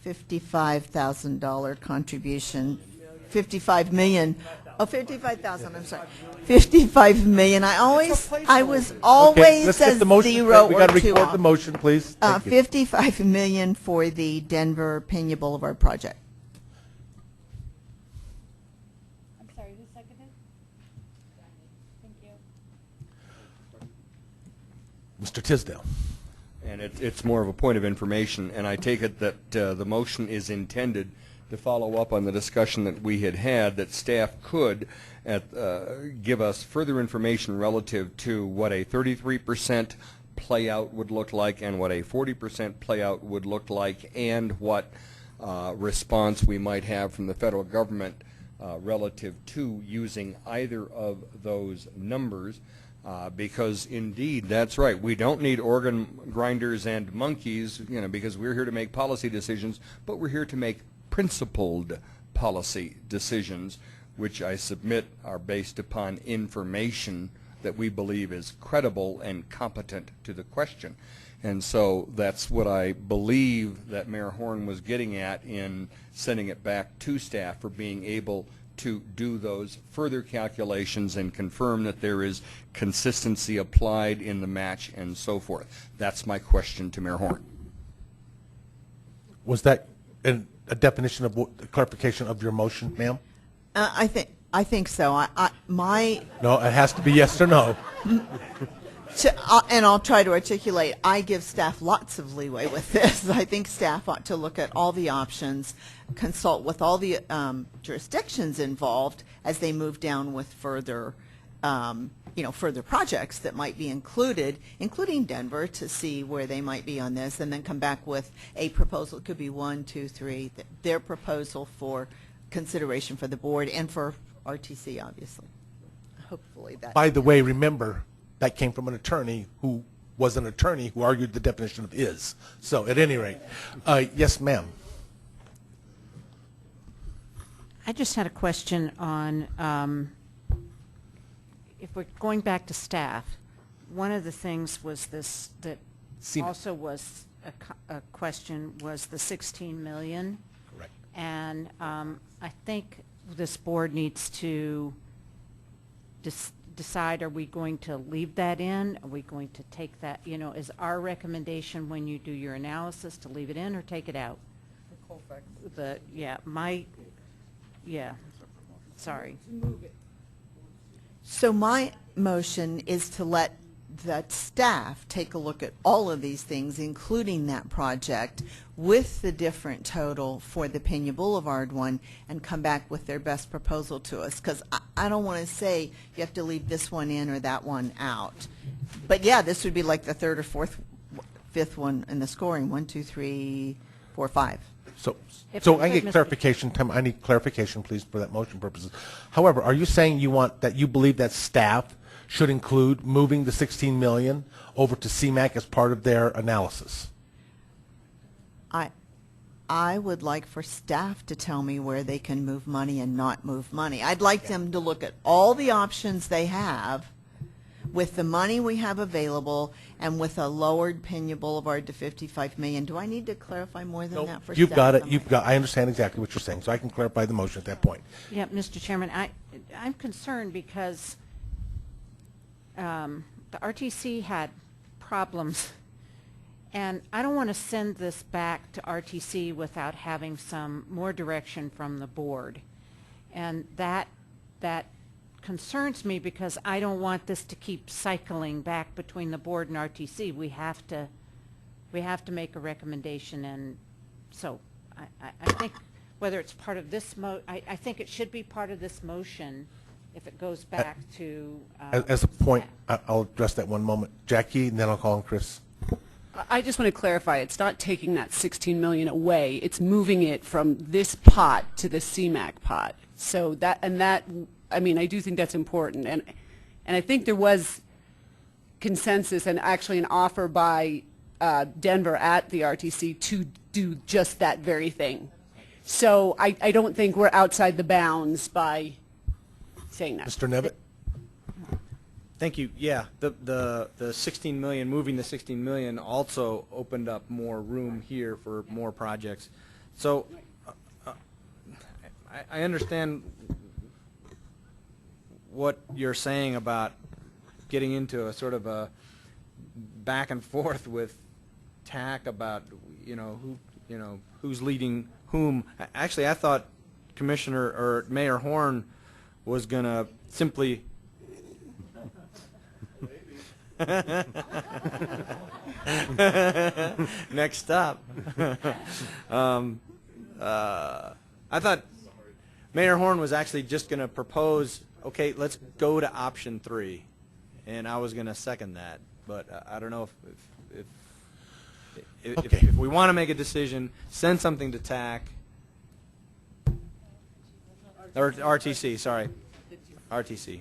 $55,000 contribution, 55 million. Oh, 55,000, I'm sorry. 55 million. I was always let's a get the motion. 0 We or got to 2 record off. the motion, please. Thank you. 55 million for the Denver Pena Boulevard project. I'm sorry, who seconded? Thank you. Mr. Tisdale. And it's more of a point of information, and I take it that the motion is intended to follow up on the discussion that we had, that staff could give us further information relative to what a 33% playout would look like and what a 40% playout would look like, and what response we might have from the federal government relative to using either of those numbers. Because indeed, that's right. We don't need organ grinders and monkeys, because we're here to make policy decisions, but we're here to make principled policy decisions, which I submit are based upon information that we believe is credible and competent to the question. And so that's what I believe that Mayor Horn was getting at in sending it back to staff for being able to do those further calculations and confirm that there is consistency applied in the match and so forth. That's my question to Mayor Horn. Was that a definition of clarification of your motion, ma'am? I think so. No, it has to be yes or no. And I'll try to articulate. I give staff lots of leeway with this. I think staff ought to look at all the options, consult with all the jurisdictions involved as they move down with further, further projects that might be included, including Denver, to see where they might be on this, and then come back with a proposal. It could be 1, 2, 3. Their proposal for consideration for the board and for RTC, obviously. hopefully that. By the way, remember, that came from an attorney who was an attorney who argued the definition of is. So at any rate, yes, ma'am. I just had a question on, if we're going back to staff, one of the things was this, that CMAQ. also was a question, was the 16 million. Correct. And I think this board needs to decide, are we going to leave that in? Are we going to take that, you know, is our recommendation when you do your analysis to leave it in or take it out? Sorry. So my motion is to let the staff take a look at all of these things, including that project, with the different total for the Pena Boulevard one, and come back with their best proposal to us. Because I don't want to say you have to leave this one in or that one out. But yeah, this would be like the third or fourth, fifth one in the scoring. 1, 2, 3, 4, 5. So I get clarification, Tim. I need clarification, please, for that motion purposes. However, are you saying you believe that staff should include moving the 16 million over to CMAQ as part of their analysis? I would like for staff to tell me where they can move money and not move money. I'd like them to look at all the options they have with the money we have available and with a lowered Pena Boulevard to 55 million. Do I need to clarify more than that for staff? You've got it. I understand exactly what you're saying, so I can clarify the motion at that point. Yeah, Mr. Chairman, I'm concerned because the RTC had problems, and I don't want to send this back to RTC without having some more direction from the board. And that concerns me because I don't want this to keep cycling back between the board and RTC. We have to make a recommendation, and so I think whether it's part of this I think it should be part of this motion if it goes back to as a point, I'll address that one moment. Jackie, and then I'll call on Chris. I just want to clarify, it's not taking that 16 million away, it's moving it from this pot to the CMAQ pot. So that, I mean, I do think that's important, and I think there was consensus and actually an offer by Denver at the RTC to do just that very thing. So I don't think we're outside the bounds by saying that. Mr. Nevitt? Thank you. Yeah, the 16 million, moving the 16 million also opened up more room here for more projects. So I understand what you're saying about getting into a sort of a back and forth with TAC about who's leading whom. Actually, I thought Commissioner or Mayor Horn was going to simply next stop. I thought Mayor Horn was actually just going to propose, okay, let's go to option 3, and I was going to second that. But I don't know if we want to make a decision, send something to TAC or RTC. Sorry, RTC.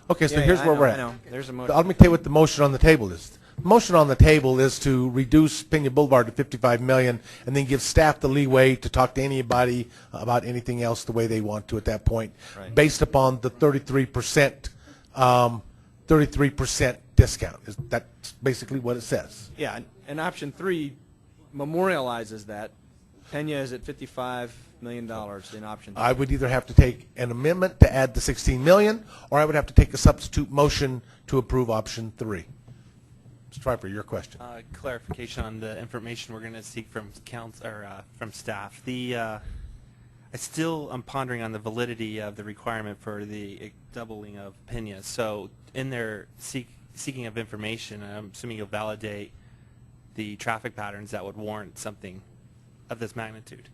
Okay, so here's where we're at. I know. There's a motion. Let me tell you what the motion on the table is. The motion on the table is to reduce Pena Boulevard to 55 million and then give staff the leeway to talk to anybody about anything else the way they want to at that point, right, based upon the 33% discount. That's basically what it says. Yeah, and option 3 memorializes that. Pena is at $55 million in option 3. I would either have to take an amendment to add the 16 million, or I would have to take a substitute motion to approve option 3. Mr. Pfeiffer, your question. Clarification on the information we're going to seek from council or from staff. I'm pondering on the validity of the requirement for the doubling of Pena. So in their seeking of information, I'm assuming you'll validate the traffic patterns that would warrant something of this magnitude.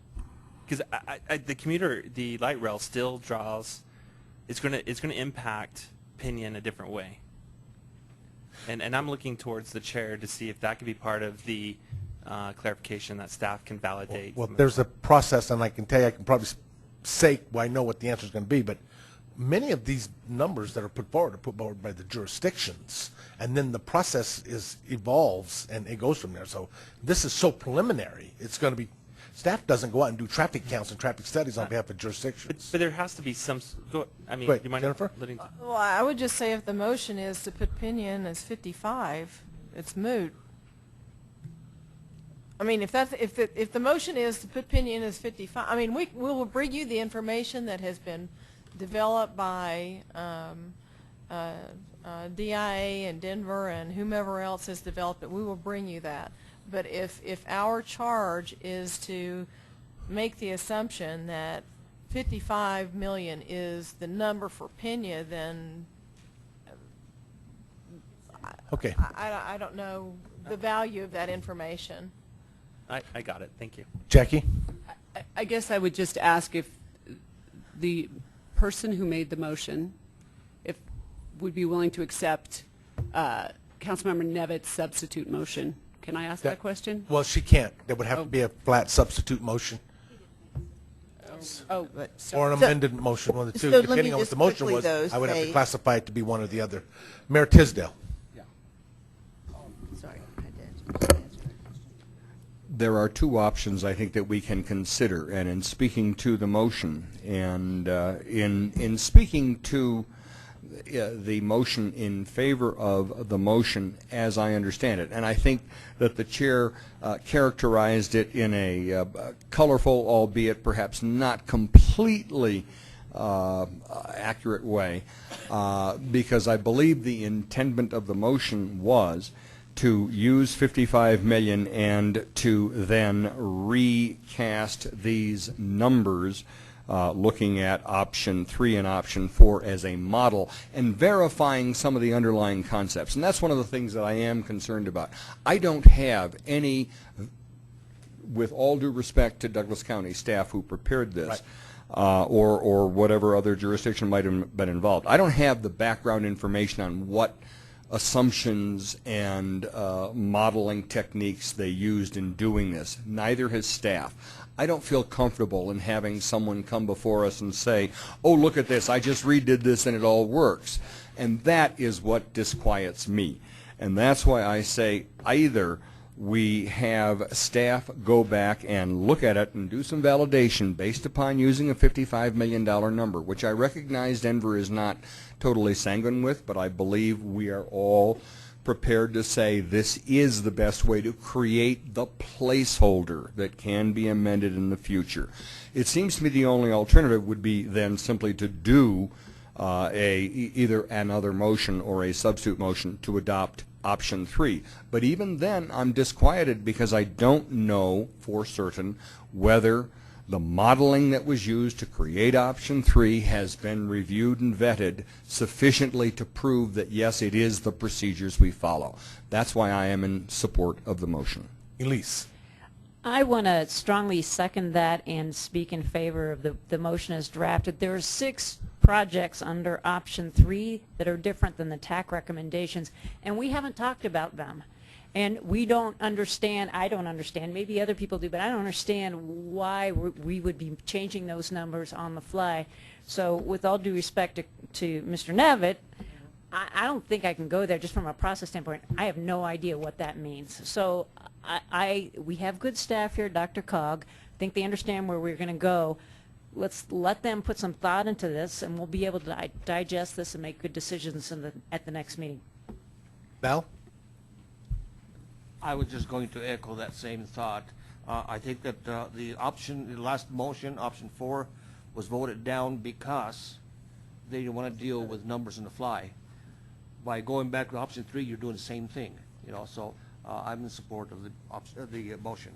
Because the light rail still draws, it's going to impact Pena in a different way. And I'm looking towards the chair to see if that could be part of the clarification that staff can validate. Well, there's a process, and I can tell you, I can probably say, well, I know what the answer is going to be, but many of these numbers that are put forward by the jurisdictions, and then the process evolves and it goes from there. So this is so preliminary. It's going to be, staff doesn't go out and do traffic counts and traffic studies on behalf of jurisdictions. But there has to be some. I mean, Wait, do you mind Jennifer? Well, I would just say if the motion is to put Pinion as 55, it's moot. I mean, if the motion is to put Pinion as 55, I mean, we will bring you the information that has been developed by DIA and Denver and whomever else has developed it. We will bring you that. But if our charge is to make the assumption that 55 million is the number for Pena, then okay. I don't know the value of that information. I got it. Thank you. Jackie? I guess I would just ask if the person who made the motion would be willing to accept Councilmember Nevitt's substitute motion. Can I ask that question? Well, she can't. There would have to be a flat substitute motion. Oh, Or an amended motion, one of the two. So let me Depending on what just the motion quickly, was, though, I would have to say- classify it to be one or the other. Mayor Tisdale. Sorry, I did. There are two options I think that we can consider, and in speaking to the motion, and in speaking to the motion in favor of the motion as I understand it, and I think that the chair characterized it in a colorful, albeit perhaps not completely accurate way, because I believe the intendment of the motion was to use 55 million and to then recast these numbers, looking at option 3 and option 4 as a model and verifying some of the underlying concepts. And that's one of the things that I am concerned about. I don't have any, with all due respect to Douglas County staff who prepared this, or whatever other jurisdiction might have been involved, I don't have the background information on what assumptions and modeling techniques they used in doing this. Neither has staff. I don't feel comfortable in having someone come before us and say, oh, look at this, I just redid this and it all works. And that is what disquiets me. And that's why I say either we have staff go back and look at it and do some validation based upon using a $55 million number, which I recognize Denver is not totally sanguine with, but I believe we are all prepared to say this is the best way to create the placeholder that can be amended in the future. It seems to me the only alternative would be then simply to do either another motion or a substitute motion to adopt option 3. But even then, I'm disquieted because I don't know for certain whether the modeling that was used to create option 3 has been reviewed and vetted sufficiently to prove that, yes, it is the procedures we follow. That's why I am in support of the motion. Elise. I want to strongly second that and speak in favor of the motion as drafted. There are 6 projects under option 3 that are different than the TAC recommendations, and we haven't talked about them. And we don't understand, I don't understand, maybe other people do, but I don't understand why we would be changing those numbers on the fly. So with all due respect to Mr. Nevitt, I don't think I can go there just from a process standpoint. I have no idea what that means. So we have good staff here, DRCOG. I think they understand where we're going to go. Let's let them put some thought into this, and we'll be able to digest this and make good decisions at the next meeting. Val? I was just going to echo that same thought. I think that the last motion, option 4, was voted down because they didn't want to deal with numbers on the fly. By going back to option 3, you're doing the same thing. So I'm in support of the motion.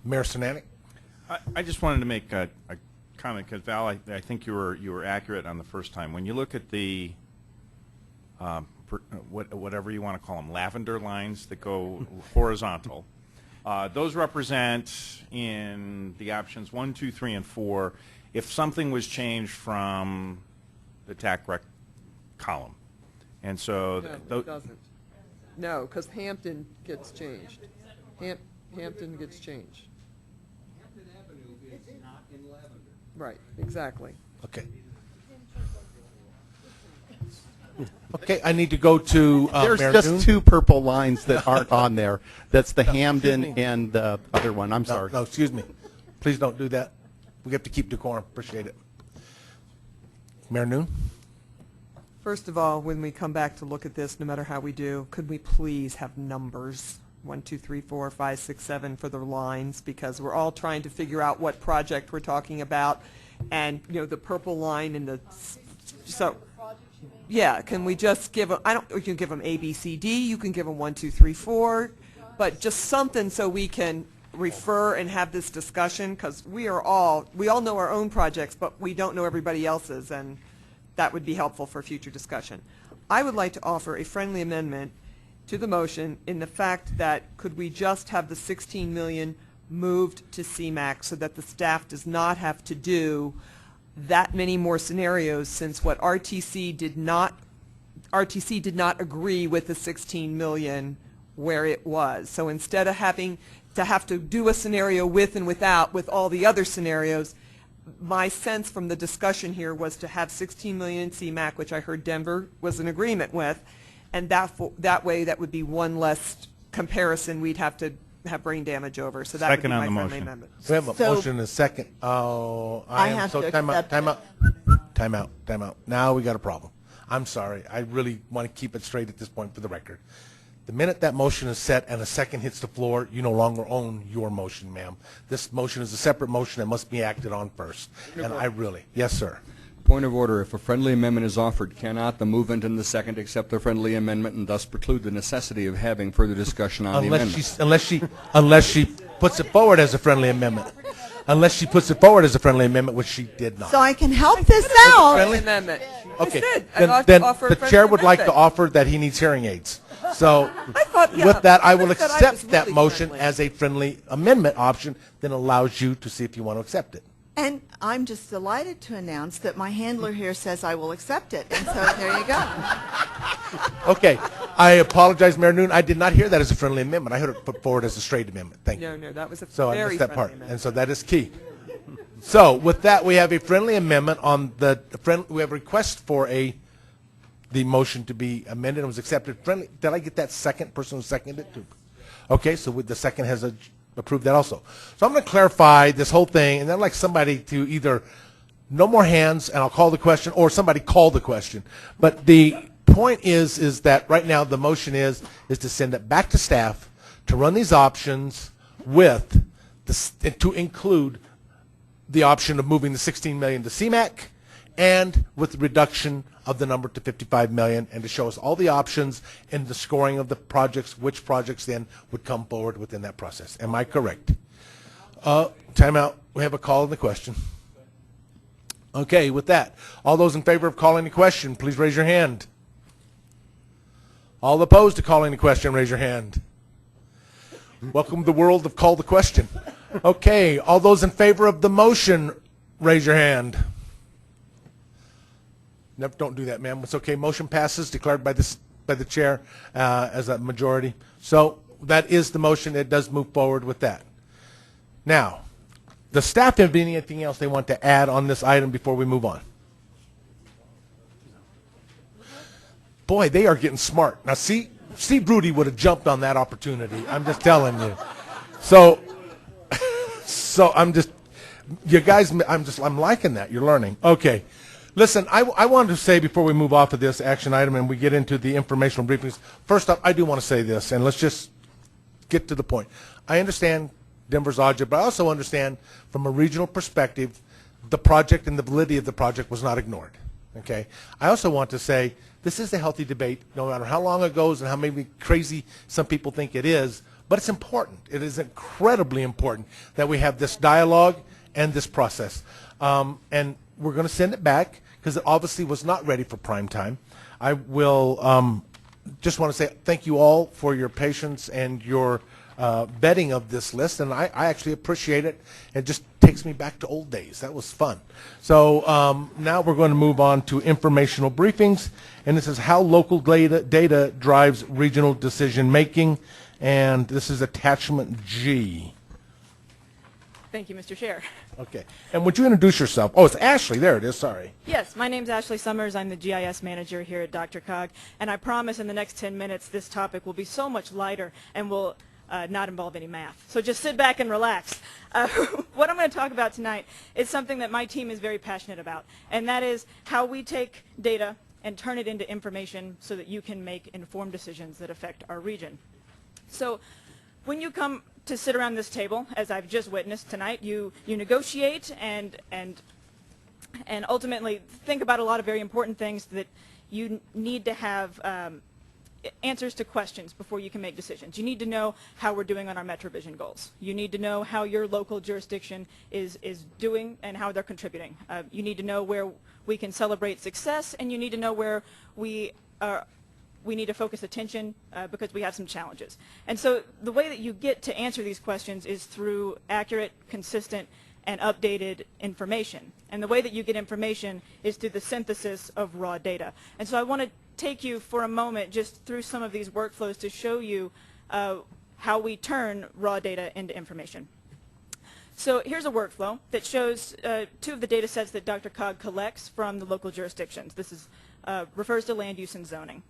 Mayor Sinanek? I just wanted to make a comment because Val, I think you were accurate on the first time. When you look at the whatever you want to call them, lavender lines that go horizontal, those represent in the options 1, 2, 3, and 4 if something was changed from the TAC rec column. And so No, it doesn't. No, because Hampton gets changed. Hampton gets changed. Hampton Avenue is not in lavender. Right, exactly. Okay. Okay, I need to go to There's Mayor just Noon. 2 purple lines that aren't on there. That's the Hamden and the other one. I'm sorry. No, excuse me. Please don't do that. We have to keep decorum. Appreciate it. Mayor Noon? First of all, when we come back to look at this, no matter how we do, could we please have numbers? 1, 2, 3, 4, 5, 6, 7 for the lines, because we're all trying to figure out what project we're talking about. And, you know, the purple line and the, so, yeah, can we just give them, you can give them A, B, C, D, you can give them 1, 2, 3, 4, but just something so we can refer and have this discussion, because we all know our own projects, but we don't know everybody else's, and that would be helpful for future discussion. I would like to offer a friendly amendment to the motion in the fact that could we just have the 16 million moved to CMAQ so that the staff does not have to do that many more scenarios, since what RTC did not agree with the 16 million where it was. So instead of having to have to do a scenario with and without with all the other scenarios, my sense from the discussion here was to have 16 million in CMAQ, which I heard Denver was in agreement with, and that way that would be one less comparison we'd have to have brain damage over. So that Second would be on my the friendly motion. amendment. We have a motion and a second. Oh, I am have so to time out, accept time it. out, time out, time out. Now we got a problem. I'm sorry. I really want to keep it straight at this point for the record. The minute that motion is set and a second hits the floor, you no longer own your motion, ma'am. This motion is a separate motion that must be acted on first. And I really, yes, sir. Point of order. If a friendly amendment is offered, cannot the movement and the second accept the friendly amendment and thus preclude the necessity of having further discussion on the amendment? Unless she puts it forward as a friendly amendment. Unless she puts it forward as a friendly amendment, which she did not. So I can help this out. Friendly amendment. Okay, I said, I'd like to then offer a the friendly chair would like to amendment. offer that he needs hearing aids. So yeah, with that, I will I said I accept was that really motion friendly. as a friendly amendment option, then allows you to see if you want to accept it. And I'm just delighted to announce that my handler here says I will accept it. And so there you go. Okay, I apologize, Mayor Noon. I did not hear that as a friendly amendment. I heard it put forward as a straight amendment. Thank you. No, that was a So I very missed that friendly part, amendment. and so that is key. So with that, we have a friendly amendment on we have a request for the motion to be amended and was accepted. Friendly. Did I get that second person who seconded it? Okay, so the second has approved that also. So I'm going to clarify this whole thing, and then I'd like somebody to either no more hands, and I'll call the question, or somebody call the question. But the point is that right now the motion is to send it back to staff to run these options with to include the option of moving the 16 million to CMAQ and with the reduction of the number to 55 million, and to show us all the options and the scoring of the projects, which projects then would come forward within that process. Am I correct? Time out. We have a call on the question. Okay, with that, all those in favor of calling the question, please raise your hand. All opposed to calling the question, raise your hand. Welcome to the world of call the question. Okay, all those in favor of the motion, raise your hand. Never, don't do that, ma'am. It's okay. Motion passes, declared by the chair as a majority. So that is the motion. It does move forward with that. Now, the staff have anything else they want to add on this item before we move on? Boy, they are getting smart. Now, see, Rudy would have jumped on that opportunity. I'm just telling you. So I'm just, you guys, I'm liking that. You're learning. Okay. Listen, I wanted to say before we move off of this action item and we get into the informational briefings, first up, I do want to say this, and let's just get to the point. I understand Denver's object, but I also understand from a regional perspective, the project and the validity of the project was not ignored. Okay. I also want to say this is a healthy debate, no matter how long it goes and how maybe crazy some people think it is, but it's important. It is incredibly important that we have this dialogue and this process. And we're going to send it back because it obviously was not ready for prime time. I will just want to say thank you all for your patience and your vetting of this list, and I actually appreciate it. It just takes me back to old days. That was fun. So now we're going to move on to informational briefings, and this is how local data drives regional decision making, and this is attachment G. Thank you, Mr. Chair. Okay. And would you introduce yourself? Oh, it's Ashley. There it is. Sorry. Yes, my name's Ashley Summers. I'm the GIS manager here at DRCOG, and I promise in the next 10 minutes this topic will be so much lighter and will not involve any math. So just sit back and relax. What I'm going to talk about tonight is something that my team is very passionate about, and that is how we take data and turn it into information so that you can make informed decisions that affect our region. So when you come to sit around this table, as I've just witnessed tonight, you negotiate and ultimately think about a lot of very important things that you need to have answers to questions before you can make decisions. You need to know how we're doing on our MetroVision goals. You need to know how your local jurisdiction is doing and how they're contributing. You need to know where we can celebrate success, and you need to know where we need to focus attention because we have some challenges. And so the way that you get to answer these questions is through accurate, consistent, and updated information. And the way that you get information is through the synthesis of raw data. And so I want to take you for a moment just through some of these workflows to show you how we turn raw data into information. So here's a workflow that shows two of the data sets that DRCOG collects from the local jurisdictions. This is, refers to land use and zoning.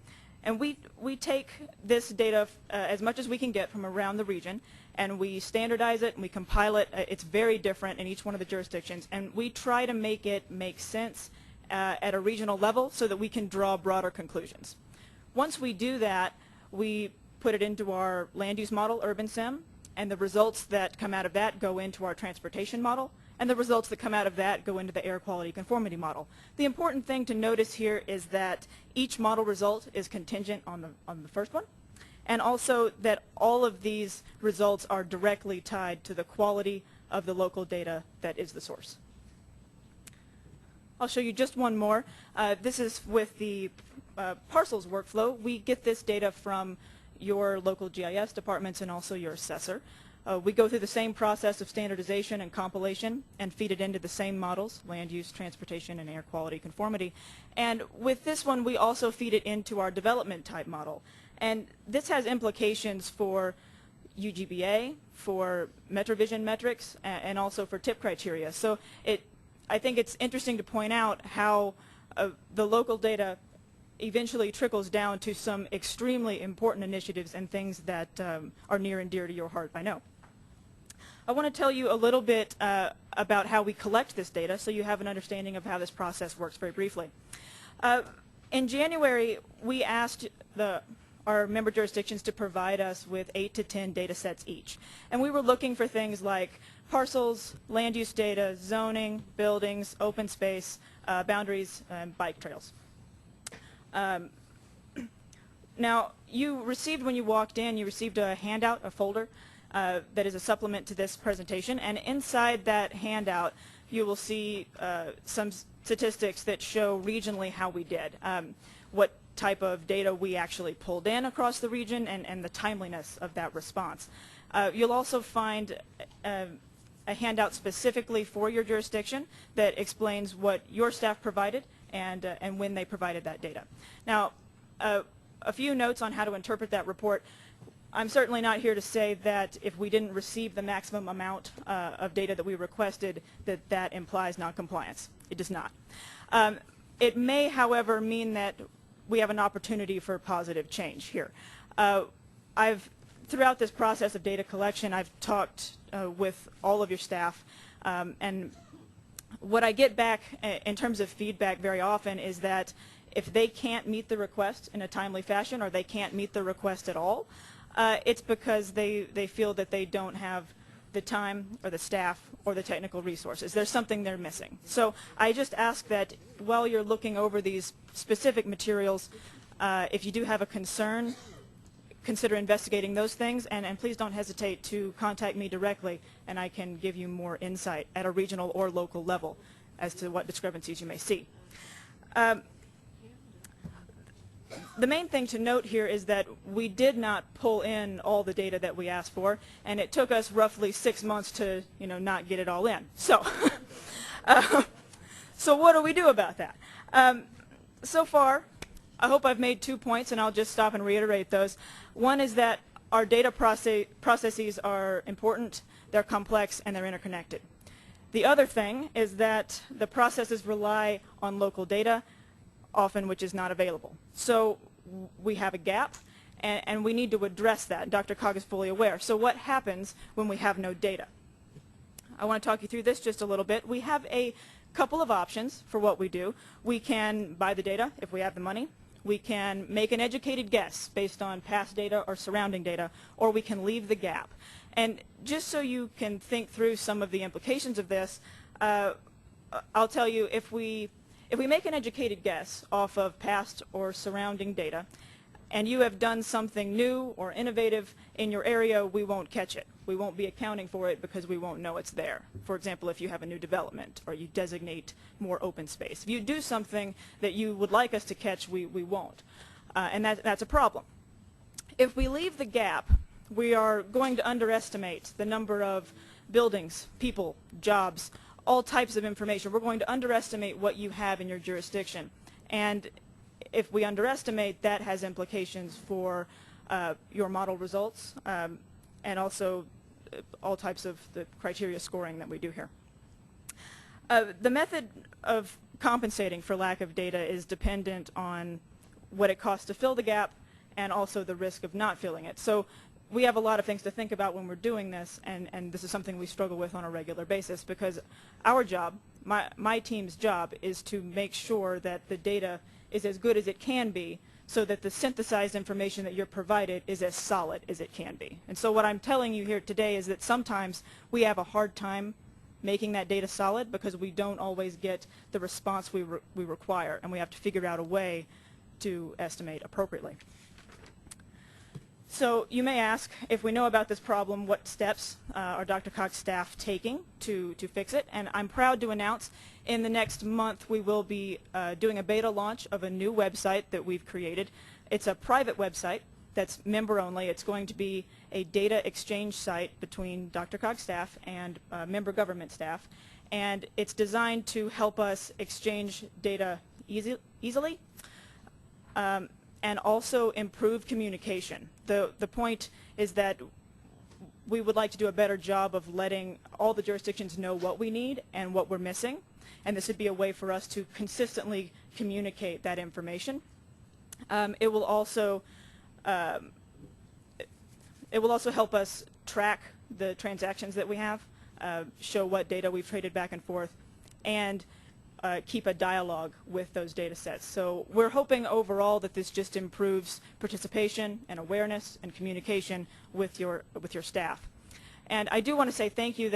And we take this data as much as we can get from around the region, and we standardize it and we compile it. It's very different in each one of the jurisdictions, and we try to make it make sense at a regional level so that we can draw broader conclusions. Once we do that, we put it into our land use model, UrbanSim, and the results that come out of that go into our transportation model, and the results that come out of that go into the air quality conformity model. The important thing to notice here is that each model result is contingent on the first one, and also that all of these results are directly tied to the quality of the local data that is the source. I'll show you just one more. This is with the parcels workflow. We get this data from your local GIS departments and also your assessor. We go through the same process of standardization and compilation and feed it into the same models, land use, transportation, and air quality conformity. And with this one, we also feed it into our development type model. And this has implications for UGBA, for MetroVision metrics, and also for TIP criteria. So I think it's interesting to point out how the local data eventually trickles down to some extremely important initiatives and things that are near and dear to your heart, I know. I want to tell you a little bit about how we collect this data so you have an understanding of how this process works very briefly. In January, we asked our member jurisdictions to provide us with 8 to 10 data sets each. And we were looking for things like parcels, land use data, zoning, buildings, open space, boundaries, and bike trails. Now, you received, when you walked in, you received a handout, a folder, that is a supplement to this presentation. And inside that handout, you will see some statistics that show regionally how we did, what type of data we actually pulled in across the region, and the timeliness of that response. You'll also find a handout specifically for your jurisdiction that explains what your staff provided and when they provided that data. Now, a few notes on how to interpret that report. I'm certainly not here to say that if we didn't receive the maximum amount of data that we requested, that implies noncompliance. It does not. It may, however, mean that we have an opportunity for positive change here. Throughout this process of data collection, I've talked with all of your staff, and what I get back in terms of feedback very often is that if they can't meet the request in a timely fashion, or they can't meet the request at all, it's because they feel that they don't have the time or the staff or the technical resources. There's something they're missing. So I just ask that while you're looking over these specific materials, if you do have a concern, consider investigating those things, and please don't hesitate to contact me directly, and I can give you more insight at a regional or local level as to what discrepancies you may see. The main thing to note here is that we did not pull in all the data that we asked for, and it took us roughly 6 months to, not get it all in. So, so what do we do about that? So far, I hope I've made 2 points, and I'll just stop and reiterate those. One is that our data processes are important. they're complex, and they're interconnected. The other thing is that the processes rely on local data, often which is not available. So we have a gap, and we need to address that. DRCOG is fully aware. So what happens when we have no data? I want to talk you through this just a little bit. We have a couple of options for what we do. We can buy the data if we have the money. We can make an educated guess based on past data or surrounding data, or we can leave the gap. And just so you can think through some of the implications of this, I'll tell you, if we make an educated guess off of past or surrounding data, and you have done something new or innovative in your area, we won't catch it. We won't be accounting for it because we won't know it's there. For example, if you have a new development or you designate more open space. If you do something that you would like us to catch, we won't. And that's a problem. If we leave the gap, we are going to underestimate the number of buildings, people, jobs, all types of information. We're going to underestimate what you have in your jurisdiction. And if we underestimate, that has implications for your model results and also all types of the criteria scoring that we do here. The method of compensating for lack of data is dependent on what it costs to fill the gap and also the risk of not filling it. So we have a lot of things to think about when we're doing this, and this is something we struggle with on a regular basis, because our job, my team's job, is to make sure that the data is as good as it can be, so that the synthesized information that you're provided is as solid as it can be. And so what I'm telling you here today is that sometimes we have a hard time making that data solid because we don't always get the response we require, and we have to figure out a way to estimate appropriately. So you may ask, if we know about this problem, what steps are DRCOG staff taking to fix it? And I'm proud to announce in the next month we will be doing a beta launch of a new website that we've created. It's a private website that's member only. It's going to be a data exchange site between DRCOG staff and member government staff. And it's designed to help us exchange data easily. And also improve communication. The point is that we would like to do a better job of letting all the jurisdictions know what we need and what we're missing, and this would be a way for us to consistently communicate that information. It will also help us track the transactions that we have, show what data we've traded back and forth, and keep a dialogue with those data sets. So we're hoping overall that this just improves participation and awareness and communication with your staff. And I do want to say thank you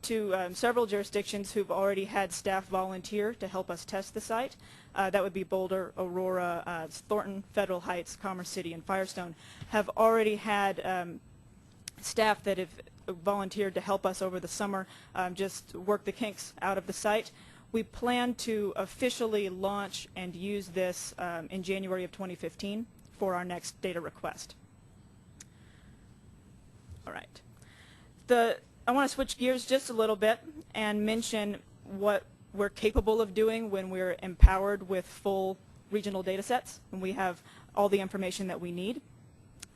to several jurisdictions who've already had staff volunteer to help us test the site. That would be Boulder, Aurora, Thornton, Federal Heights, Commerce City, and Firestone have already had staff that have volunteered to help us over the summer just work the kinks out of the site. We plan to officially launch and use this in January of 2015 for our next data request. All right. I want to switch gears just a little bit and mention what we're capable of doing when we're empowered with full regional data sets and we have all the information that we need.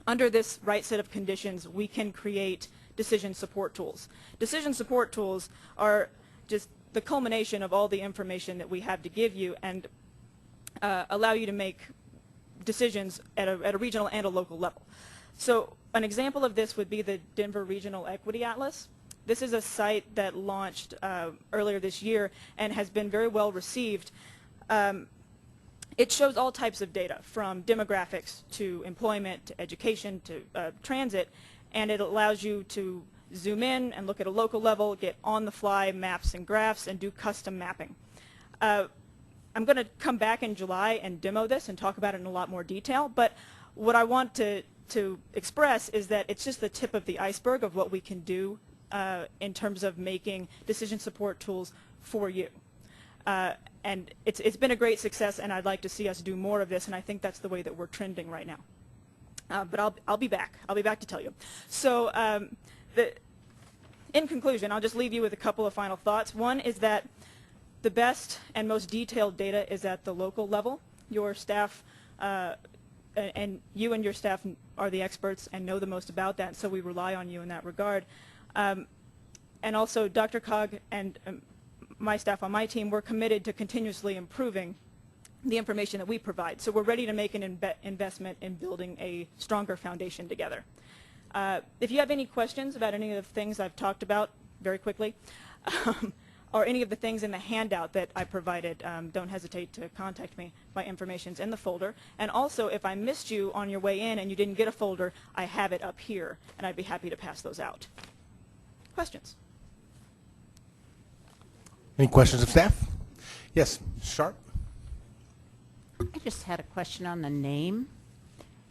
Under this right set of conditions, we can create decision support tools. Decision support tools are just the culmination of all the information that we have to give you and allow you to make decisions at a regional and a local level. So an example of this would be the Denver Regional Equity Atlas. This is a site that launched earlier this year and has been very well received. It shows all types of data, from demographics to employment to education to transit, and it allows you to zoom in and look at a local level, get on-the-fly maps and graphs, and do custom mapping. I'm going to come back in July and demo this and talk about it in a lot more detail, but what I want to express is that it's just the tip of the iceberg of what we can do in terms of making decision support tools for you. And it's been a great success, and I'd like to see us do more of this, and I think that's the way that we're trending right now. But I'll be back. I'll be back to tell you. So in conclusion, I'll just leave you with a couple of final thoughts. One is that the best and most detailed data is at the local level. Your staff and you and your staff are the experts and know the most about that, so we rely on you in that regard. And also DRCOG and my staff on my team, we're committed to continuously improving the information that we provide. So we're ready to make an investment in building a stronger foundation together. If you have any questions about any of the things I've talked about very quickly, or any of the things in the handout that I provided, don't hesitate to contact me. My information's in the folder. And also, if I missed you on your way in and you didn't get a folder, I have it up here, and I'd be happy to pass those out. Questions? Any questions of staff? Yes, Sharp? I just had a question on the name,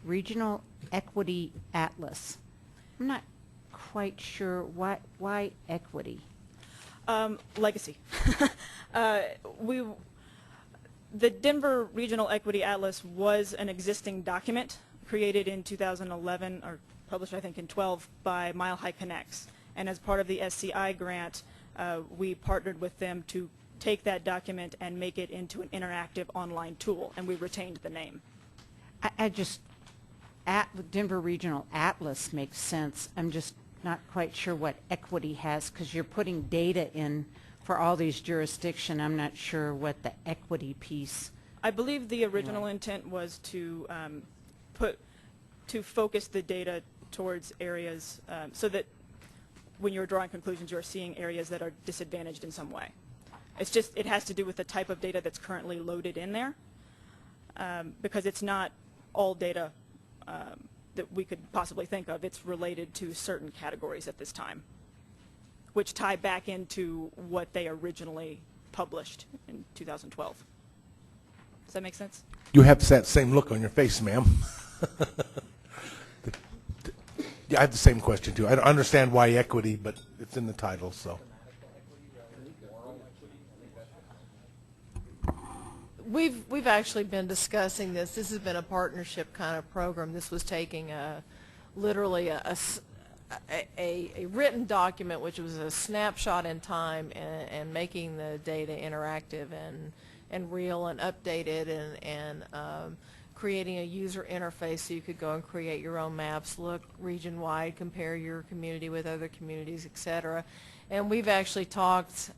Regional Equity Atlas. I'm not quite sure why equity. Legacy. The Denver Regional Equity Atlas was an existing document created in 2011, or published I think in 12 by Mile High Connects. And as part of the SCI grant, we partnered with them to take that document and make it into an interactive online tool, and we retained the name. Denver Regional Atlas makes sense. I'm just not quite sure what equity has, because you're putting data in for all these jurisdictions. I'm not sure what the equity piece. I believe the original intent was to focus the data towards areas so that when you're drawing conclusions, you're seeing areas that are disadvantaged in some way. It's just, it has to do with the type of data that's currently loaded in there, because it's not all data that we could possibly think of. It's related to certain categories at this time, which tie back into what they originally published in 2012. Does that make sense? You have that same look on your face, ma'am. Yeah, I have the same question too. I don't understand why equity, but it's in the title, so. We've actually been discussing this. This has been a partnership kind of program. This was taking literally a written document, which was a snapshot in time, and making the data interactive and real and updated, and creating a user interface so you could go and create your own maps, look region-wide, compare your community with other communities, etc. And we've actually talked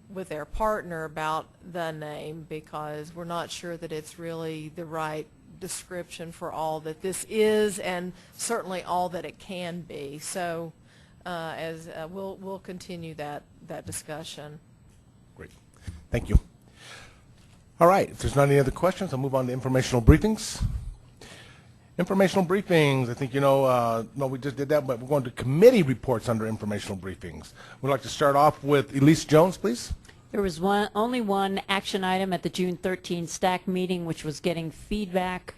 with their partner about the name, because we're not sure that it's really the right description for all that this is, and certainly all that it can be. So we'll continue that discussion. Great. Thank you. All right. If there's not any other questions, I'll move on to informational briefings. Informational briefings, I think you know, no, we just did that, but we're going to committee reports under informational briefings. We'd like to start off with Elise Jones, please. There was only one action item at the June 13 STAC meeting, which was getting feedback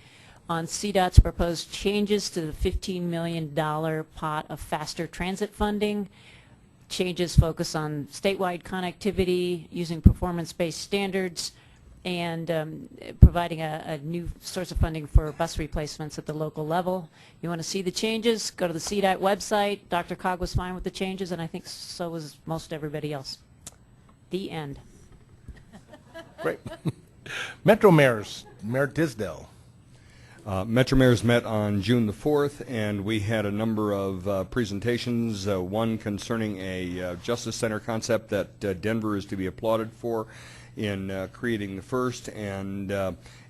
on CDOT's proposed changes to the $15 million pot of faster transit funding. Changes focus on statewide connectivity, using performance-based standards, and providing a new source of funding for bus replacements at the local level. You want to see the changes, go to the CDOT website. DRCOG was fine with the changes, and I think so was most everybody else. The end. Great. Metro Mayors, Mayor Tisdale. Metro Mayors met on June the 4th, and we had a number of presentations, one concerning a Justice Center concept that Denver is to be applauded for in creating the first, and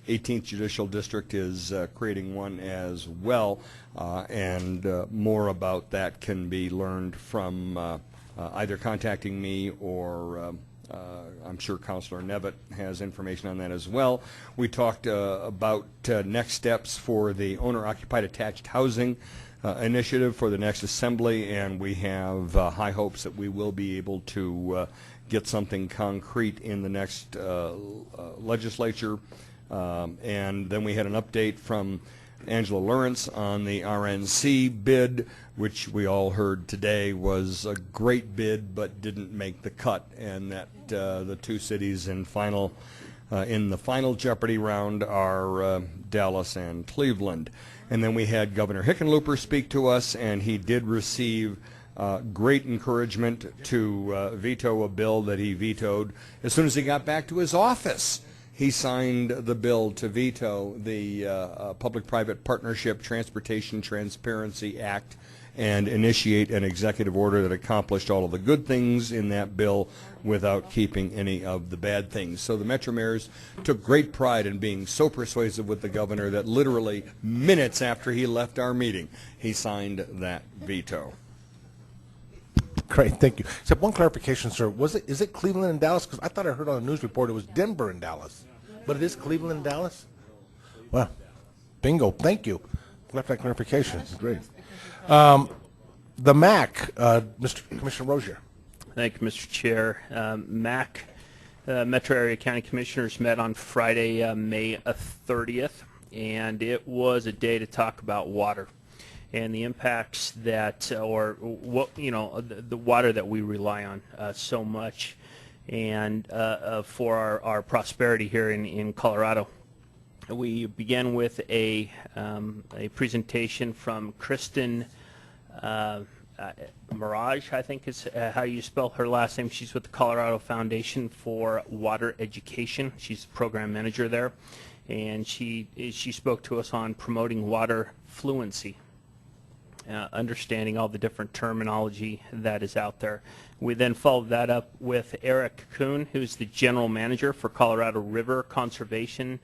18th Judicial District is creating one as well, and more about that can be learned from either contacting me or I'm sure Councilor Nevitt has information on that as well. We talked about next steps for the owner-occupied attached housing initiative for the next assembly, and we have high hopes that we will be able to get something concrete in the next legislature. And then we had an update from Angela Lawrence on the RNC bid, which we all heard today was a great bid but didn't make the cut, and that the two cities in the final Jeopardy round are Dallas and Cleveland. And then we had Governor Hickenlooper speak to us, and he did receive great encouragement to veto a bill that he vetoed as soon as he got back to his office. He signed the bill to veto the Public-Private Partnership Transportation Transparency Act, and initiate an executive order that accomplished all of the good things in that bill without keeping any of the bad things. So the Metro Mayors took great pride in being so persuasive with the governor that literally minutes after he left our meeting, he signed that veto. Great, thank you. Except one clarification, sir. Is it Cleveland and Dallas? Because I thought I heard on the news report it was Denver and Dallas. But it is Cleveland and Dallas? Well, bingo. Thank you. Left that clarification. Great. The MAC, Commissioner Rozier. Thank you, Mr. Chair. MAC, Metro Area County Commissioners met on Friday, May 30th, and it was a day to talk about water and the impacts that, or what, you know, the water that we rely on so much, and for our prosperity here in Colorado. We began with a presentation from Kristen Mirage, I think is how you spell her last name. She's with the Colorado Foundation for Water Education. She's the program manager there, and she spoke to us on promoting water fluency, understanding all the different terminology that is out there. We then followed that up with Eric Kuhn, who's the general manager for Colorado River Conservation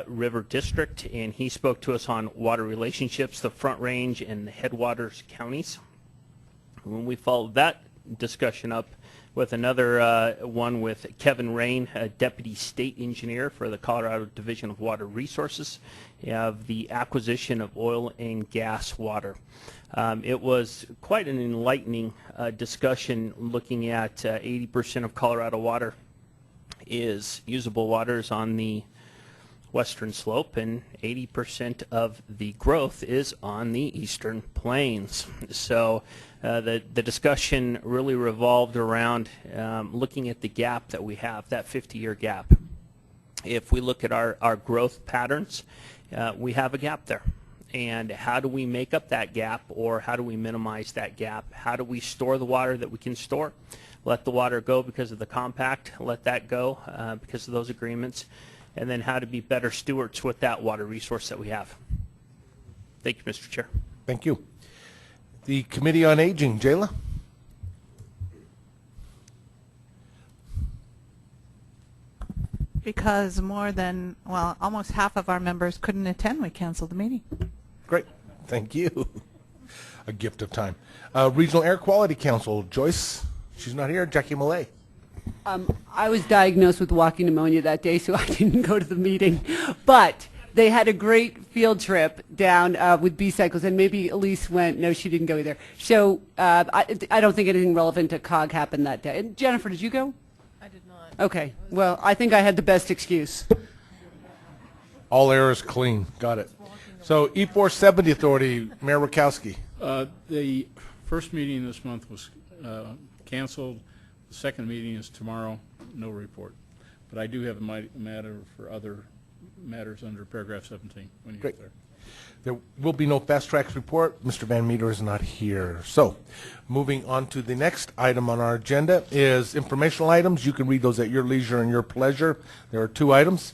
River District, and he spoke to us on water relationships, the Front Range and the headwaters counties. When we followed that discussion up with another one with Kevin Rain, a deputy state engineer for the Colorado Division of Water Resources, of the acquisition of oil and gas water. It was quite an enlightening discussion, looking at 80% of Colorado water is usable waters on the western slope, and 80% of the growth is on the eastern plains. So the discussion really revolved around looking at the gap that we have, that 50-year gap. If we look at our growth patterns, we have a gap there. And how do we make up that gap, or how do we minimize that gap? How do we store the water that we can store? Let the water go because of the compact, let that go because of those agreements. And then how to be better stewards with that water resource that we have. Thank you, Mr. Chair. Thank you. The Committee on Aging, Jayla. Because more than, well, almost half of our members couldn't attend, we canceled the meeting. Great. Thank you. A gift of time. Regional Air Quality Council, Joyce. She's not here. Jackie Millay. I was diagnosed with walking pneumonia that day, so I didn't go to the meeting. But they had a great field trip down with B-cycles, and maybe Elise went. No, she didn't go either. So I don't think anything relevant to COG happened that day. And Jennifer, did you go? I did not. Okay. Well, I think I had the best excuse. All air is clean. Got it. So E470 Authority, Mayor Rakowski. The first meeting this month was canceled. The second meeting is tomorrow. No report. But I do have a matter for other matters under paragraph 17 when you get there. There will be no fast tracks report. Mr. Van Meter is not here. So moving on to the next item on our agenda is informational items. You can read those at your leisure and your pleasure. There are 2 items.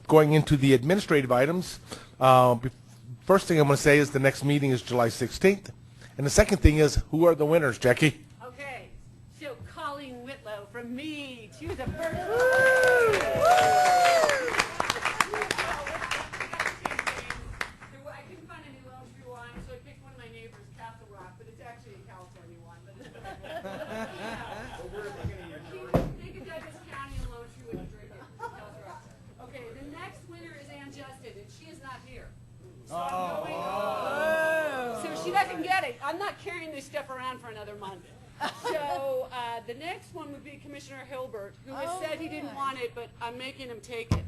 Going into the administrative items, first thing I'm going to say is the next meeting is July 16th. And the second thing is, who are the winners, Jackie? Okay, so Colleen Whitlow from me to the first. I couldn't find any Lone Tree wine, so I picked one of my neighbors, Castle Rock, but it's actually a California one. But it's think of Douglas County and Lone Tree when you drink it. Castle Rock. Okay, the next winner is Ann Justin, and she is not here. So so she doesn't get it. I'm not carrying this stuff around for another month. So the next one would be Commissioner Hilbert, who has said he didn't want it, but I'm making him take it.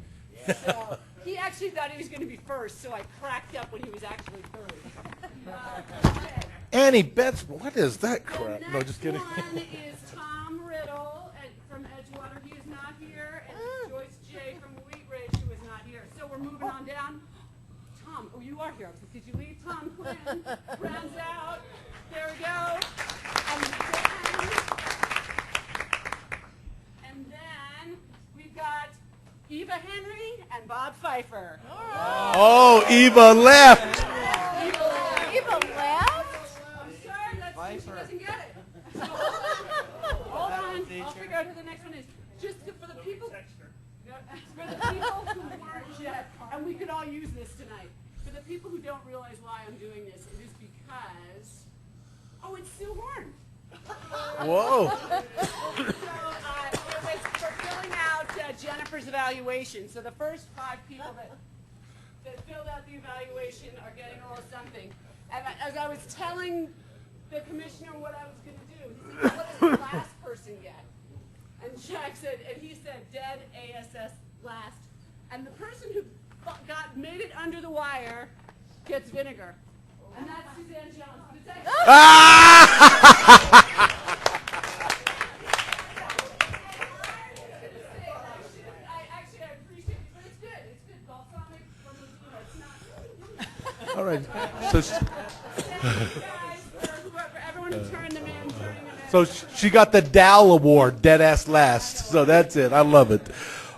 So he actually thought he was going to be first, so I cracked up when he was actually third. Annie Betts, what is that crap? No, just kidding. The next one is Tom Riddle from Edgewater. He is not here. And Joyce J. from Wheat Ridge, who is not here. So we're moving on down. Tom, oh, you are here. Did you leave? Tom Quinn rounds out. There we go. And then we've got Eva Henry and Bob Pfeiffer. Oh, Eva left. Eva left? go to the next one is just for the people. For the people who weren't yet, and we could all use this tonight. For the people who don't realize why I'm doing this, it is because, oh, it's Sue Horn. Whoa. So it was for filling out Jennifer's evaluation. So the first 5 people that filled out the evaluation are getting a little something. And as I was telling the commissioner what I was going to do, he said, what does the last person get? And Jack said, and he said, dead ASS last. And the person who made it under the wire gets vinegar. And that's Suzanne Jones. But it's actually, I appreciate it, but it's good. It's good. Balsamic from Medina. It's not. All right. So, For everyone who turned them in, turning them in. so she got the Dal Award, dead ass last. So that's it. I love it.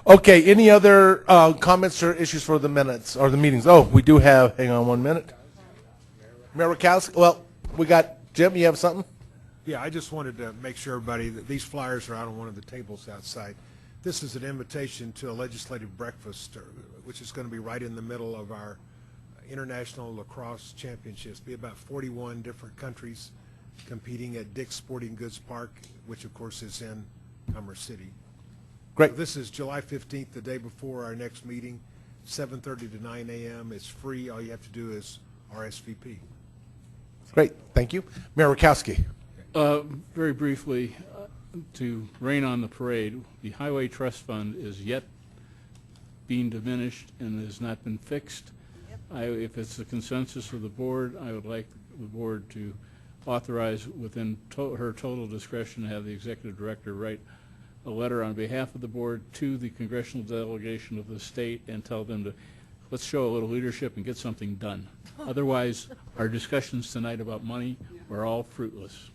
Okay. Any other comments or issues for the minutes or the meetings? Oh, we do have. Hang on 1 minute. Mayor Rakowski. Well, we got Jim. You have something? Yeah, I just wanted to make sure everybody that these flyers are out on one of the tables outside. This is an invitation to a legislative breakfast, which is going to be right in the middle of our International Lacrosse Championships. Be about 41 different countries competing at Dick's Sporting Goods Park, which of course is in Commerce City. Great. So this is July 15th, the day before our next meeting, 7:30 to 9 a.m. It's free. All you have to do is RSVP. Great. Thank you. Mayor Rakowski. Very briefly, to rain on the parade, the Highway Trust Fund is yet being diminished and has not been fixed. If it's the consensus of the board, I would like the board to authorize within her total discretion to have the executive director write a letter on behalf of the board to the congressional delegation of the state and tell them to let's show a little leadership and get something done. Otherwise, our discussions tonight about money are all fruitless.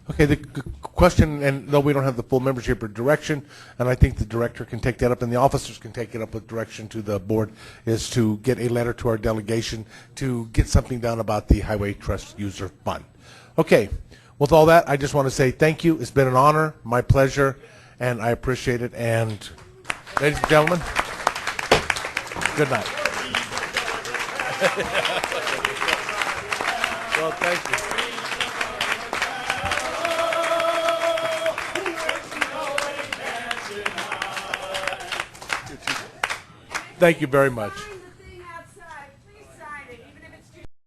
Okay, the question, and though we don't have the full membership or direction, and I think the director can take that up and the officers can take it up with direction to the board, is to get a letter to our delegation to get something done about the Highway Trust User Fund. Okay, with all that, I just want to say thank you. It's been an honor, my pleasure, and I appreciate it. And ladies and gentlemen, good night. Well, thank you. Thank you very much.